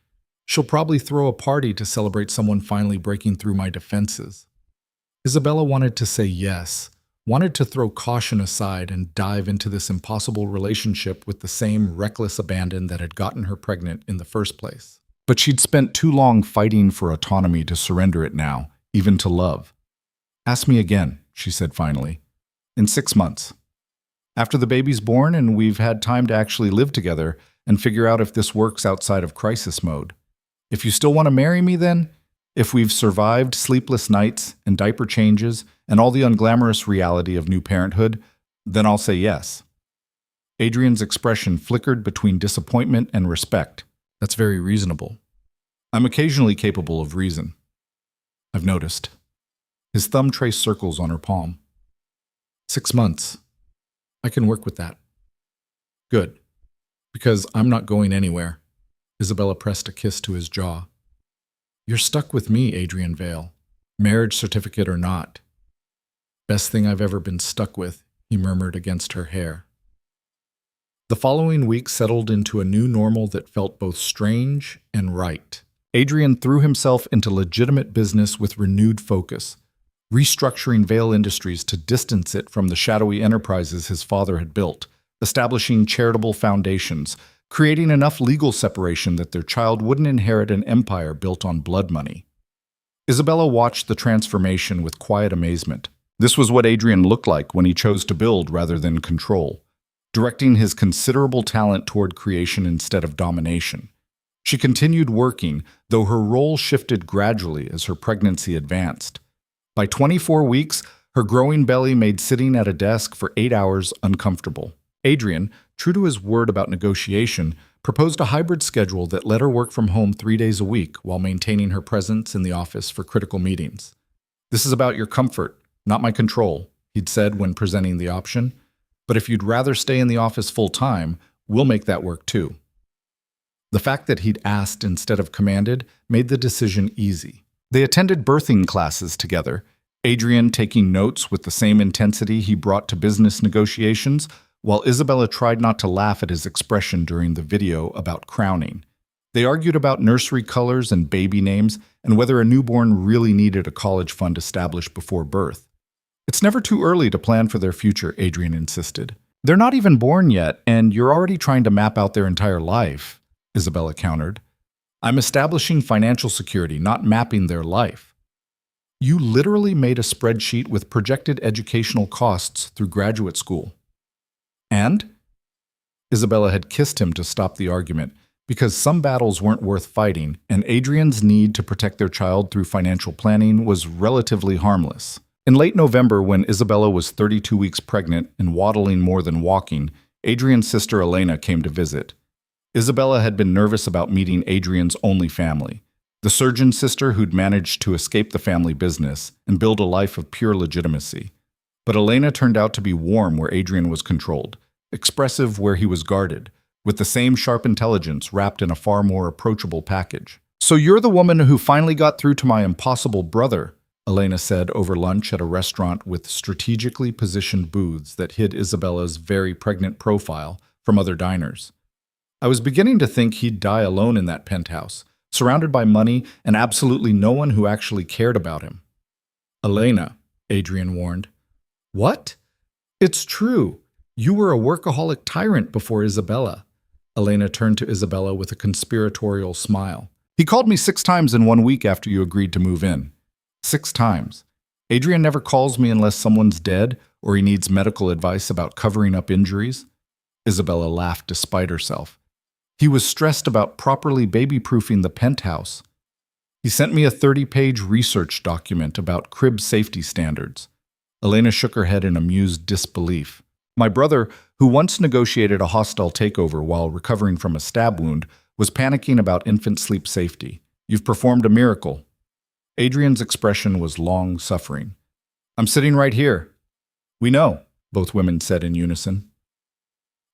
Speaker 1: She'll probably throw a party to celebrate someone finally breaking through my defenses. Isabella wanted to say yes, wanted to throw caution aside and dive into this impossible relationship with the same reckless abandon that had gotten her pregnant in the first place. But she'd spent too long fighting for autonomy to surrender it now, even to love. Ask me again, she said finally. In 6 months. After the baby's born and we've had time to actually live together and figure out if this works outside of crisis mode. If you still want to marry me then, if we've survived sleepless nights and diaper changes and all the unglamorous reality of new parenthood, then I'll say yes. Adrian's expression flickered between disappointment and respect. That's very reasonable. I'm occasionally capable of reason. I've noticed. His thumb traced circles on her palm. 6 months. I can work with that. Good. Because I'm not going anywhere. Isabella pressed a kiss to his jaw. You're stuck with me, Adrian Vale. Marriage certificate or not. Best thing I've ever been stuck with, he murmured against her hair. The following week settled into a new normal that felt both strange and right. Adrian threw himself into legitimate business with renewed focus, restructuring Vale Industries to distance it from the shadowy enterprises his father had built, establishing charitable foundations, creating enough legal separation that their child wouldn't inherit an empire built on blood money. Isabella watched the transformation with quiet amazement. This was what Adrian looked like when he chose to build rather than control, directing his considerable talent toward creation instead of domination. She continued working, though her role shifted gradually as her pregnancy advanced. By 24 weeks, her growing belly made sitting at a desk for 8 hours uncomfortable. Adrian, true to his word about negotiation, proposed a hybrid schedule that let her work from home 3 days a week while maintaining her presence in the office for critical meetings. This is about your comfort, not my control, he'd said when presenting the option. But if you'd rather stay in the office full-time, we'll make that work too. The fact that he'd asked instead of commanded made the decision easy. They attended birthing classes together, Adrian taking notes with the same intensity he brought to business negotiations, while Isabella tried not to laugh at his expression during the video about crowning. They argued about nursery colors and baby names and whether a newborn really needed a college fund established before birth. It's never too early to plan for their future, Adrian insisted. They're not even born yet, and you're already trying to map out their entire life, Isabella countered. I'm establishing financial security, not mapping their life. You literally made a spreadsheet with projected educational costs through graduate school. And? Isabella had kissed him to stop the argument, because some battles weren't worth fighting, and Adrian's need to protect their child through financial planning was relatively harmless. In late November, when Isabella was 32 weeks pregnant and waddling more than walking, Adrian's sister Elena came to visit. Isabella had been nervous about meeting Adrian's only family, the surgeon's sister who'd managed to escape the family business and build a life of pure legitimacy. But Elena turned out to be warm where Adrian was controlled, expressive where he was guarded, with the same sharp intelligence wrapped in a far more approachable package. So you're the woman who finally got through to my impossible brother, Elena said over lunch at a restaurant with strategically positioned booths that hid Isabella's very pregnant profile from other diners. I was beginning to think he'd die alone in that penthouse, surrounded by money and absolutely no one who actually cared about him. Elena, Adrian warned. What? It's true. You were a workaholic tyrant before Isabella. Elena turned to Isabella with a conspiratorial smile. He called me 6 times in 1 week after you agreed to move in. 6 times. Adrian never calls me unless someone's dead or he needs medical advice about covering up injuries. Isabella laughed despite herself. He was stressed about properly baby-proofing the penthouse. He sent me a 30-page research document about crib safety standards. Elena shook her head in amused disbelief. My brother, who once negotiated a hostile takeover while recovering from a stab wound, was panicking about infant sleep safety. You've performed a miracle. Adrian's expression was long-suffering. I'm sitting right here. We know, both women said in unison.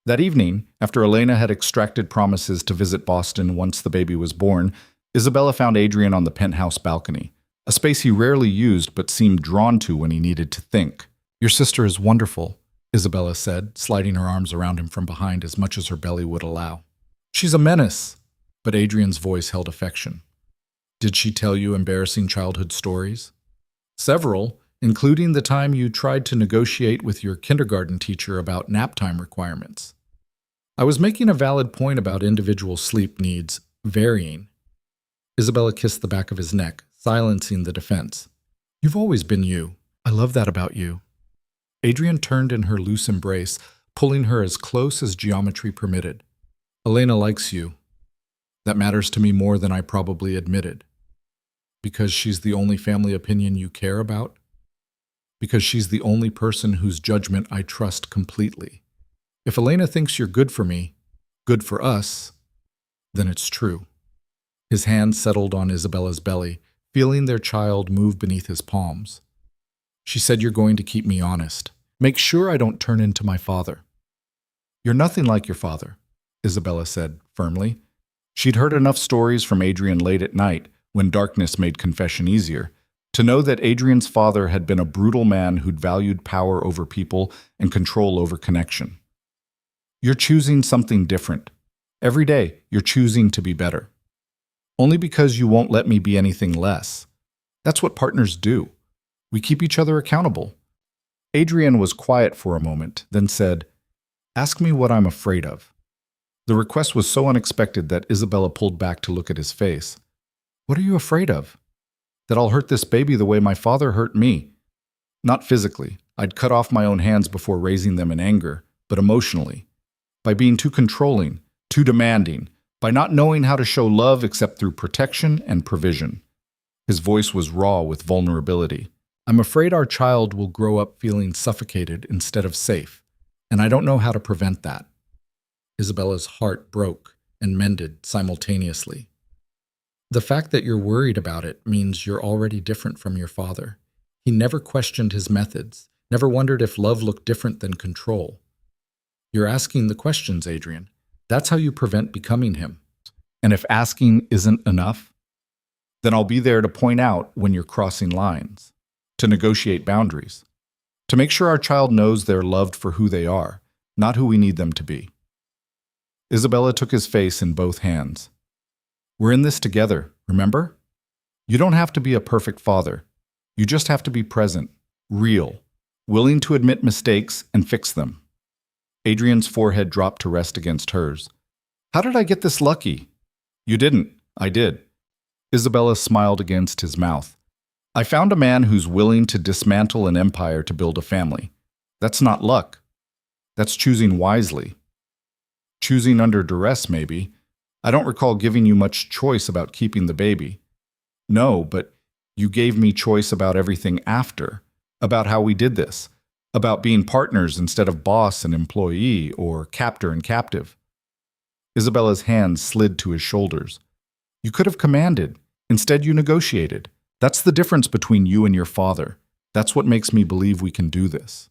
Speaker 1: That evening, after Elena had extracted promises to visit Boston once the baby was born, Isabella found Adrian on the penthouse balcony, a space he rarely used but seemed drawn to when he needed to think. Your sister is wonderful, Isabella said, sliding her arms around him from behind as much as her belly would allow. She's a menace, but Adrian's voice held affection. Did she tell you embarrassing childhood stories? Several, including the time you tried to negotiate with your kindergarten teacher about nap time requirements. I was making a valid point about individual sleep needs varying. Isabella kissed the back of his neck, silencing the defense. You've always been you. I love that about you. Adrian turned in her loose embrace, pulling her as close as geometry permitted. Elena likes you. That matters to me more than I probably admitted. Because she's the only family opinion you care about? Because she's the only person whose judgment I trust completely. If Elena thinks you're good for me, good for us, then it's true. His hand settled on Isabella's belly, feeling their child move beneath his palms. She said you're going to keep me honest. Make sure I don't turn into my father. You're nothing like your father, Isabella said firmly. She'd heard enough stories from Adrian late at night, when darkness made confession easier, to know that Adrian's father had been a brutal man who'd valued power over people and control over connection. You're choosing something different. Every day, you're choosing to be better. Only because you won't let me be anything less. That's what partners do. We keep each other accountable. Adrian was quiet for a moment, then said, Ask me what I'm afraid of. The request was so unexpected that Isabella pulled back to look at his face. What are you afraid of? That I'll hurt this baby the way my father hurt me. Not physically. I'd cut off my own hands before raising them in anger, but emotionally. By being too controlling, too demanding, by not knowing how to show love except through protection and provision. His voice was raw with vulnerability. I'm afraid our child will grow up feeling suffocated instead of safe, and I don't know how to prevent that. Isabella's heart broke and mended simultaneously. The fact that you're worried about it means you're already different from your father. He never questioned his methods, never wondered if love looked different than control. You're asking the questions, Adrian. That's how you prevent becoming him. And if asking isn't enough, then I'll be there to point out when you're crossing lines, to negotiate boundaries, to make sure our child knows they're loved for who they are, not who we need them to be. Isabella took his face in both hands. We're in this together, remember? You don't have to be a perfect father. You just have to be present, real, willing to admit mistakes and fix them. Adrian's forehead dropped to rest against hers. How did I get this lucky? You didn't. I did. Isabella smiled against his mouth. I found a man who's willing to dismantle an empire to build a family. That's not luck. That's choosing wisely. Choosing under duress, maybe. I don't recall giving you much choice about keeping the baby. No, but you gave me choice about everything after, about how we did this, about being partners instead of boss and employee or captor and captive. Isabella's hands slid to his shoulders. You could have commanded. Instead, you negotiated. That's the difference between you and your father. That's what makes me believe we can do this.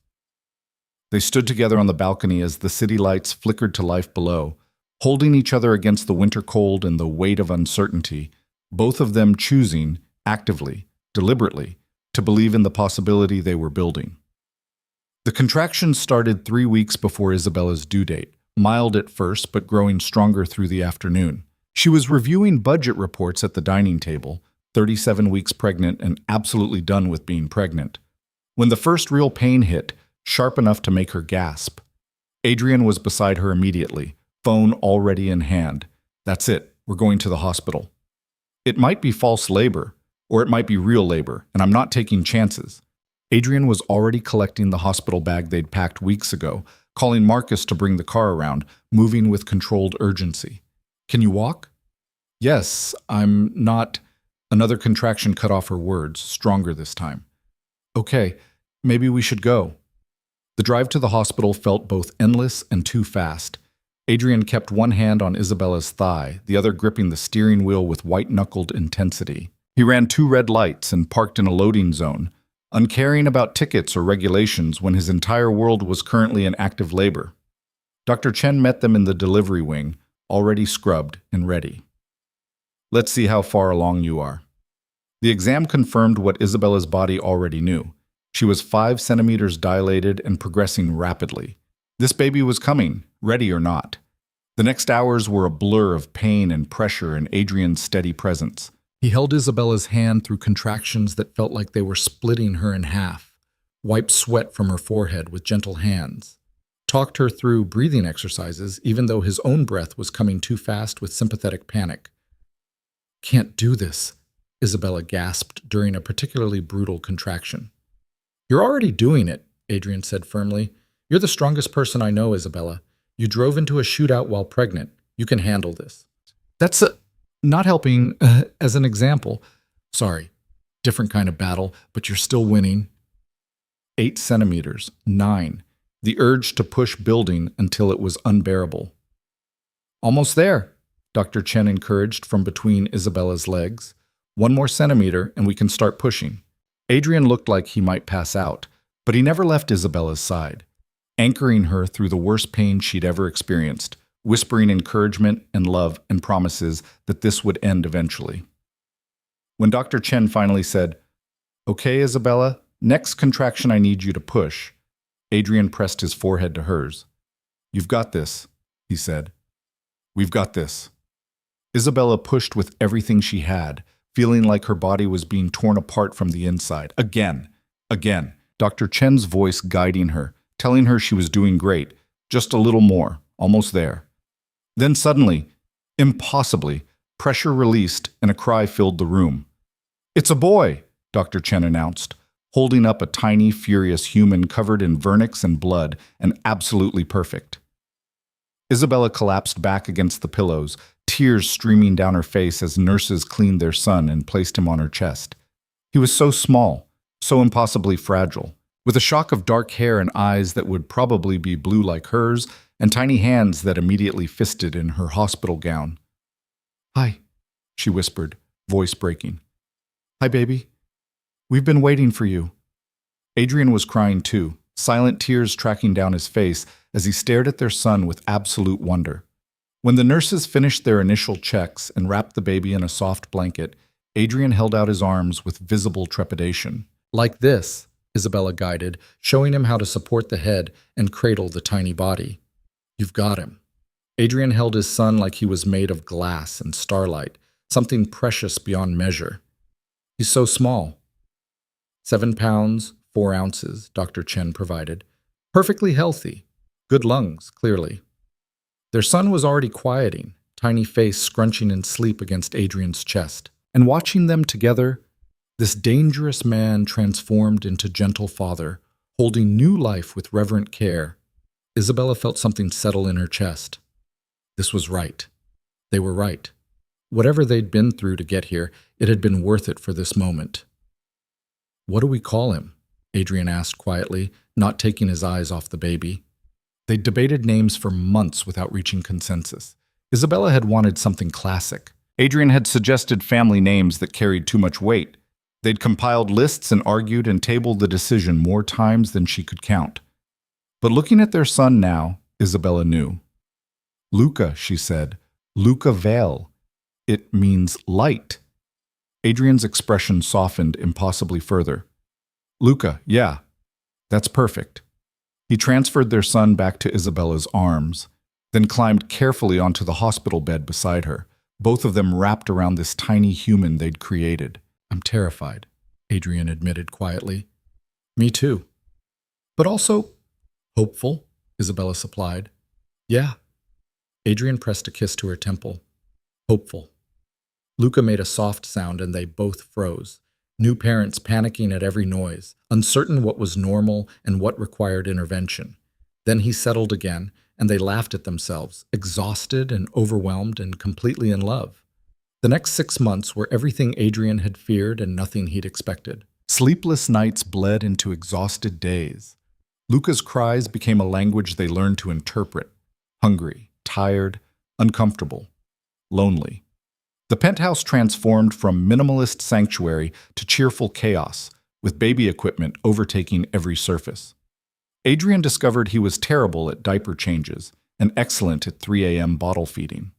Speaker 1: They stood together on the balcony as the city lights flickered to life below, holding each other against the winter cold and the weight of uncertainty, both of them choosing, actively, deliberately, to believe in the possibility they were building. The contractions started 3 weeks before Isabella's due date, mild at first but growing stronger through the afternoon. She was reviewing budget reports at the dining table, 37 weeks pregnant and absolutely done with being pregnant, when the first real pain hit, sharp enough to make her gasp. Adrian was beside her immediately, phone already in hand. That's it, we're going to the hospital. It might be false labor, or it might be real labor, and I'm not taking chances. Adrian was already collecting the hospital bag they'd packed weeks ago, calling Marcus to bring the car around, moving with controlled urgency. Can you walk? Yes, I'm not. Another contraction cut off her words, stronger this time. Okay, maybe we should go. The drive to the hospital felt both endless and too fast. Adrian kept one hand on Isabella's thigh, the other gripping the steering wheel with white-knuckled intensity. He ran 2 red lights and parked in a loading zone, uncaring about tickets or regulations when his entire world was currently in active labor. Dr. Chen met them in the delivery wing, already scrubbed and ready. Let's see how far along you are. The exam confirmed what Isabella's body already knew. She was 5 centimeters dilated and progressing rapidly. This baby was coming, ready or not. The next hours were a blur of pain and pressure in Adrian's steady presence. He held Isabella's hand through contractions that felt like they were splitting her in half, wiped sweat from her forehead with gentle hands, talked her through breathing exercises even though his own breath was coming too fast with sympathetic panic. "Can't do this," Isabella gasped during a particularly brutal contraction. "You're already doing it," Adrian said firmly. "You're the strongest person I know, Isabella. You drove into a shootout while pregnant. You can handle this." That's not helping as an example. Sorry, different kind of battle, but you're still winning. 8 centimeters, 9. The urge to push building until it was unbearable. "Almost there," Dr. Chen encouraged from between Isabella's legs. "1 more centimeter and we can start pushing." Adrian looked like he might pass out, but he never left Isabella's side, anchoring her through the worst pain she'd ever experienced, whispering encouragement and love and promises that this would end eventually. When Dr. Chen finally said, "Okay, Isabella, next contraction I need you to push," Adrian pressed his forehead to hers. "You've got this," he said. "We've got this." Isabella pushed with everything she had, feeling like her body was being torn apart from the inside. Again. Dr. Chen's voice guiding her, telling her she was doing great, just a little more, almost there. Then suddenly, impossibly, pressure released and a cry filled the room. "It's a boy," Dr. Chen announced, holding up a tiny, furious human covered in vernix and blood and absolutely perfect. Isabella collapsed back against the pillows, tears streaming down her face as nurses cleaned their son and placed him on her chest. He was so small, so impossibly fragile, with a shock of dark hair and eyes that would probably be blue like hers, and tiny hands that immediately fisted in her hospital gown. "Hi," she whispered, voice breaking. "Hi, baby. We've been waiting for you." Adrian was crying too, silent tears tracking down his face as he stared at their son with absolute wonder. When the nurses finished their initial checks and wrapped the baby in a soft blanket, Adrian held out his arms with visible trepidation. "Like this," Isabella guided, showing him how to support the head and cradle the tiny body. "You've got him." Adrian held his son like he was made of glass and starlight, something precious beyond measure. "He's so small." 7 pounds, 4 ounces, Dr. Chen provided. Perfectly healthy. Good lungs, clearly. Their son was already quieting, tiny face scrunching in sleep against Adrian's chest. And watching them together, this dangerous man transformed into gentle father, holding new life with reverent care, Isabella felt something settle in her chest. This was right. They were right. Whatever they'd been through to get here, it had been worth it for this moment. "What do we call him?" Adrian asked quietly, not taking his eyes off the baby. They'd debated names for months without reaching consensus. Isabella had wanted something classic. Adrian had suggested family names that carried too much weight. They'd compiled lists and argued and tabled the decision more times than she could count. But looking at their son now, Isabella knew. "Luca," she said. "Luca Vale. It means light." Adrian's expression softened impossibly further. "Luca, yeah. That's perfect." He transferred their son back to Isabella's arms, then climbed carefully onto the hospital bed beside her, both of them wrapped around this tiny human they'd created. "I'm terrified," Adrian admitted quietly. "Me too." "But also hopeful," Isabella supplied. "Yeah." Adrian pressed a kiss to her temple. "Hopeful."
Speaker 2: Luca made a soft sound and they both froze. New parents panicking at every noise, uncertain what was normal and what required intervention. Then he settled again, and they laughed at themselves, exhausted and overwhelmed and completely in love. The next 6 months were everything Adrian had feared and nothing he'd expected.
Speaker 1: Sleepless nights bled into exhausted days. Luca's cries became a language they learned to interpret. Hungry, tired, uncomfortable, lonely. The penthouse transformed from minimalist sanctuary to cheerful chaos, with baby equipment overtaking every surface. Adrian discovered he was terrible at diaper changes and excellent at 3 a.m. bottle feeding.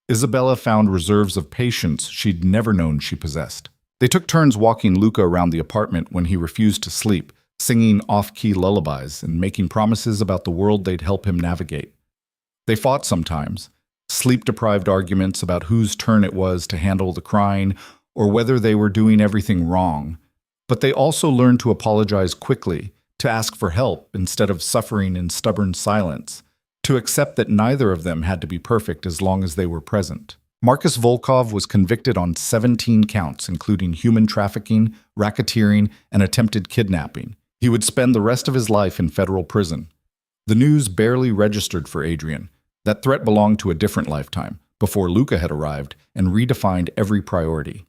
Speaker 1: Isabella found reserves of patience she'd never known she possessed. They took turns walking Luca around the apartment when he refused to sleep, singing off-key lullabies and making promises about the world they'd help him navigate. They fought sometimes, sleep-deprived arguments about whose turn it was to handle the crying or whether they were doing everything wrong. But they also learned to apologize quickly, to ask for help instead of suffering in stubborn silence, to accept that neither of them had to be perfect as long as they were present. Marcus Volkov was convicted on 17 counts, including human trafficking, racketeering, and attempted kidnapping. He would spend the rest of his life in federal prison. The news barely registered for Adrian. That threat belonged to a different lifetime, before Luca had arrived and redefined every priority.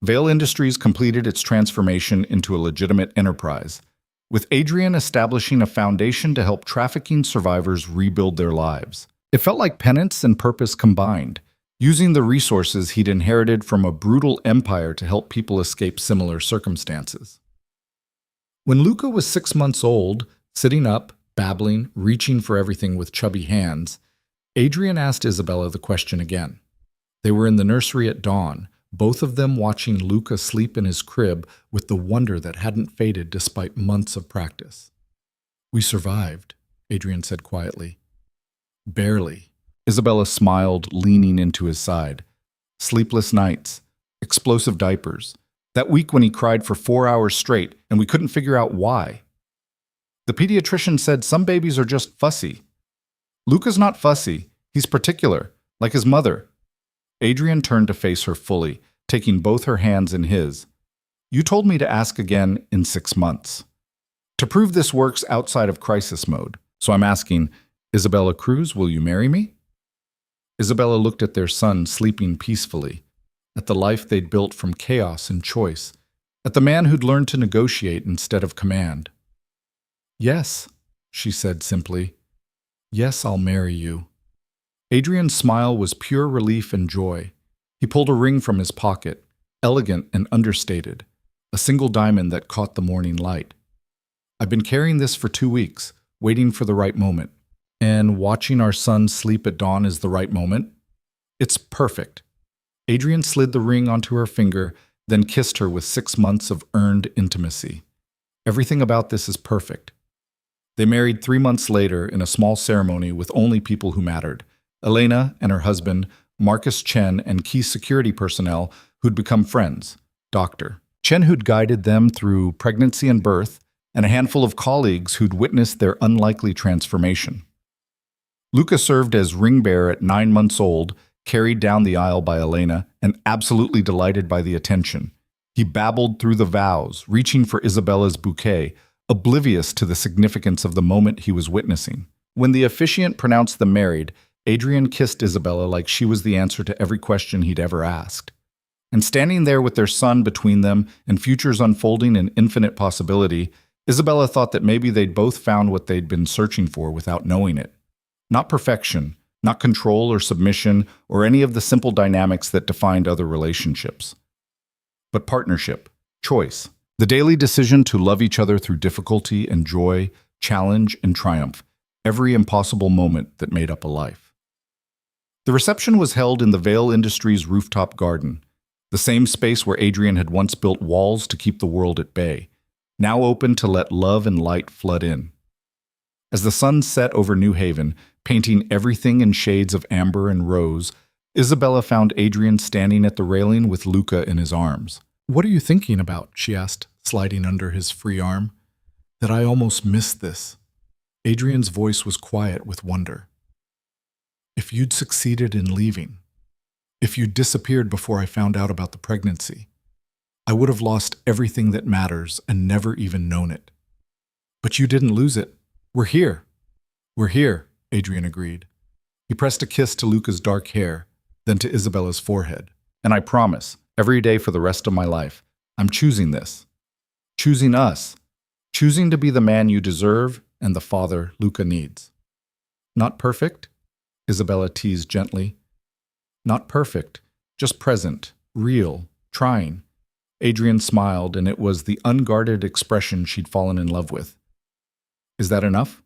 Speaker 1: Vale Industries completed its transformation into a legitimate enterprise, with Adrian establishing a foundation to help trafficking survivors rebuild their lives. It felt like penance and purpose combined, using the resources he'd inherited from a brutal empire to help people escape similar circumstances. When Luca was 6 months old, sitting up, babbling, reaching for everything with chubby hands, Adrian asked Isabella the question again. They were in the nursery at dawn, both of them watching Luca sleep in his crib with the wonder that hadn't faded despite months of practice. "We survived," Adrian said quietly. "Barely." Isabella smiled, leaning into his side. Sleepless nights, explosive diapers, that week when he cried for 4 hours straight and we couldn't figure out why. The pediatrician said some babies are just fussy. Luca's not fussy, he's particular, like his mother. Adrian turned to face her fully, taking both her hands in his. "You told me to ask again in 6 months. To prove this works outside of crisis mode, so I'm asking, Isabella Cruz, will you marry me?" Isabella looked at their son sleeping peacefully, at the life they'd built from chaos and choice, at the man who'd learned to negotiate instead of command. "Yes," she said simply. "Yes, I'll marry you." Adrian's smile was pure relief and joy. He pulled a ring from his pocket, elegant and understated, a single diamond that caught the morning light. "I've been carrying this for 2 weeks, waiting for the right moment. And watching our son sleep at dawn is the right moment? It's perfect." Adrian slid the ring onto her finger, then kissed her with 6 months of earned intimacy. "Everything about this is perfect." They married 3 months later in a small ceremony with only people who mattered. Elena and her husband, Marcus Chen, and key security personnel who'd become friends, Dr. Chen, who'd guided them through pregnancy and birth, and a handful of colleagues who'd witnessed their unlikely transformation. Luca served as ring bearer at 9 months old, carried down the aisle by Elena, and absolutely delighted by the attention. He babbled through the vows, reaching for Isabella's bouquet, oblivious to the significance of the moment he was witnessing. When the officiant pronounced them married, Adrian kissed Isabella like she was the answer to every question he'd ever asked. And standing there with their son between them and futures unfolding in infinite possibility, Isabella thought that maybe they'd both found what they'd been searching for without knowing it. Not perfection, not control or submission or any of the simple dynamics that defined other relationships. But partnership, choice, the daily decision to love each other through difficulty and joy, challenge and triumph, every impossible moment that made up a life. The reception was held in the Vale Industries rooftop garden, the same space where Adrian had once built walls to keep the world at bay, now open to let love and light flood in. As the sun set over New Haven, painting everything in shades of amber and rose, Isabella found Adrian standing at the railing with Luca in his arms. "What are you thinking about?" she asked, sliding under his free arm. "That I almost missed this." Adrian's voice was quiet with wonder. "If you'd succeeded in leaving, If you disappeared before I found out about the pregnancy, I would have lost everything that matters and never even known it. But you didn't lose it. We're here. We're here, Adrian agreed. He pressed a kiss to Luca's dark hair, then to Isabella's forehead. And I promise, every day for the rest of my life, I'm choosing this. Choosing us. Choosing to be the man you deserve and the father Luca needs. Not perfect? Isabella teased gently. Not perfect, just present, real, trying. Adrian smiled, and it was the unguarded expression she'd fallen in love with. Is that enough?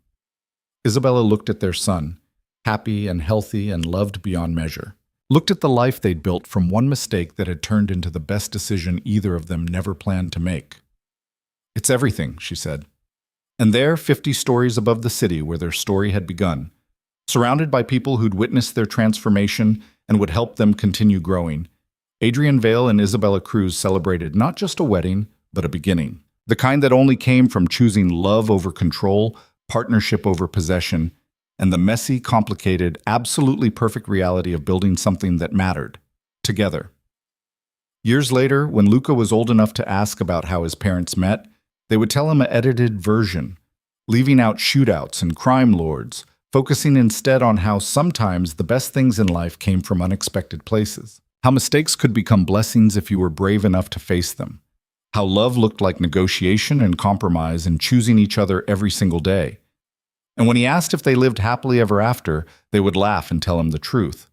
Speaker 1: Isabella looked at their son, happy and healthy and loved beyond measure. Looked at the life they'd built from one mistake that had turned into the best decision either of them never planned to make. It's everything, she said. And there, 50 stories above the city where their story had begun, surrounded by people who'd witnessed their transformation and would help them continue growing, Adrian Vale and Isabella Cruz celebrated not just a wedding, but a beginning. The kind that only came from choosing love over control, partnership over possession, and the messy, complicated, absolutely perfect reality of building something that mattered, together. Years later, when Luca was old enough to ask about how his parents met, they would tell him an edited version, leaving out shootouts and crime lords, focusing instead on how sometimes the best things in life came from unexpected places. How mistakes could become blessings if you were brave enough to face them. How love looked like negotiation and compromise and choosing each other every single day. And when he asked if they lived happily ever after, they would laugh and tell him the truth.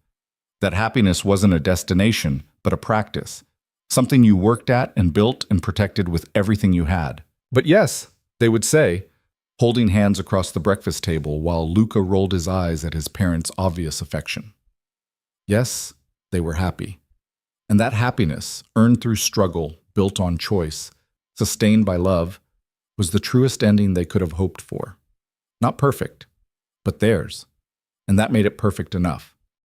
Speaker 1: That happiness wasn't a destination, but a practice. Something you worked at and built and protected with everything you had. But yes, they would say, holding hands across the breakfast table while Luca rolled his eyes at his parents' obvious affection. Yes, they were happy. And that happiness, earned through struggle, built on choice, sustained by love, was the truest ending they could have hoped for. Not perfect, but theirs. And that made it perfect enough.